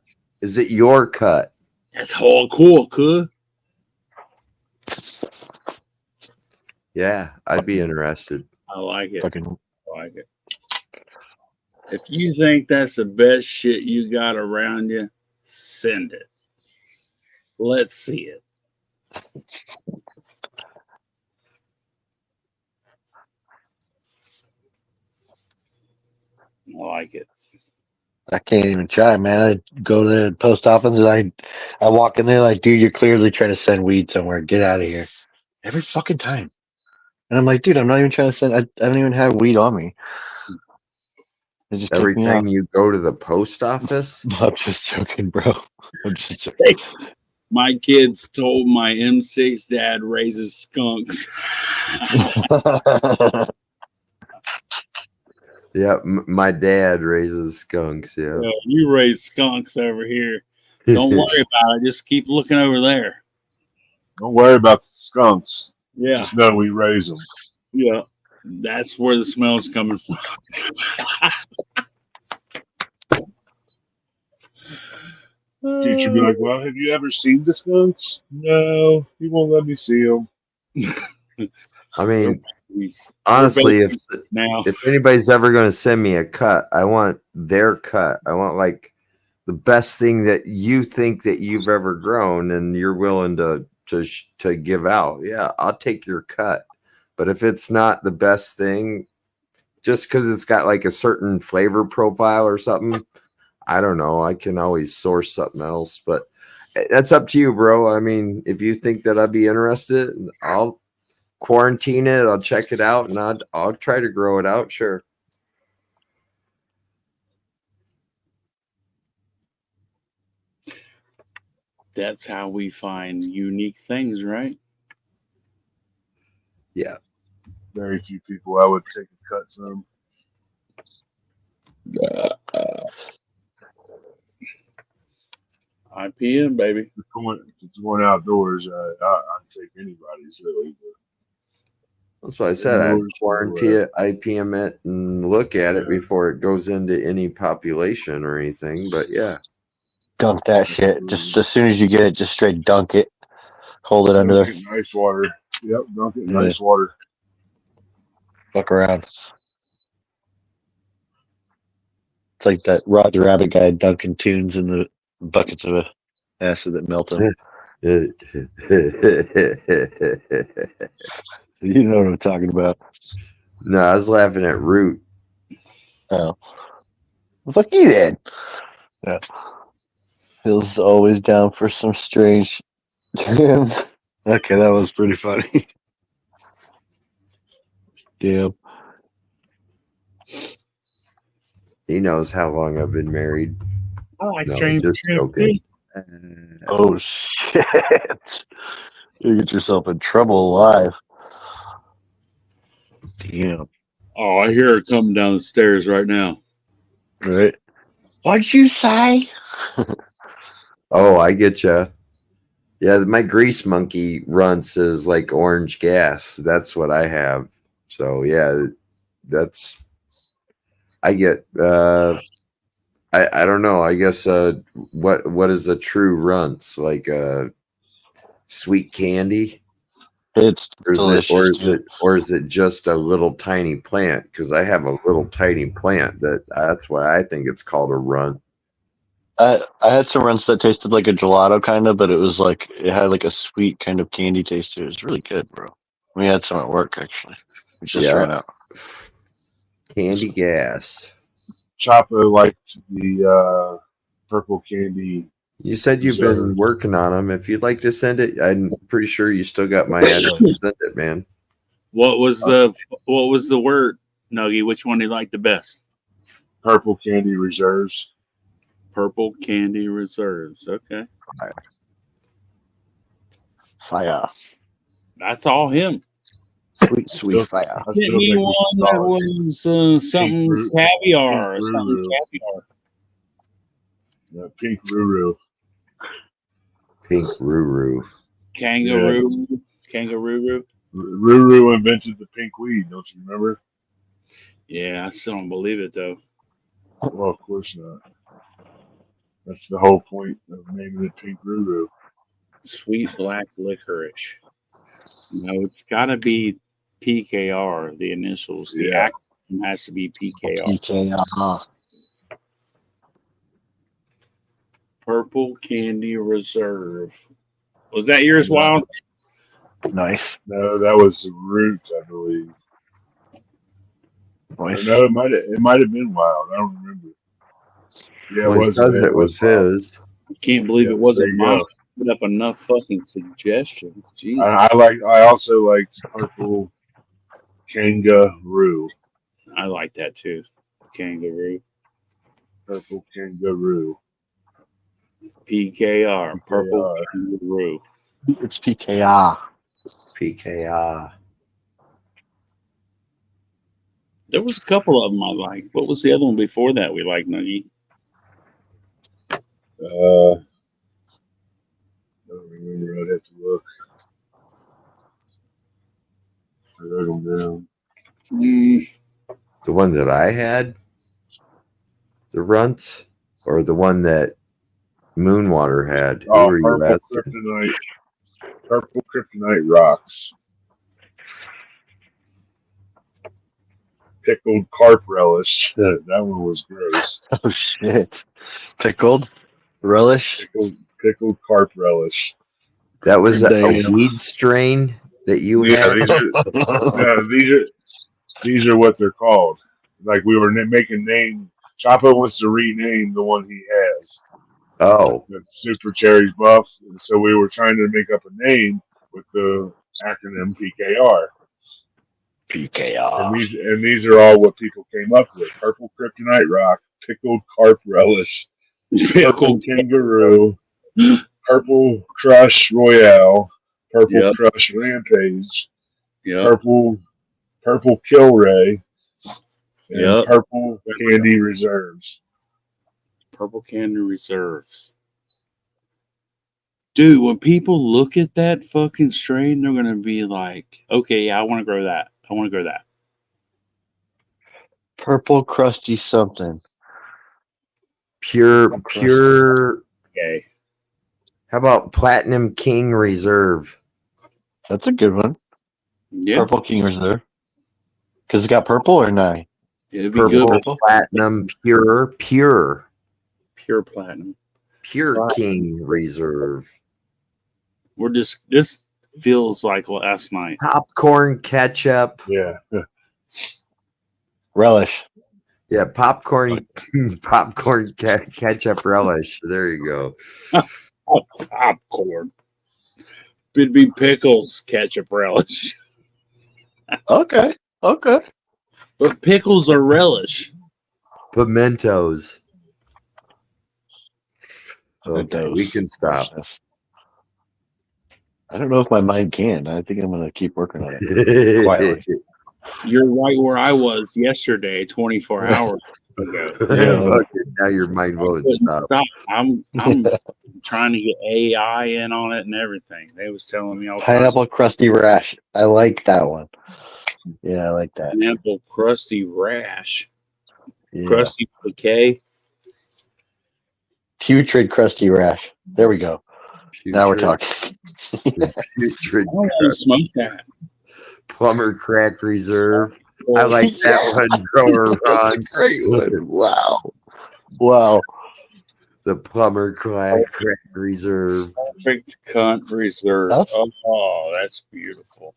Is it your cut? That's hardcore, cool. Yeah, I'd be interested. I like it. Fucking. I like it. If you think that's the best shit you got around you, send it. Let's see it. I like it. I can't even try, man. I go to the post office and I walk in there like, dude, you're clearly trying to send weed somewhere. Get out of here. Every fucking time. And I'm like, dude, I'm not even trying to send. I haven't even had weed on me. They just Every kick me time off. you go to the post office? I'm just joking, bro. I'm just joking. My kids told my M6 dad raises skunks. Yeah, my dad raises skunks. Yeah, you raise skunks over here. Don't worry about it. Just keep looking over there. Don't worry about the skunks. Yeah. Just know we raise them. Yeah. That's where the smell's coming from. Teacher be like, well, have you ever seen the skunks? No, he won't let me see them. I mean, honestly, if anybody's ever going to send me a cut, I want their cut. I want like the best thing that you think that you've ever grown and you're willing to give out. Yeah, I'll take your cut. But if it's not the best thing, just because it's got like a certain flavor profile or something, I don't know. I can always source something else, but that's up to you, bro. I mean, if you think that I'd be interested, I'll quarantine it. I'll check it out, and I'll try to grow it out. Sure. That's how we find unique things, right? Yeah. Very few people I would take a cut from. IPM, baby. It's going outdoors. I'd take anybody's really. That's what I said. I'd quarantine it, IPM it, and look at it before it goes into any population or anything. But yeah. Dunk that shit. Just as soon as you get it, just straight dunk it. Hold it under there. It in ice water. Yep, dunk it in ice water. Fuck around. It's like that Roger Rabbit guy dunking tunes in the buckets of acid that melt them. You know what I'm talking about. No, I was laughing at Root. Oh. Well, fuck you then. Yeah. Phil's always down for some strange. Okay, that was pretty funny. Damn. He knows how long I've been married. I like No, strange. just joking. Oh shit! You get yourself in trouble live. Damn. Oh, I hear her coming down the stairs right now. Right. What'd you say? Oh, I get you. Yeah, my grease monkey runts is like orange gas. That's what I have. So yeah, that's I get. I don't know. I guess what is a true runts like? Sweet candy. It's delicious. Or is it just a little tiny plant? Because I have a little tiny plant that's why I think it's called a runt. I had some runs that tasted like a gelato kind of, but it had like a sweet kind of candy taste to it. It was really good, bro. We had some at work actually. We just ran out. Candy gas. Chopper liked the purple candy. You said you've been working on them. If you'd like to send it, I'm pretty sure you still got my address. Send it, man. What was the word, Nuggy? Which one do you like the best? Purple candy reserves. Purple candy reserves. Okay. Fire. That's all him. Sweet fire. Sent me one that was something caviar or something caviar. Pink Ruru. Pink Ruru. Kangaroo. Kangaroo. Ruru invented the pink weed. Don't you remember? Yeah, I still don't believe it though. Well, of course not. That's the whole point of naming it Pink Ruru. Sweet black licorice. No, it's got to be PKR. The initials. The acronym has to be PKR. PKR. Purple Candy Reserve. Was that yours, Wild? Nice. No, that was the root, I believe. Nice. Or no, it might have been Wild. I don't remember. Yeah, well, it was his. I can't believe it wasn't mine. Put up enough fucking suggestions. Jesus. I also liked purple kangaroo. I like that too. Kangaroo. Purple kangaroo. PKR. Purple kangaroo. It's PKR. PKR. There was a couple of them I liked. What was the other one before that we liked, Nuggy? I don't remember. I'd have to look. I wrote them down. The one that I had, the runts, or the one that Moonwater had. Oh, purple kryptonite rocks. Pickled carp relish. That one was gross. Oh shit! Pickled relish. Pickled carp relish. That was a weed strain that you had. These are what they're called. Like we were making name. Chapo wants to rename the one he has. Oh, that's Super Cherry's Buff. And so we were trying to make up a name with the acronym PKR. PKR. And these are all what people came up with: purple kryptonite rock, pickled carp relish, purple kangaroo, purple crush royale, purple crush rampage, purple Kilray, and purple candy reserves. Purple candy reserves. Dude, when people look at that fucking strain, they're gonna be like, "Okay, yeah, I want to grow that. I want to grow that." Purple crusty something. Pure. Okay. How about Platinum King Reserve? That's a good one. Yeah. Purple King Reserve. Because it's got purple or not? It'd be good. Purple Platinum Pure Platinum. Pure King Reserve. This feels like last night. Popcorn ketchup. Yeah. Relish. Yeah, popcorn ketchup relish. There you go. Popcorn. It'd be pickles ketchup relish. Okay. But pickles are relish. Pimentos. Okay, we can stop. I don't know if my mind can. I think I'm going to keep working on it quietly. You're right where I was yesterday, 24 hours ago. Now your mind won't stop. I'm trying to get AI in on it and everything. They was telling me all Pineapple crusty rash. I like that one. Yeah, I like that. Pineapple crusty rash. Yeah. Crusty bouquet. Putrid crusty rash. There we go. Now we're talking. Putrid. I don't want to smoke that. Plumber Crack Reserve. I like that one, Grower Ron. Great one. Wow. The Plumber Crack Reserve. Perfect cunt reserve. Oh, that's beautiful.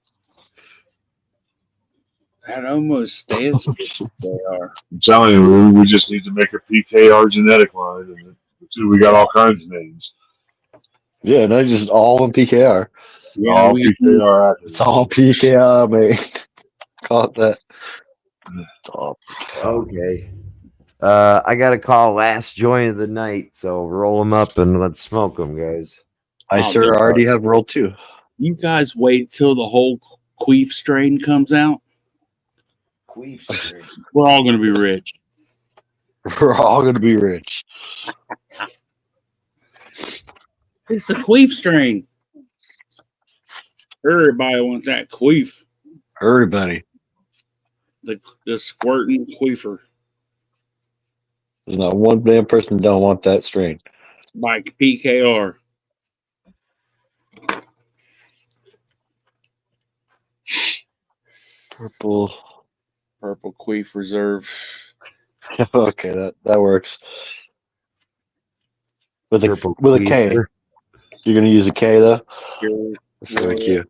That almost stands for what they are. I'm telling you, we just need to make a PKR genetic line, and we got all kinds of names. Yeah, not just all in PKR. Yeah, all PKR. It's all PKR, mate. Call it that. Okay. I got to call last joint of the night, so roll them up and let's smoke them, guys. I already have rolled 2. You guys wait till the whole queef strain comes out. Queef strain. We're all going to be rich. We're all going to be rich. It's a queef strain. Everybody wants that queef. Everybody. The squirting queefer. There's not one damn person that don't want that strain. By PKR. Purple Queef Reserve. Okay, that works. With a K. You're gonna use a K though? Thank you.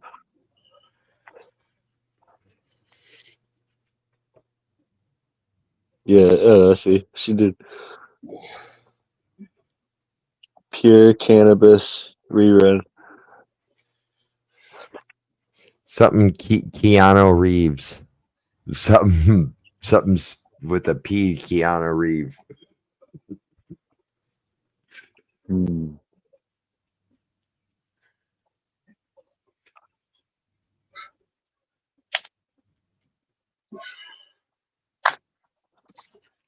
Yeah, see, she did. Pure cannabis rerun. Something Keanu Reeves. Something with a P, Keanu Reeves.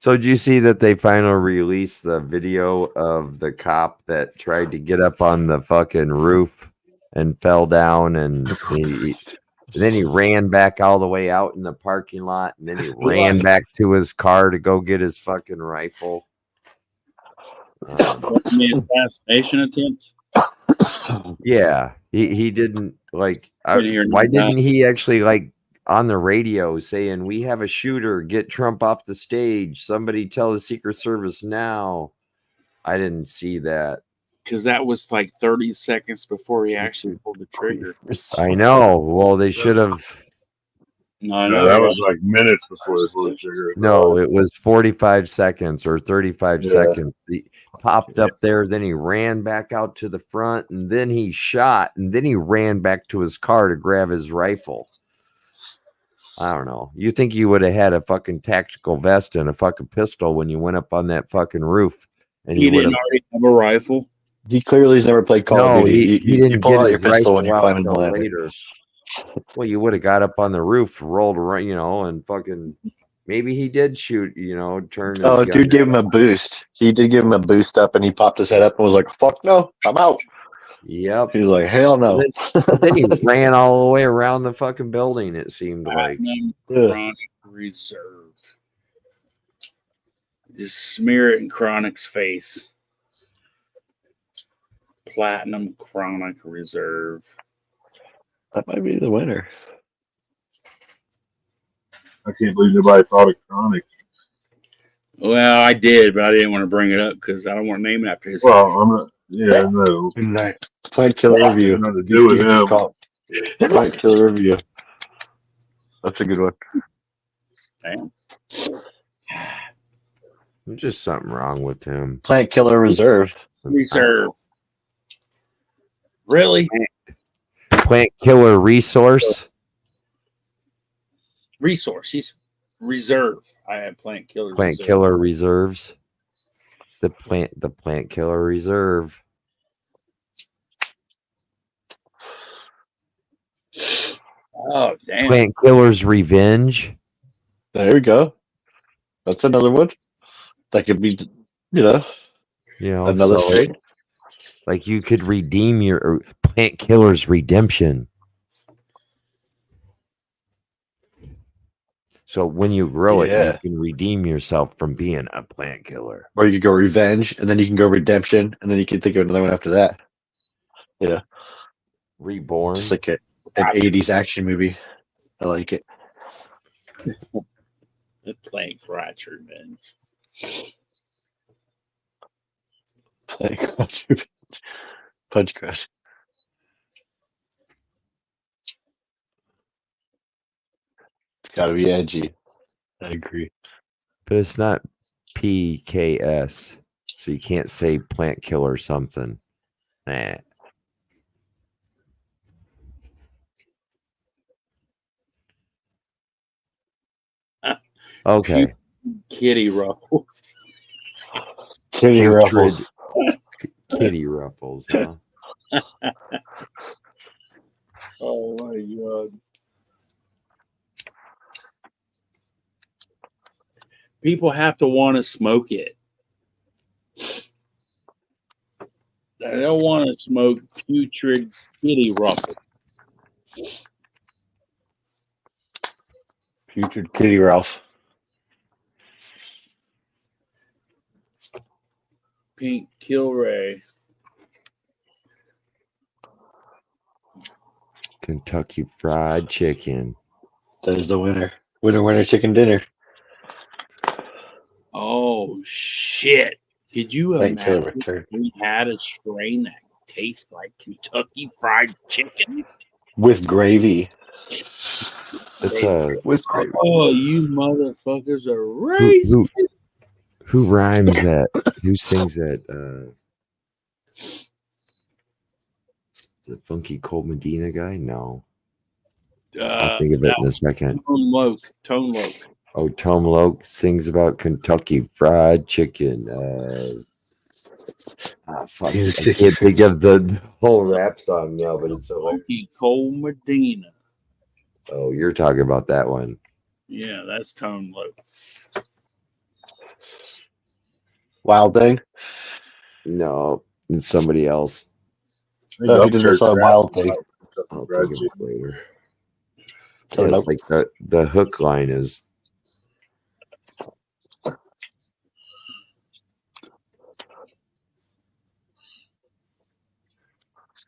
So did you see that they finally released the video of the cop that tried to get up on the fucking roof and fell down, and then he ran back all the way out in the parking lot, and then he ran back to his car to go get his fucking rifle. Assassination attempt? Yeah, he didn't like. Why didn't he actually like on the radio saying, "We have a shooter, get Trump off the stage, somebody tell the Secret Service now"? I didn't see that. Because that was like 30 seconds before he actually pulled the trigger. I know. Well, they should have. No, that was like minutes before they pulled the trigger. No, it was 45 seconds or 35 seconds. He popped up there, then he ran back out to the front, and then he shot, and then he ran back to his car to grab his rifle. I don't know. You think you would have had a fucking tactical vest and a fucking pistol when you went up on that fucking roof? And he didn't already have a rifle? He clearly has never played Call of Duty. He didn't pull get out his your pistol when rifle you out climb in the until ladder. later. Well, you would have got up on the roof, rolled around, and fucking maybe he did shoot, turn. Oh, dude gave him a boost. He did give him a boost up, and he popped his head up and was like, "Fuck no, I'm out." Yep. He was like, "Hell no." Then he ran all the way around the fucking building. It seemed like. Chronic Reserve. Just smear it in Chronic's face. Platinum Chronic Reserve. That might be the winner. I can't believe nobody thought of Chronic. Well, I did, but I didn't want to bring it up because I don't want to name it after his. Well, I'm not. Yeah, no. Good night. Plant Killer Review. Nothing to do with him. Plant Killer Review. That's a good one. Damn. There's just something wrong with him. Plant Killer Reserve. Reserve. Really? Plant Killer Resource. Resource. He's reserve. I have Plant Killer. Plant Killer Reserves. The plant killer reserve. Oh damn! Plant killer's revenge. There we go. That's another one. That could be, another so, strain. Like you could redeem your plant killer's redemption. So when you grow it, you can redeem yourself from being a plant killer. Or you could go revenge, and then you can go redemption, and then you can think of another one after that. Yeah. Reborn. Just like an 80s action movie. I like it. The plant crotch revenge. Plant crotch revenge. Punch crush. It's gotta be edgy. I agree. But it's not PKS, so you can't say plant killer something. Nah. Okay. Kitty Ruffles. Kitty Ruffles. Kitty Ruffles, huh? Oh my god. People have to want to smoke it. They don't want to smoke putrid kitty ruffles. Putrid Kitty Ralph. Pink Kilray. Kentucky Fried Chicken. That is the winner. Winner, chicken dinner. Oh shit! Could you imagine if we had a strain that tastes like Kentucky Fried Chicken with gravy? With gravy. Oh, you motherfuckers are racist. Who rhymes that? Who sings that? The Funky Cold Medina guy? No. I'll think of it in a second. Tone Loc. Oh, Tom Loc sings about Kentucky Fried Chicken. Fuck. I can't think of the whole rap song now, but it's so Funky Cold Medina. Oh, you're talking about that one. Yeah, that's Tone Loc. Wild Thing? No, it's somebody else. No, he doesn't saw Wild Thing. I'll take it later. Yeah, it's like the hook line is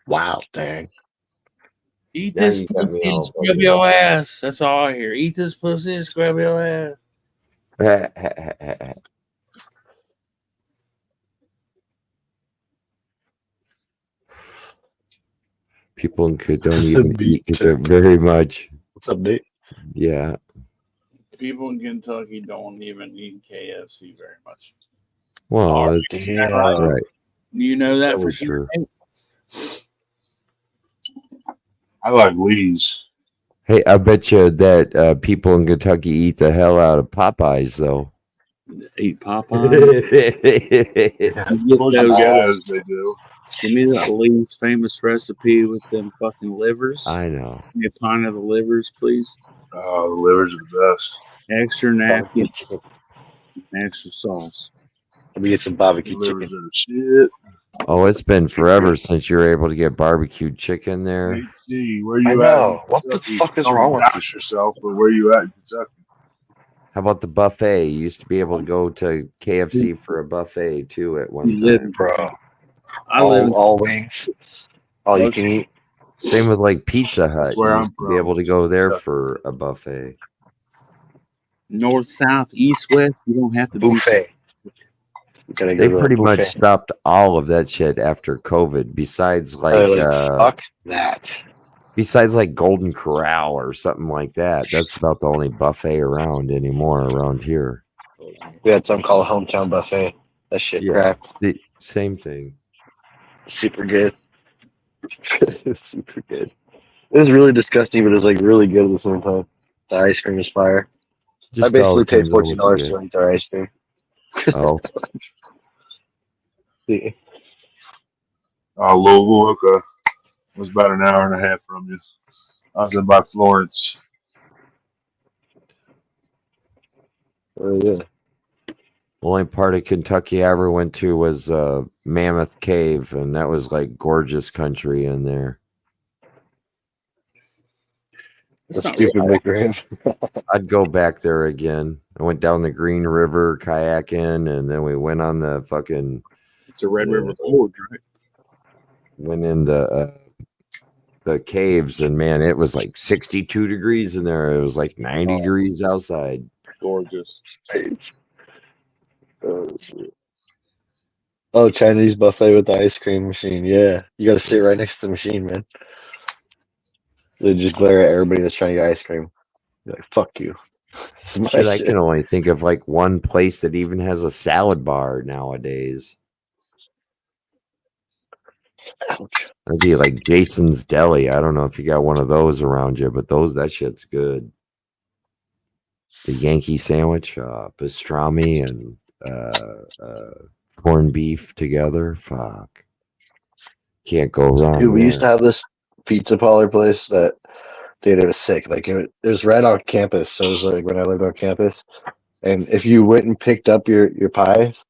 Wild Thing. Eat this pussy and scrub your ass. That's all I hear. Eat this pussy and scrub your ass. People in Could don't even eat very much. What's up, Nate? Yeah. People in Kentucky don't even eat KFC very much. Well, it's right. You know that for sure. I like Lee's. Hey, I bet you that people in Kentucky eat the hell out of Popeyes, though. Eat Popeyes? As they do. Give me that Lee's famous recipe with them fucking livers. I know. Give me a pint of the livers, please. Oh, the livers are the best. Extra napkin. Extra sauce. Let me get some barbecue livers chicken. are the shit. Oh, it's been forever since you were able to get barbecued chicken there. Hey, see, where you at? What the Kentucky? fuck is wrong with you? Yourself, but where you at in Kentucky? How about the buffet? You used to be able to go to KFC for a buffet too at one time, bro. All wings, all you can eat. Same with like Pizza Hut. Where You I'm used to from. be able to go there for a buffet. North, south, east, west. You don't have to buffet. They pretty much stopped all of that shit after COVID. Besides, fuck that. Besides, like Golden Corral or something like that. That's about the only buffet around anymore around here. We had something called a hometown buffet. That shit crap. The same thing. Super good. Super good. It was really disgusting, but it was like really good at the same time. The ice cream is fire. I basically paid $14 to eat their ice cream. Oh. Loca was about an hour and a half from you. I was in by Florence. Oh yeah. The only part of Kentucky I ever went to was Mammoth Cave, and that was like gorgeous country in there. The stupid McRib. I'd go back there again. I went down the Green River kayaking, and then we went on the fucking. It's a Red River Gorge, right? Went in the caves, and man, it was like 62 degrees in there. It was like 90 degrees outside. Gorgeous. Oh shit. Oh, Chinese buffet with the ice cream machine. Yeah, you got to sit right next to the machine, man. They just glare at everybody that's trying to get ice cream. You're like, fuck you. Shit, I can only think of like one place that even has a salad bar nowadays. Ouch. It'd be like Jason's Deli. I don't know if you got one of those around you, but that shit's good. The Yankee sandwich, pastrami and corned beef together. Fuck. Can't go wrong. Dude, we there. used to have this pizza parlor place that, dude, it was sick. Like, it was right on campus. So it was like when I lived on campus. And if you went and picked up your pies,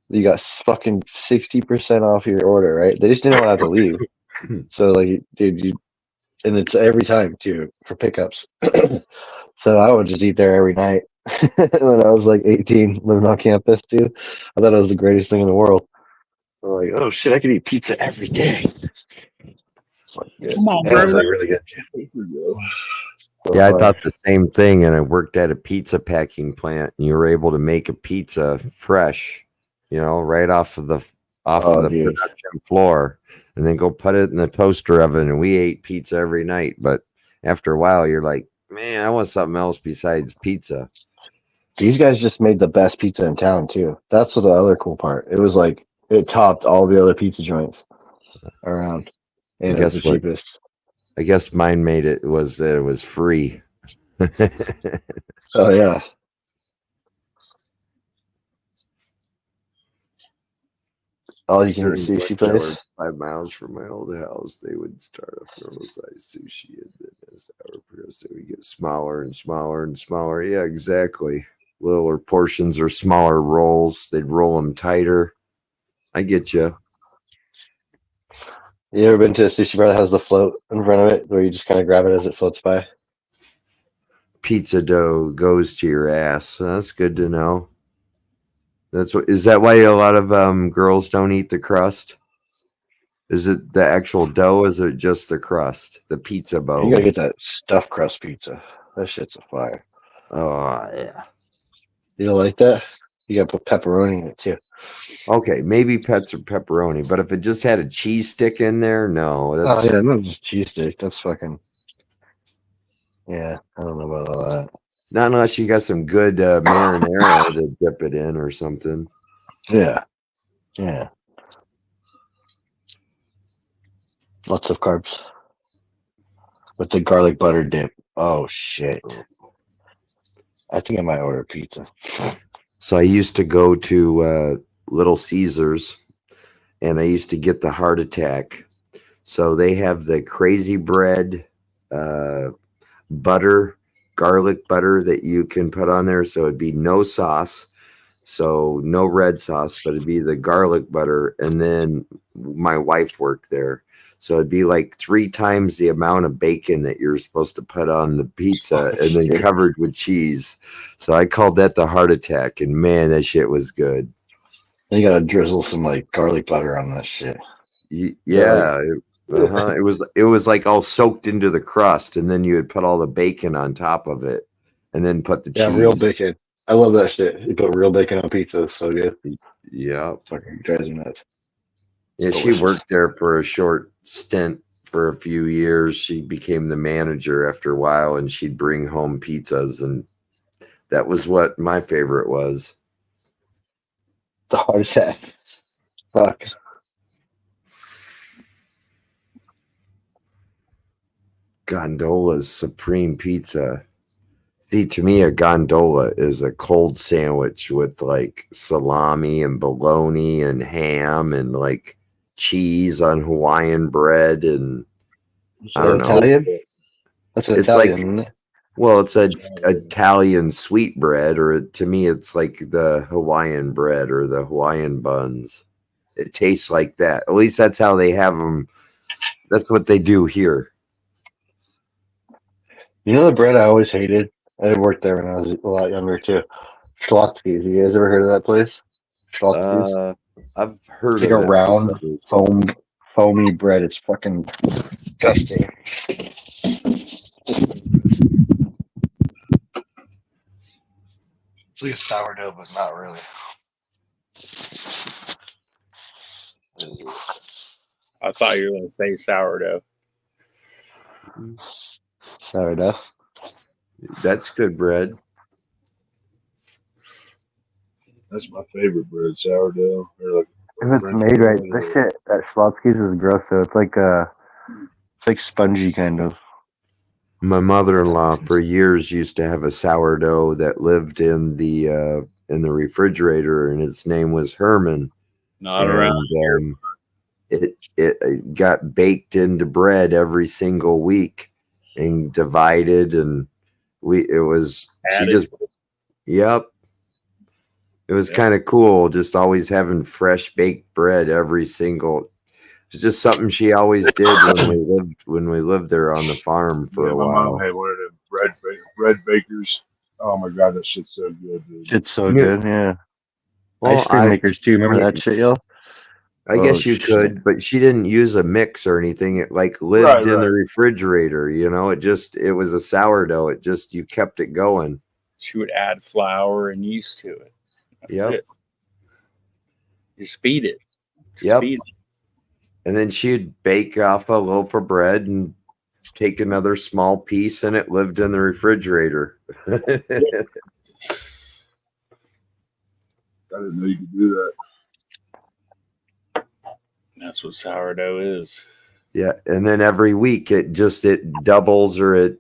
you got fucking 60% off your order, right? They just didn't want to have to leave. So, like, dude, and it's every time, too, for pickups. So I would just eat there every night when I was like 18, living on campus, dude. I thought it was the greatest thing in the world. I'm like, oh shit, I could eat pizza every day. Come on, bro. Like bro. really good. So yeah, fun. I thought the same thing, and I worked at a pizza packing plant, and you were able to make a pizza fresh, right off of the dude. production floor, and then go put it in the toaster oven. And we ate pizza every night, but after a while, you're like, man, I want something else besides pizza. These guys just made the best pizza in town too. That's the other cool part. It was like it topped all the other pizza joints around, and it was the cheapest. I guess mine made it was free. Oh yeah. All you can eat sushi place. 5 miles from my old house, they would start a normal size sushi, and then as the hour progressed, it would get smaller and smaller and smaller. Yeah, exactly. Littler portions or smaller rolls. They'd roll them tighter. I get you. You ever been to a sushi bar that has the float in front of it, where you just kind of grab it as it floats by? Pizza dough goes to your ass. That's good to know. Is that why a lot of girls don't eat the crust? Is it the actual dough? Or is it just the crust, the pizza bow? You gotta get that stuffed crust pizza. That shit's a fire. Oh yeah. You don't like that? You gotta put pepperoni in it too. Okay, maybe pets or pepperoni, but if it just had a cheese stick in there, no. Oh yeah, not just cheese stick. That's fucking. Yeah, I don't know about all that. Not unless you got some good marinara to dip it in or something. Yeah. Yeah. Lots of carbs. With the garlic butter dip. Oh shit. I think I might order pizza. So I used to go to Little Caesars, and I used to get the heart attack. So they have the crazy bread butter, garlic butter that you can put on there. So it'd be no sauce. So no red sauce, but it'd be the garlic butter. And then my wife worked there. So it'd be like 3 times the amount of bacon that you're supposed to put on the pizza and then covered with cheese. So I called that the heart attack. And man, that shit was good. You gotta drizzle some like garlic butter on that shit. Yeah. It was like all soaked into the crust, and then you would put all the bacon on top of it, and then put the cheese. Yeah, real bacon. I love that shit. You put real bacon on pizza. It's so good. Yeah, fucking drives me nuts. Yeah, she worked there for a short stint for a few years. She became the manager after a while, and she'd bring home pizzas, and that was what my favorite was. The heart attack. Fuck. Gondola's Supreme Pizza. See, to me, a gondola is a cold sandwich with like salami and bologna and ham and like cheese on Hawaiian bread and I don't know. Italian? That's It's Italian, like, isn't it? well, it's a Italian sweetbread, or to me, it's like the Hawaiian bread or the Hawaiian buns. It tastes like that. At least that's how they have them. That's what they do here. You know the bread I always hated? I worked there when I was a lot younger too. Schlotzsky's. You guys ever heard of that place? Schlotzsky's? I've heard It's like of a it for some round, reason. foamy bread. It's fucking disgusting. It's like a sourdough, but not really. I thought you were going to say sourdough. Sourdough. That's good bread. That's my favorite bread, sourdough. Or like If it's made right, this shit at Schlotzsky's is gross. So it's like spongy kind of. My mother-in-law for years used to have a sourdough that lived in the refrigerator, and its name was Herman. Not around here. It got baked into bread every single week and divided, and yep. It was kind of cool, just always having fresh baked bread every single. It's just something she always did when we lived there on the farm for a while. My mom had one of the bread bakers. Oh my god, that shit's so good, dude. It's so good, yeah. Well, ice cream makers too. Remember that shit, yo? I guess you could, but she didn't use a mix or anything. It like lived in the refrigerator, you know. It was a sourdough. You kept it going. She would add flour and yeast to it. That's it. Just feed it. Feed it. And then she'd bake off a loaf of bread and take another small piece, and it lived in the refrigerator. I didn't know you could do that. That's what sourdough is. Yeah, and then every week it doubles, or it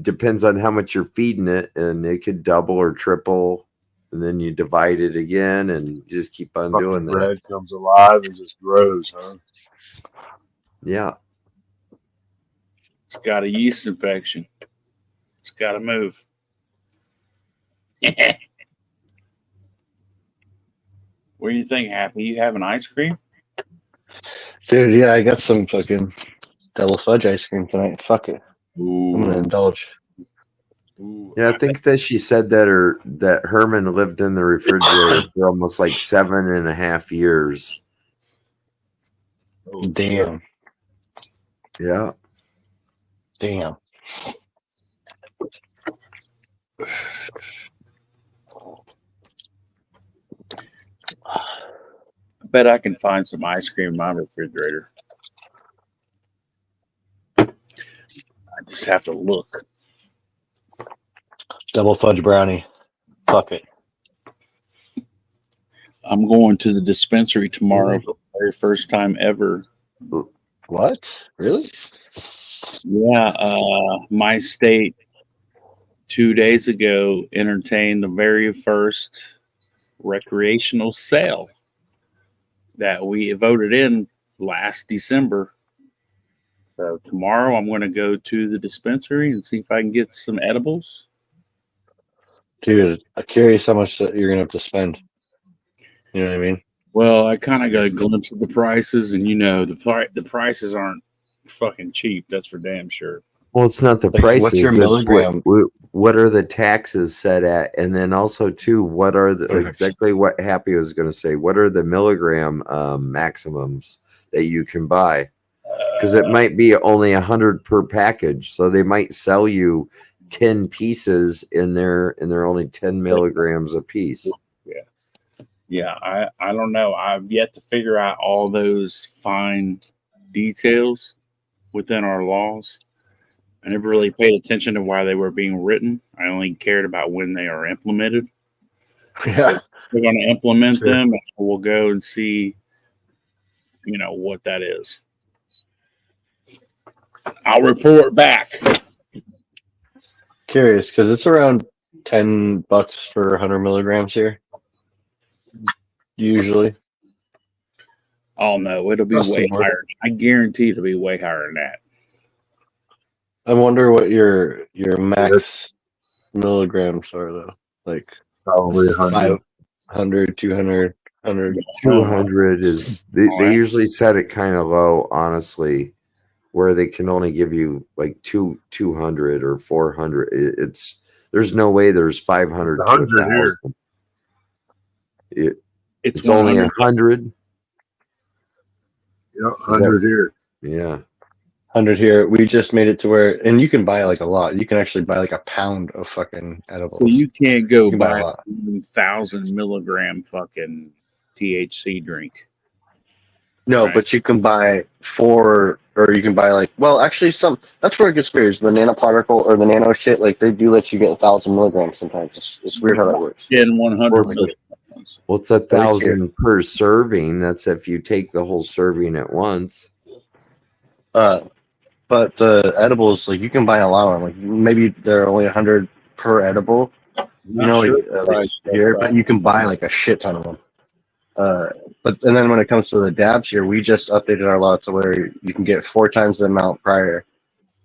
depends on how much you're feeding it, and it could double or triple, and then you divide it again, and you just keep on doing that. Bread comes alive and just grows, huh? Yeah. It's got a yeast infection. It's got to move. What do you think, Happy? You having ice cream? Dude, yeah, I got some fucking double fudge ice cream tonight. Fuck it. Ooh. I'm gonna indulge. Ooh. Yeah, I think that she said that Herman lived in the refrigerator for almost like 7.5 years. Oh, damn. Yeah. Damn. I bet I can find some ice cream in my refrigerator. I just have to look. Double fudge brownie. Fuck it. I'm going to the dispensary tomorrow for the very first time ever. What? Really? Yeah. My state 2 days ago entertained the very first recreational sale that we voted in last December. So tomorrow I'm going to go to the dispensary and see if I can get some edibles. Dude, I'm curious how much you're going to have to spend. You know what I mean? Well, I kind of got a glimpse of the prices, and the prices aren't fucking cheap. That's for damn sure. Well, it's not the prices. What's your milligram? What are the taxes set at? And then also, too, what are exactly what Happy was going to say? What are the milligram maximums that you can buy? Because it might be only 100 per package. So they might sell you 10 pieces and they're only 10 milligrams a piece. Yeah, I don't know. I've yet to figure out all those fine details within our laws. I never really paid attention to why they were being written. I only cared about when they are implemented. Yeah. So we're going to implement them, and we'll go and see, what that is. I'll report back. Curious, because it's around $10 for 100 milligrams here. Usually. Oh no, it'll be way higher. I guarantee it'll be way higher than that. I wonder what your max milligrams are though. Like probably 100. 500, 200, 100. 200 is they usually set it kind of low, honestly, where they can only give you like 200 or 400. There's no way there's 500 to 1,000. It's only 100. Yeah, 100 here. Yeah. 100 here. We just made it to where, and you can buy like a lot. You can actually buy like a pound of fucking edibles. So you can't go buy buy a 1,000 milligram fucking THC drink. No, right? But you can buy 4, or you can buy like, well, actually, that's where it gets weird. The nanoparticle or the nano shit, like they do let you get 1,000 milligrams sometimes. It's weird how that works. In 100 milligrams. Well, it's 1,000 per serving. That's if you take the whole serving at once. But the edibles, like you can buy a lot of them. Like maybe they're only 100 per edible. You know, like here, but you can buy like a shit ton of them. And then when it comes to the dabs here, we just updated our law to where you can get 4 times the amount prior.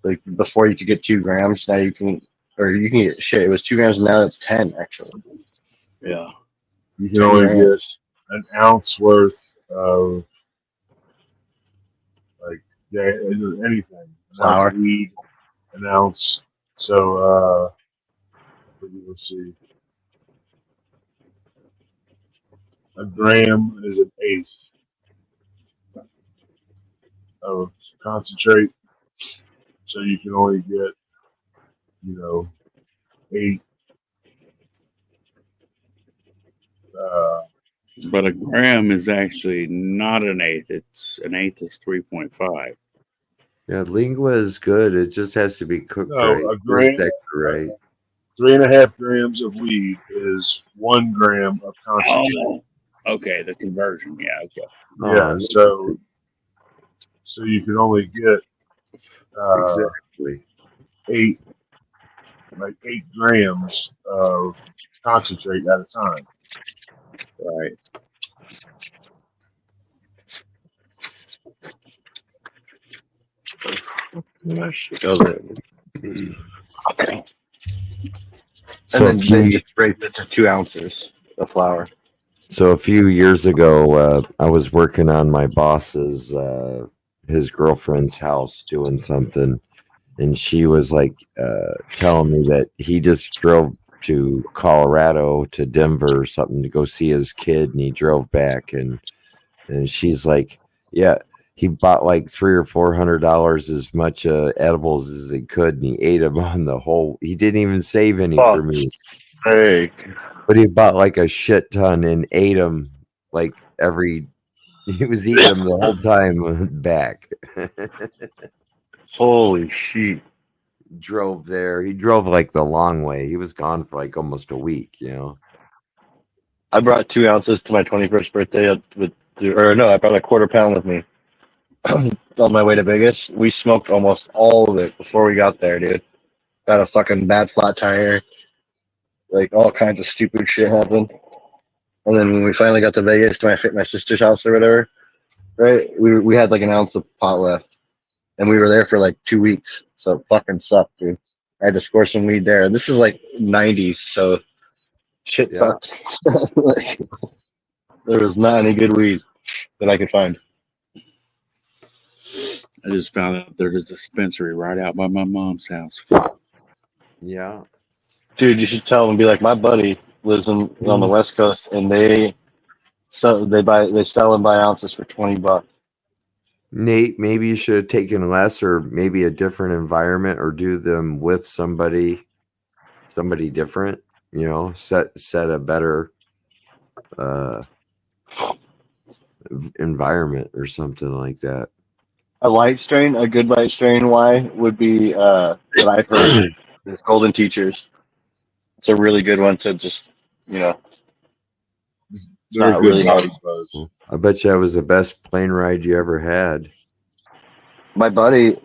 Like before you could get 2 grams, now you can get shit. It was 2 grams, and now it's 10 actually. Yeah. You can only get an ounce worth of anything. Flour. An ounce of weed, an ounce. So let's see. A gram is an eighth of concentrate. So you can only get, 8. But a gram is actually not an eighth. It's an eighth is 3.5. Yeah, lingua is good. It just has to be cooked right. A gram, right. 3.5 grams of weed is 1 gram of concentrate. Oh, okay, the conversion. Yeah, okay. Yeah, so you can only get exactly 8 grams of concentrate at a time. Right. Okay. So and then you break it to 2 ounces of flour. So a few years ago, I was working on my boss's his girlfriend's house doing something, and she was like telling me that he just drove to Colorado to Denver or something to go see his kid, and he drove back, and she's like, yeah, he bought like $300 or $400 as much edibles as he could, and he ate them on the whole. He didn't even save any for me. Hey. But he bought like a shit ton and ate them like he was eating them the whole time back. Holy shit. Drove there. He drove like the long way. He was gone for like almost a week, I brought 2 ounces to my 21st birthday I brought a quarter pound with me on my way to Vegas. We smoked almost all of it before we got there, dude. Got a fucking bad flat tire. Like all kinds of stupid shit happened. And then when we finally got to Vegas to my sister's house or whatever, right? We had like an ounce of pot left. And we were there for like 2 weeks. So it fucking sucked, dude. I had to score some weed there. And this is like 90s, so shit sucked. Like, there was not any good weed that I could find. I just found out there's a dispensary right out by my mom's house. Yeah. Dude, you should tell them, be like, my buddy lives on the West Coast, and they sell and buy ounces for $20. Nate, maybe you should have taken less, or maybe a different environment, or do them with somebody different. Set a better environment or something like that. A good light strain Y would be that I've heard is Golden Teachers. It's a really good one to just, not really hard. I bet you that was the best plane ride you ever had. My buddy,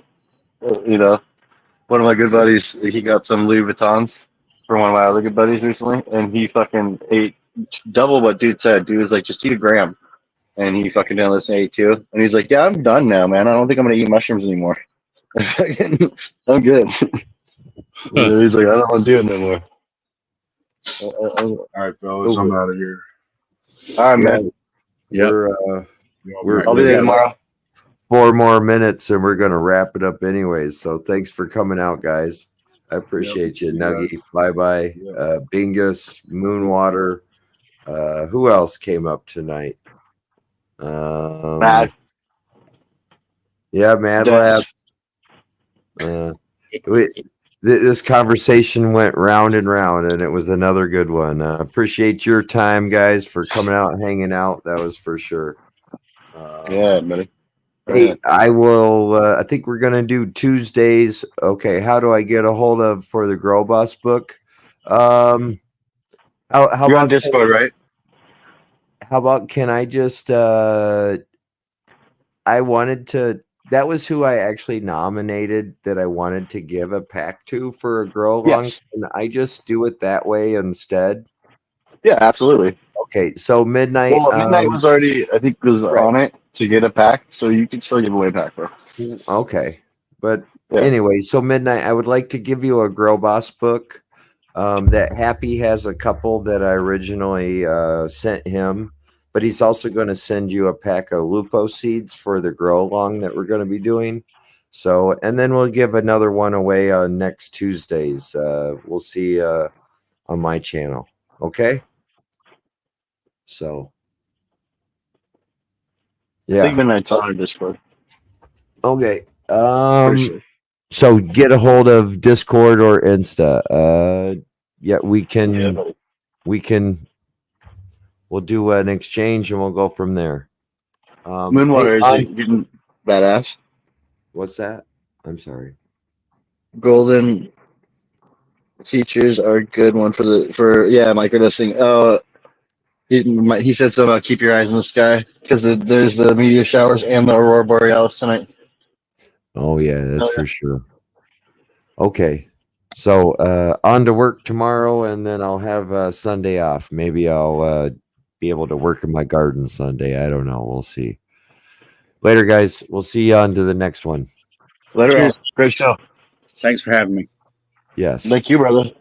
One of my good buddies, he got some Louis Vuittons for one of my other good buddies recently, and he fucking ate double what dude said. Dude was like, just eat a gram. And he fucking didn't listen to 82. And he's like, yeah, I'm done now, man. I don't think I'm going to eat mushrooms anymore. I'm good. He's like, I don't want to do it no more. All right, fellas, I'm out of here. All right, man. We're I'll be there tomorrow. 4 more minutes and we're going to wrap it up anyways. So thanks for coming out, guys. I appreciate you. Nuggy, Bye-Bye, Bingus, Moonwater. Who else came up tonight? Mad. Yeah, Mad Lab. This conversation went round and round, and it was another good one. Appreciate your time, guys, for coming out and hanging out. That was for sure. Yeah, buddy. Hey, I will. I think we're gonna do Tuesdays. Okay, how do I get a hold of for the Grow Bus book? How You're about on Discord, right? How about can I just? I wanted to. That was who I actually nominated that I wanted to give a pack to for a grow along. Yes. Can I just do it that way instead? Yeah, absolutely. Okay, so midnight. Well, midnight was already, I think, was on it to get a pack, so you can still give away a pack, bro. Okay, but anyway, so midnight. I would like to give you a Grow Boss book. That Happy has a couple that I originally sent him. But he's also going to send you a pack of Lupo seeds for the grow along that we're going to be doing. So, and then we'll give another one away on next Tuesdays. We'll see on my channel. Okay. So, yeah. I think midnight's on our Discord. Okay. Sure. So get a hold of Discord or Insta. Yeah, we can. Yeah, we can. We'll do an exchange and we'll go from there. Moonwater is getting badass. What's that? I'm sorry. Golden teachers are a good one for Micro listing. Oh, he said something about keep your eyes in the sky because there's the meteor showers and the aurora borealis tonight. Oh yeah, that's for sure. Okay. So on to work tomorrow and then I'll have Sunday off. Maybe I'll be able to work in my garden Sunday. I don't know. We'll see. Later, guys. We'll see you on to the next one. Later. Great show. Thanks for having me. Yes. Thank you, brother.